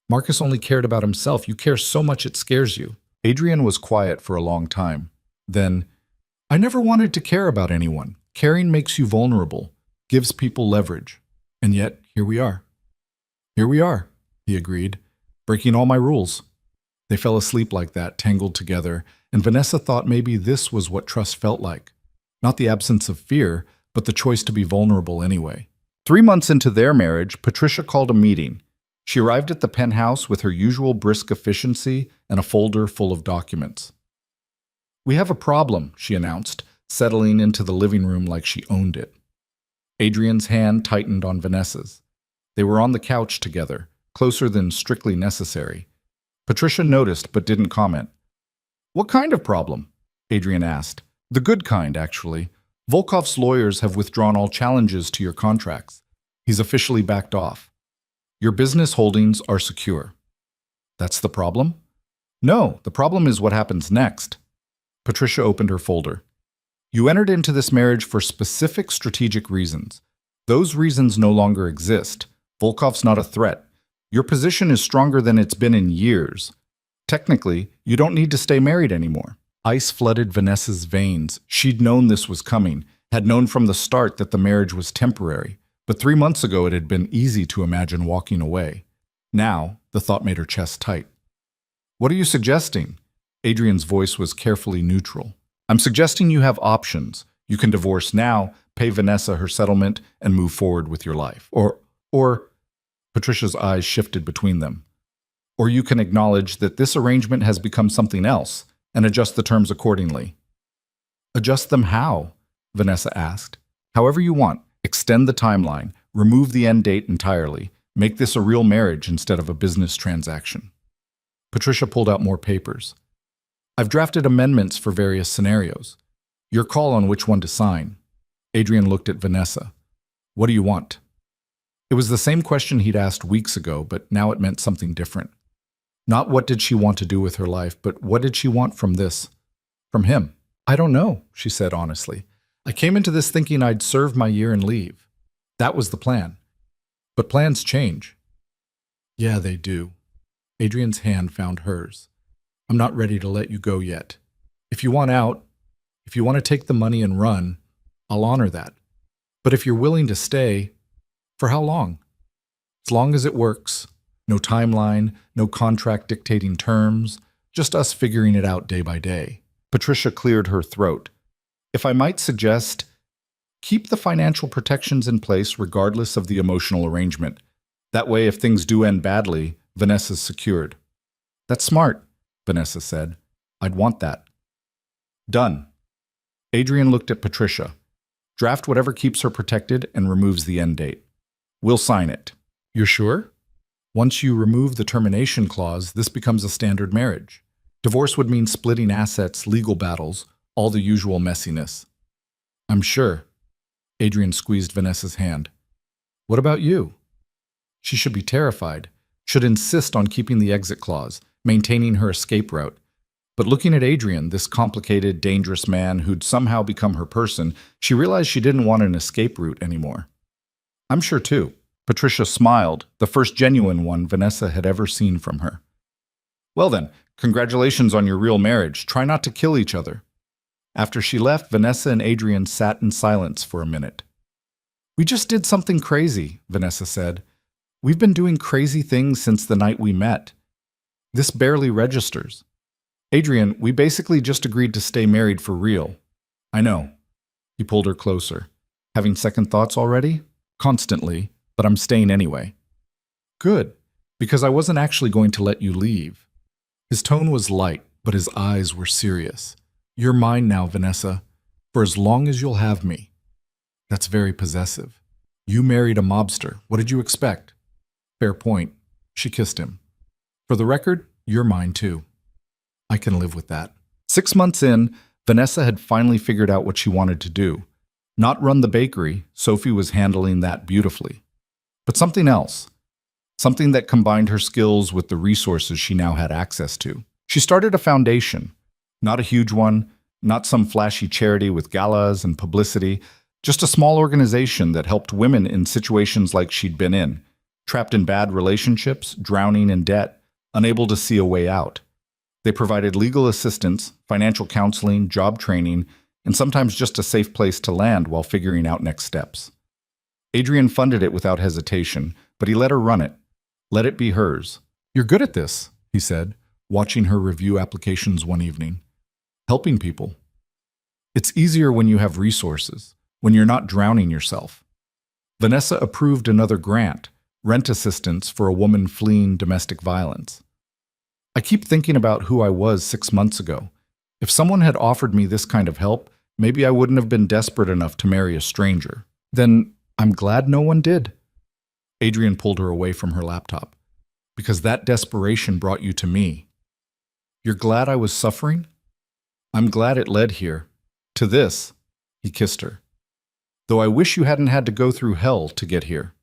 Marcus only cared about himself. You care so much it scares you." Adrian was quiet for a long time. Then, "I never wanted to care about anyone. Caring makes you vulnerable, gives people leverage." And yet, here we are. Here we are, he agreed, breaking all my rules. They fell asleep like that, tangled together, and Vanessa thought maybe this was what trust felt like. Not the absence of fear, but the choice to be vulnerable anyway. 3 months into their marriage, Patricia called a meeting. She arrived at the penthouse with her usual brisk efficiency and a folder full of documents. "We have a problem," she announced, settling into the living room like she owned it. Adrian's hand tightened on Vanessa's. They were on the couch together, closer than strictly necessary. Patricia noticed but didn't comment. "What kind of problem?" Adrian asked. "The good kind, actually. Volkov's lawyers have withdrawn all challenges to your contracts. He's officially backed off. Your business holdings are secure." "That's the problem?" "No, the problem is what happens next." Patricia opened her folder. "You entered into this marriage for specific strategic reasons. Those reasons no longer exist. Volkov's not a threat. Your position is stronger than it's been in years. Technically, you don't need to stay married anymore." Ice flooded Vanessa's veins. She'd known this was coming, had known from the start that the marriage was temporary. But 3 months ago it had been easy to imagine walking away. Now, the thought made her chest tight. "What are you suggesting?" Adrian's voice was carefully neutral. "I'm suggesting you have options. You can divorce now, pay Vanessa her settlement, and move forward with your life. Or, Patricia's eyes shifted between them. Or you can acknowledge that this arrangement has become something else and adjust the terms accordingly." "Adjust them how?" Vanessa asked. "However you want. Extend the timeline. Remove the end date entirely. Make this a real marriage instead of a business transaction." Patricia pulled out more papers. "I've drafted amendments for various scenarios. Your call on which one to sign." Adrian looked at Vanessa. "What do you want?" It was the same question he'd asked weeks ago, but now it meant something different. Not what did she want to do with her life, but what did she want from this? From him. "I don't know," she said honestly. "I came into this thinking I'd serve my year and leave. That was the plan. But plans change." "Yeah, they do." Adrian's hand found hers. "I'm not ready to let you go yet. If you want out, if you want to take the money and run, I'll honor that. But if you're willing to stay, for how long? As long as it works. No timeline, no contract dictating terms, just us figuring it out day by day." Patricia cleared her throat. "If I might suggest, keep the financial protections in place regardless of the emotional arrangement. That way, if things do end badly, Vanessa's secured." "That's smart," Vanessa said. "I'd want that." "Done." Adrian looked at Patricia. "Draft whatever keeps her protected and removes the end date. We'll sign it." "You're sure?" "Once you remove the termination clause, this becomes a standard marriage. Divorce would mean splitting assets, legal battles, all the usual messiness." "I'm sure." Adrian squeezed Vanessa's hand. "What about you?" She should be terrified, should insist on keeping the exit clause, maintaining her escape route. But looking at Adrian, this complicated, dangerous man who'd somehow become her person, she realized she didn't want an escape route anymore. "I'm sure too." Patricia smiled, the first genuine one Vanessa had ever seen from her. "Well then, congratulations on your real marriage. Try not to kill each other." After she left, Vanessa and Adrian sat in silence for a minute. "We just did something crazy," Vanessa said. "We've been doing crazy things since the night we met. This barely registers. Adrian, we basically just agreed to stay married for real." "I know." He pulled her closer. "Having second thoughts already?" "Constantly, but I'm staying anyway." "Good, because I wasn't actually going to let you leave." His tone was light, but his eyes were serious. "You're mine now, Vanessa, for as long as you'll have me." That's very possessive. "You married a mobster. What did you expect?" "Fair point." She kissed him. "For the record, you're mine too." "I can live with that." 6 months in, Vanessa had finally figured out what she wanted to do. Not run the bakery, Sophie was handling that beautifully. But something else. Something that combined her skills with the resources she now had access to. She started a foundation. Not a huge one, not some flashy charity with galas and publicity, just a small organization that helped women in situations like she'd been in, trapped in bad relationships, drowning in debt, unable to see a way out. They provided legal assistance, financial counseling, job training, and sometimes just a safe place to land while figuring out next steps. Adrian funded it without hesitation, but he let her run it. Let it be hers. "You're good at this," he said, watching her review applications one evening. "Helping people. It's easier when you have resources, when you're not drowning yourself." Vanessa approved another grant, rent assistance for a woman fleeing domestic violence. "I keep thinking about who I was 6 months ago. If someone had offered me this kind of help, maybe I wouldn't have been desperate enough to marry a stranger. Then I'm glad no one did." Adrian pulled her away from her laptop. "Because that desperation brought you to me. You're glad I was suffering? I'm glad it led here. To this." He kissed her. "Though I wish you hadn't had to go through hell to get here.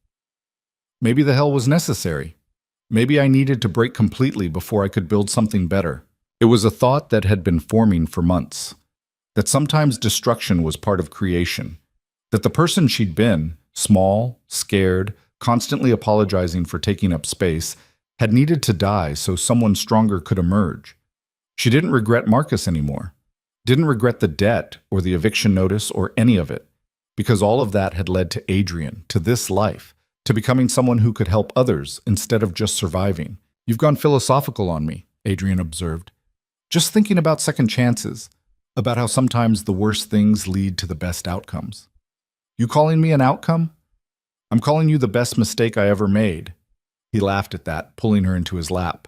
Maybe the hell was necessary. Maybe I needed to break completely before I could build something better." It was a thought that had been forming for months. That sometimes destruction was part of creation. That the person she'd been, small, scared, constantly apologizing for taking up space, had needed to die so someone stronger could emerge. She didn't regret Marcus anymore. Didn't regret the debt or the eviction notice or any of it. Because all of that had led to Adrian, to this life, to becoming someone who could help others instead of just surviving. "You've gone philosophical on me," Adrian observed. "Just thinking about second chances, about how sometimes the worst things lead to the best outcomes." "You calling me an outcome? I'm calling you the best mistake I ever made." He laughed at that, pulling her into his lap.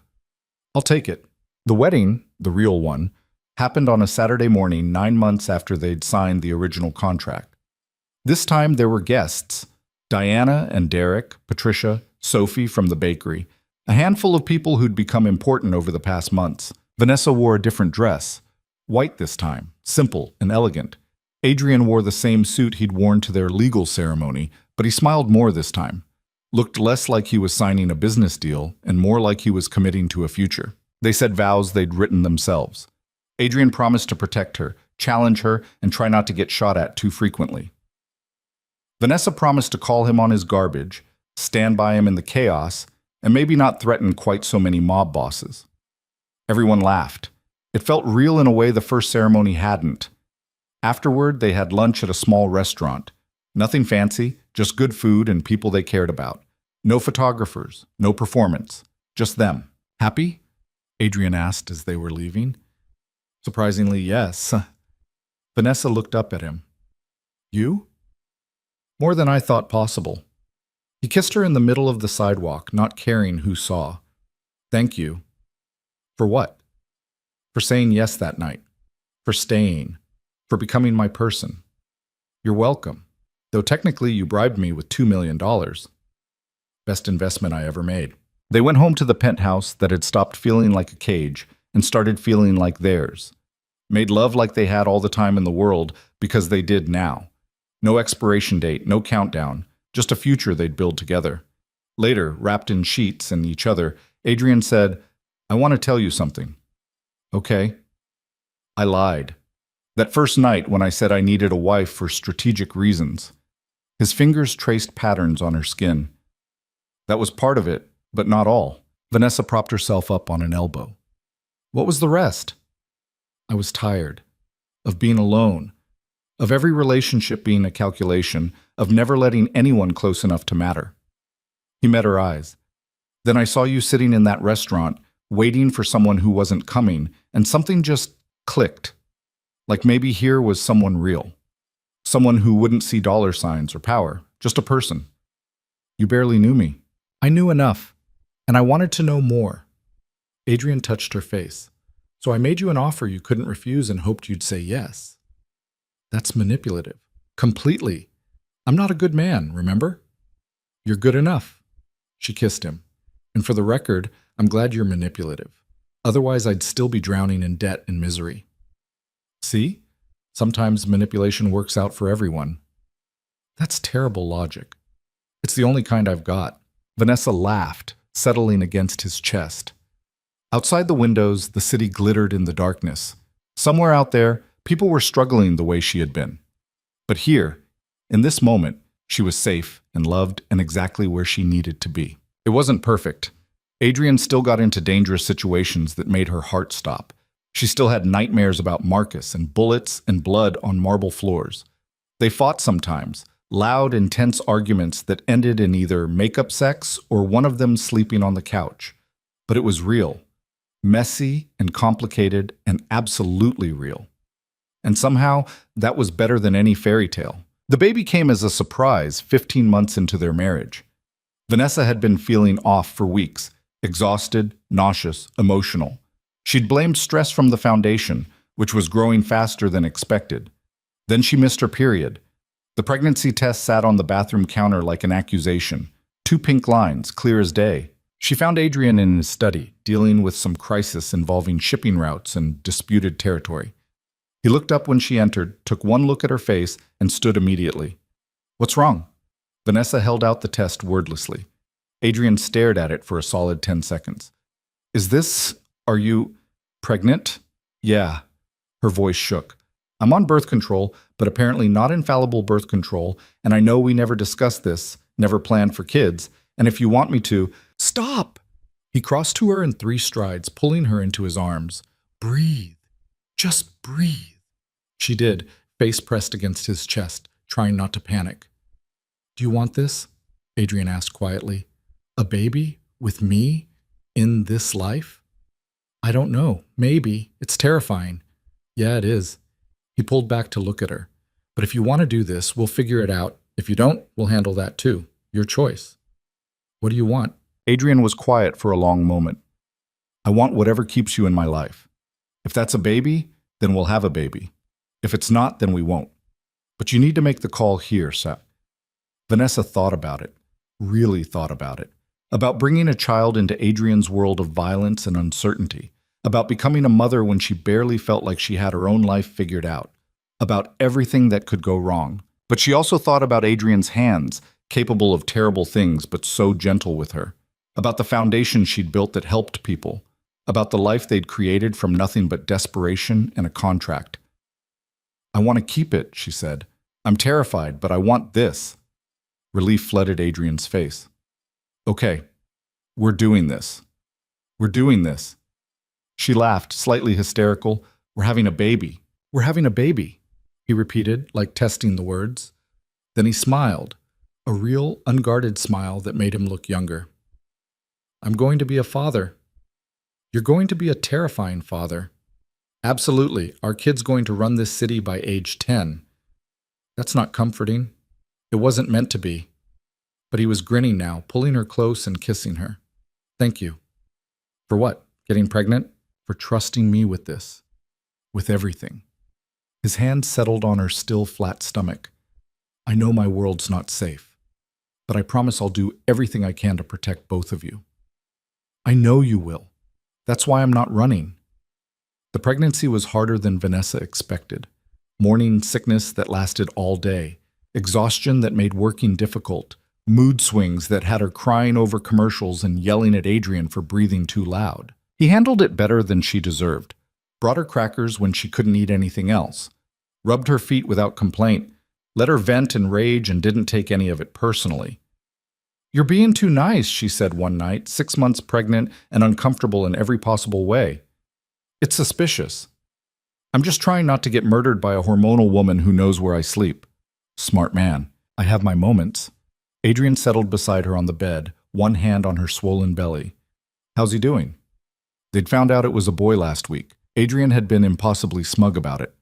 "I'll take it." The wedding, the real one, happened on a Saturday morning 9 months after they'd signed the original contract. This time there were guests: Diana and Derek, Patricia, Sophie from the bakery, a handful of people who'd become important over the past months. Vanessa wore a different dress, white this time, simple and elegant. Adrian wore the same suit he'd worn to their legal ceremony, but he smiled more this time. Looked less like he was signing a business deal and more like he was committing to a future. They said vows they'd written themselves. Adrian promised to protect her, challenge her, and try not to get shot at too frequently. Vanessa promised to call him on his garbage, stand by him in the chaos, and maybe not threaten quite so many mob bosses. Everyone laughed. It felt real in a way the first ceremony hadn't. Afterward, they had lunch at a small restaurant. Nothing fancy, just good food and people they cared about. No photographers, no performance, just them. "Happy?" Adrian asked as they were leaving. Surprisingly, yes. Vanessa looked up at him. "You?" "More than I thought possible." He kissed her in the middle of the sidewalk, not caring who saw. "Thank you." "For what?" "For saying yes that night. For staying. For becoming my person." "You're welcome. Though technically you bribed me with $2 million. Best investment I ever made." They went home to the penthouse that had stopped feeling like a cage and started feeling like theirs. Made love like they had all the time in the world because they did now. No expiration date, no countdown, just a future they'd build together. Later, wrapped in sheets and each other, Adrian said, "I want to tell you something." "Okay." "I lied. That first night when I said I needed a wife for strategic reasons." His fingers traced patterns on her skin. "That was part of it, but not all." Vanessa propped herself up on an elbow. "What was the rest?" "I was tired. Of being alone. Of every relationship being a calculation. Of never letting anyone close enough to matter." He met her eyes. "Then I saw you sitting in that restaurant, waiting for someone who wasn't coming, and something just clicked. Like maybe here was someone real. Someone who wouldn't see dollar signs or power, just a person. You barely knew me. I knew enough, and I wanted to know more." Adrian touched her face. "So I made you an offer you couldn't refuse and hoped you'd say yes." "That's manipulative. Completely. I'm not a good man, remember?" "You're good enough." She kissed him. "And for the record, I'm glad you're manipulative. Otherwise, I'd still be drowning in debt and misery." "See? Sometimes manipulation works out for everyone." "That's terrible logic. It's the only kind I've got." Vanessa laughed, settling against his chest. Outside the windows, the city glittered in the darkness. Somewhere out there, people were struggling the way she had been. But here, in this moment, she was safe and loved and exactly where she needed to be. It wasn't perfect. Adrian still got into dangerous situations that made her heart stop. She still had nightmares about Marcus and bullets and blood on marble floors. They fought sometimes, Loud, intense arguments that ended in either makeup sex or one of them sleeping on the couch. But it was real. Messy and complicated and absolutely real. And somehow, that was better than any fairy tale. The baby came as a surprise 15 months into their marriage. Vanessa had been feeling off for weeks, exhausted, nauseous, emotional. She'd blamed stress from the foundation, which was growing faster than expected. Then she missed her period. The pregnancy test sat on the bathroom counter like an accusation. 2 pink lines, clear as day. She found Adrian in his study, dealing with some crisis involving shipping routes and disputed territory. He looked up when she entered, took one look at her face, and stood immediately. "What's wrong?" Vanessa held out the test wordlessly. Adrian stared at it for a solid 10 seconds. Are you pregnant?" "Yeah." Her voice shook. "I'm on birth control, but apparently not infallible birth control, and I know we never discussed this, never planned for kids, and if you want me to—" "Stop!" He crossed to her in 3 strides, pulling her into his arms. "Breathe. Just breathe." She did, face pressed against his chest, trying not to panic. "Do you want this?" Adrian asked quietly. "A baby? With me? In this life?" "I don't know. Maybe. It's terrifying." "Yeah, it is." He pulled back to look at her. "But if you want to do this, we'll figure it out. If you don't, we'll handle that too. Your choice." "What do you want?" Adrian was quiet for a long moment. "I want whatever keeps you in my life. If that's a baby, then we'll have a baby. If it's not, then we won't. But you need to make the call here, Seth." Vanessa thought about it, really thought about it, about bringing a child into Adrian's world of violence and uncertainty, about becoming a mother when she barely felt like she had her own life figured out, about everything that could go wrong. But she also thought about Adrian's hands, capable of terrible things but so gentle with her, about the foundation she'd built that helped people, about the life they'd created from nothing but desperation and a contract. "I want to keep it," she said. "I'm terrified, but I want this." Relief flooded Adrian's face. "Okay, we're doing this. We're doing this." She laughed, slightly hysterical. "We're having a baby. We're having a baby," he repeated, like testing the words. Then he smiled, a real, unguarded smile that made him look younger. "I'm going to be a father." "You're going to be a terrifying father." "Absolutely. Our kid's going to run this city by age 10. "That's not comforting." "It wasn't meant to be." But he was grinning now, pulling her close and kissing her. "Thank you." "For what? Getting pregnant?" "For trusting me with this. With everything." His hand settled on her still flat stomach. "I know my world's not safe, but I promise I'll do everything I can to protect both of you." "I know you will. That's why I'm not running." The pregnancy was harder than Vanessa expected. Morning sickness that lasted all day, exhaustion that made working difficult, mood swings that had her crying over commercials and yelling at Adrian for breathing too loud. He handled it better than she deserved, brought her crackers when she couldn't eat anything else, rubbed her feet without complaint, let her vent and rage and didn't take any of it personally. "You're being too nice," she said one night, 6 months pregnant and uncomfortable in every possible way. "It's suspicious. I'm just trying not to get murdered by a hormonal woman who knows where I sleep." Smart man. "I have my moments." Adrian settled beside her on the bed, one hand on her swollen belly. "How's he doing?" They'd found out it was a boy last week. Adrian had been impossibly smug about it.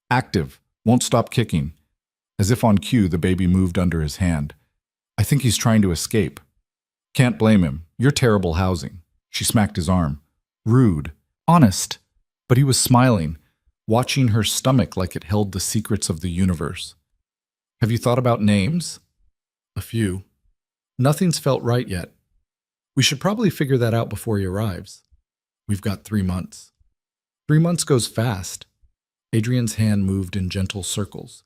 "Active, won't stop kicking." As if on cue, the baby moved under his hand. "I think he's trying to escape." "Can't blame him. You're terrible housing." She smacked his arm. "Rude. Honest." But he was smiling, watching her stomach like it held the secrets of the universe. "Have you thought about names?" "A few. Nothing's felt right yet. We should probably figure that out before he arrives. We've got 3 months." 3 months goes fast. Adrian's hand moved in gentle circles.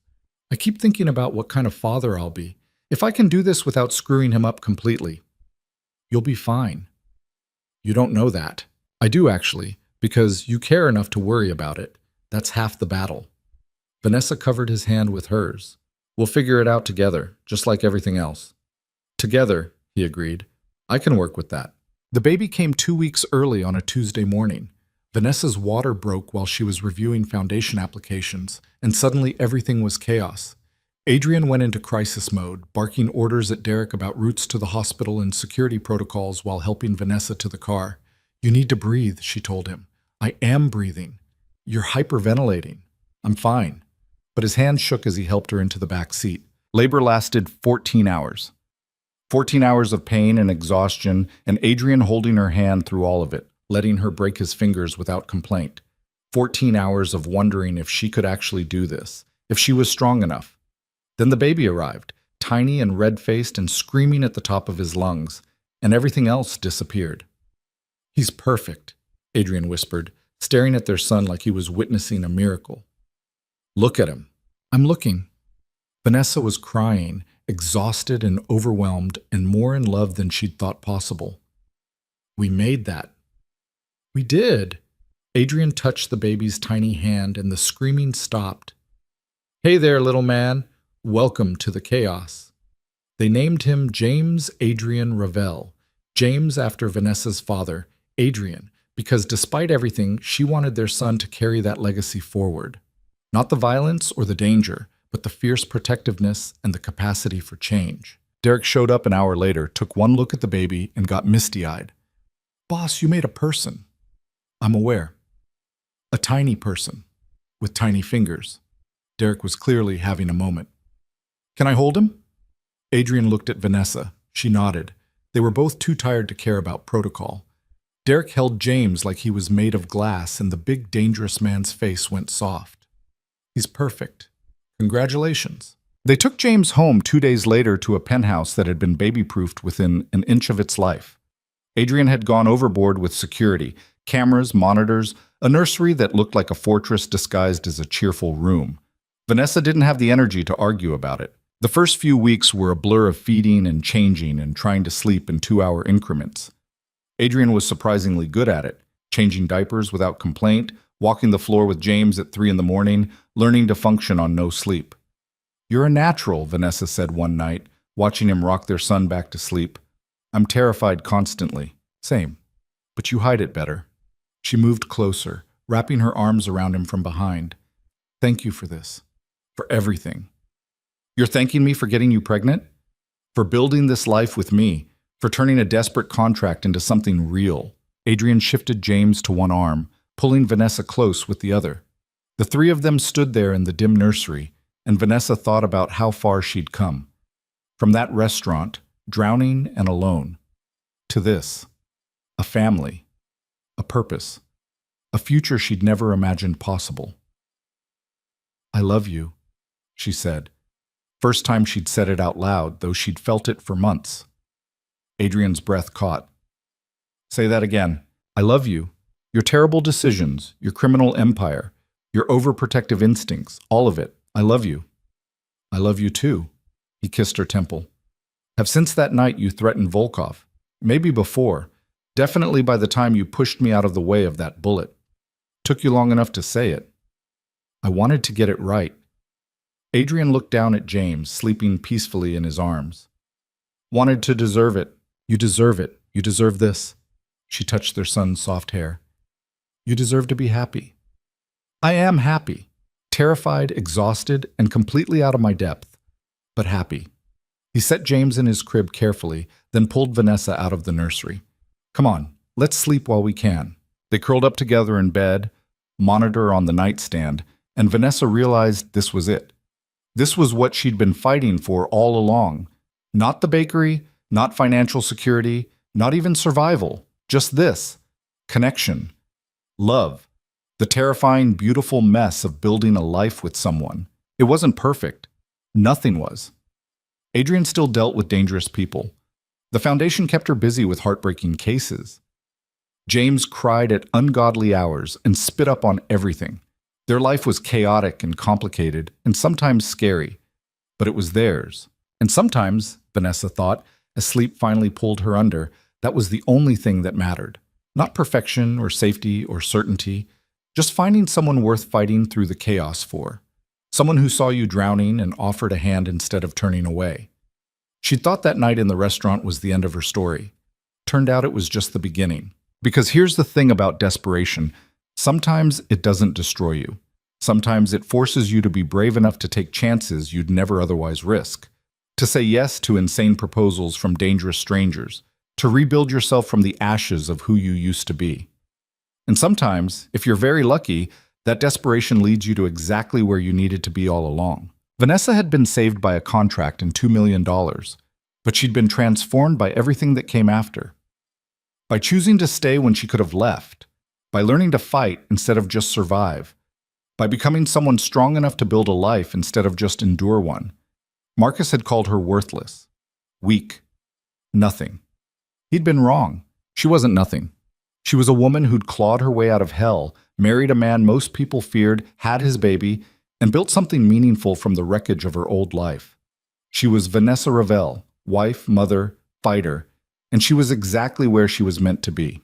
"I keep thinking about what kind of father I'll be, if I can do this without screwing him up completely." "You'll be fine." "You don't know that." "I do, actually, because you care enough to worry about it. That's half the battle." Vanessa covered his hand with hers. "We'll figure it out together, just like everything else." "Together," he agreed. "I can work with that." The baby came 2 weeks early on a Tuesday morning. Vanessa's water broke while she was reviewing foundation applications, and suddenly everything was chaos. Adrian went into crisis mode, barking orders at Derek about routes to the hospital and security protocols while helping Vanessa to the car. "You need to breathe," she told him. "I am breathing. You're hyperventilating." "I'm fine." But his hand shook as he helped her into the back seat. Labor lasted 14 hours. 14 hours of pain and exhaustion, and Adrian holding her hand through all of it, letting her break his fingers without complaint. 14 hours of wondering if she could actually do this, if she was strong enough. Then the baby arrived, tiny and red-faced and screaming at the top of his lungs, and everything else disappeared. "He's perfect," Adrian whispered, staring at their son like he was witnessing a miracle. "Look at him." "I'm looking." Vanessa was crying, exhausted and overwhelmed, and more in love than she'd thought possible. "We made that." "We did." Adrian touched the baby's tiny hand, and the screaming stopped. "Hey there, little man. Welcome to the chaos." They named him James Adrian Ravel, James after Vanessa's father, Adrian, because despite everything, she wanted their son to carry that legacy forward. Not the violence or the danger, but the fierce protectiveness and the capacity for change. Derek showed up an hour later, took one look at the baby, and got misty-eyed. "Boss, you made a person." "I'm aware. A tiny person, with tiny fingers." Derek was clearly having a moment. "Can I hold him?" Adrian looked at Vanessa. She nodded. They were both too tired to care about protocol. Derek held James like he was made of glass, and the big, dangerous man's face went soft. "He's perfect. Congratulations." They took James home 2 days later to a penthouse that had been baby-proofed within an inch of its life. Adrian had gone overboard with security, cameras, monitors, a nursery that looked like a fortress disguised as a cheerful room. Vanessa didn't have the energy to argue about it. The first few weeks were a blur of feeding and changing and trying to sleep in 2-hour increments. Adrian was surprisingly good at it, changing diapers without complaint, walking the floor with James at 3 in the morning, learning to function on no sleep. "You're a natural," Vanessa said one night, watching him rock their son back to sleep. "I'm terrified constantly." "Same. But you hide it better." She moved closer, wrapping her arms around him from behind. "Thank you for this. For everything. You're thanking me for getting you pregnant? For building this life with me? For turning a desperate contract into something real?" Adrian shifted James to one arm, pulling Vanessa close with the other. The three of them stood there in the dim nursery, and Vanessa thought about how far she'd come. From that restaurant, drowning and alone, to this. A family. A purpose. A future she'd never imagined possible. "I love you," she said. First time she'd said it out loud, though she'd felt it for months. Adrian's breath caught. "Say that again. I love you. Your terrible decisions, your criminal empire, your overprotective instincts, all of it. I love you." "I love you too." He kissed her temple. "Have since that night you threatened Volkov. Maybe before. Definitely by the time you pushed me out of the way of that bullet. Took you long enough to say it. I wanted to get it right." Adrian looked down at James, sleeping peacefully in his arms. "Wanted to deserve it. You deserve it. You deserve this." She touched their son's soft hair. "You deserve to be happy." "I am happy. Terrified, exhausted, and completely out of my depth. But happy." He set James in his crib carefully, then pulled Vanessa out of the nursery. "Come on, let's sleep while we can." They curled up together in bed, monitor on the nightstand, and Vanessa realized this was it. This was what she'd been fighting for all along. Not the bakery, not financial security, not even survival. Just this. Connection. Love. The terrifying, beautiful mess of building a life with someone. It wasn't perfect. Nothing was. Adrian still dealt with dangerous people. The Foundation kept her busy with heartbreaking cases. James cried at ungodly hours and spit up on everything. Their life was chaotic and complicated, and sometimes scary, but it was theirs. And sometimes, Vanessa thought, as sleep finally pulled her under, that was the only thing that mattered. Not perfection or safety or certainty, just finding someone worth fighting through the chaos for. Someone who saw you drowning and offered a hand instead of turning away. She thought that night in the restaurant was the end of her story. Turned out it was just the beginning. Because here's the thing about desperation. Sometimes it doesn't destroy you. Sometimes it forces you to be brave enough to take chances you'd never otherwise risk, to say yes to insane proposals from dangerous strangers, to rebuild yourself from the ashes of who you used to be. And sometimes, if you're very lucky, that desperation leads you to exactly where you needed to be all along. Vanessa had been saved by a contract and $2 million, but she'd been transformed by everything that came after. By choosing to stay when she could have left, by learning to fight instead of just survive, by becoming someone strong enough to build a life instead of just endure one. Marcus had called her worthless, weak, nothing. He'd been wrong. She wasn't nothing. She was a woman who'd clawed her way out of hell, married a man most people feared, had his baby, and built something meaningful from the wreckage of her old life. She was Vanessa Ravel, wife, mother, fighter, and she was exactly where she was meant to be.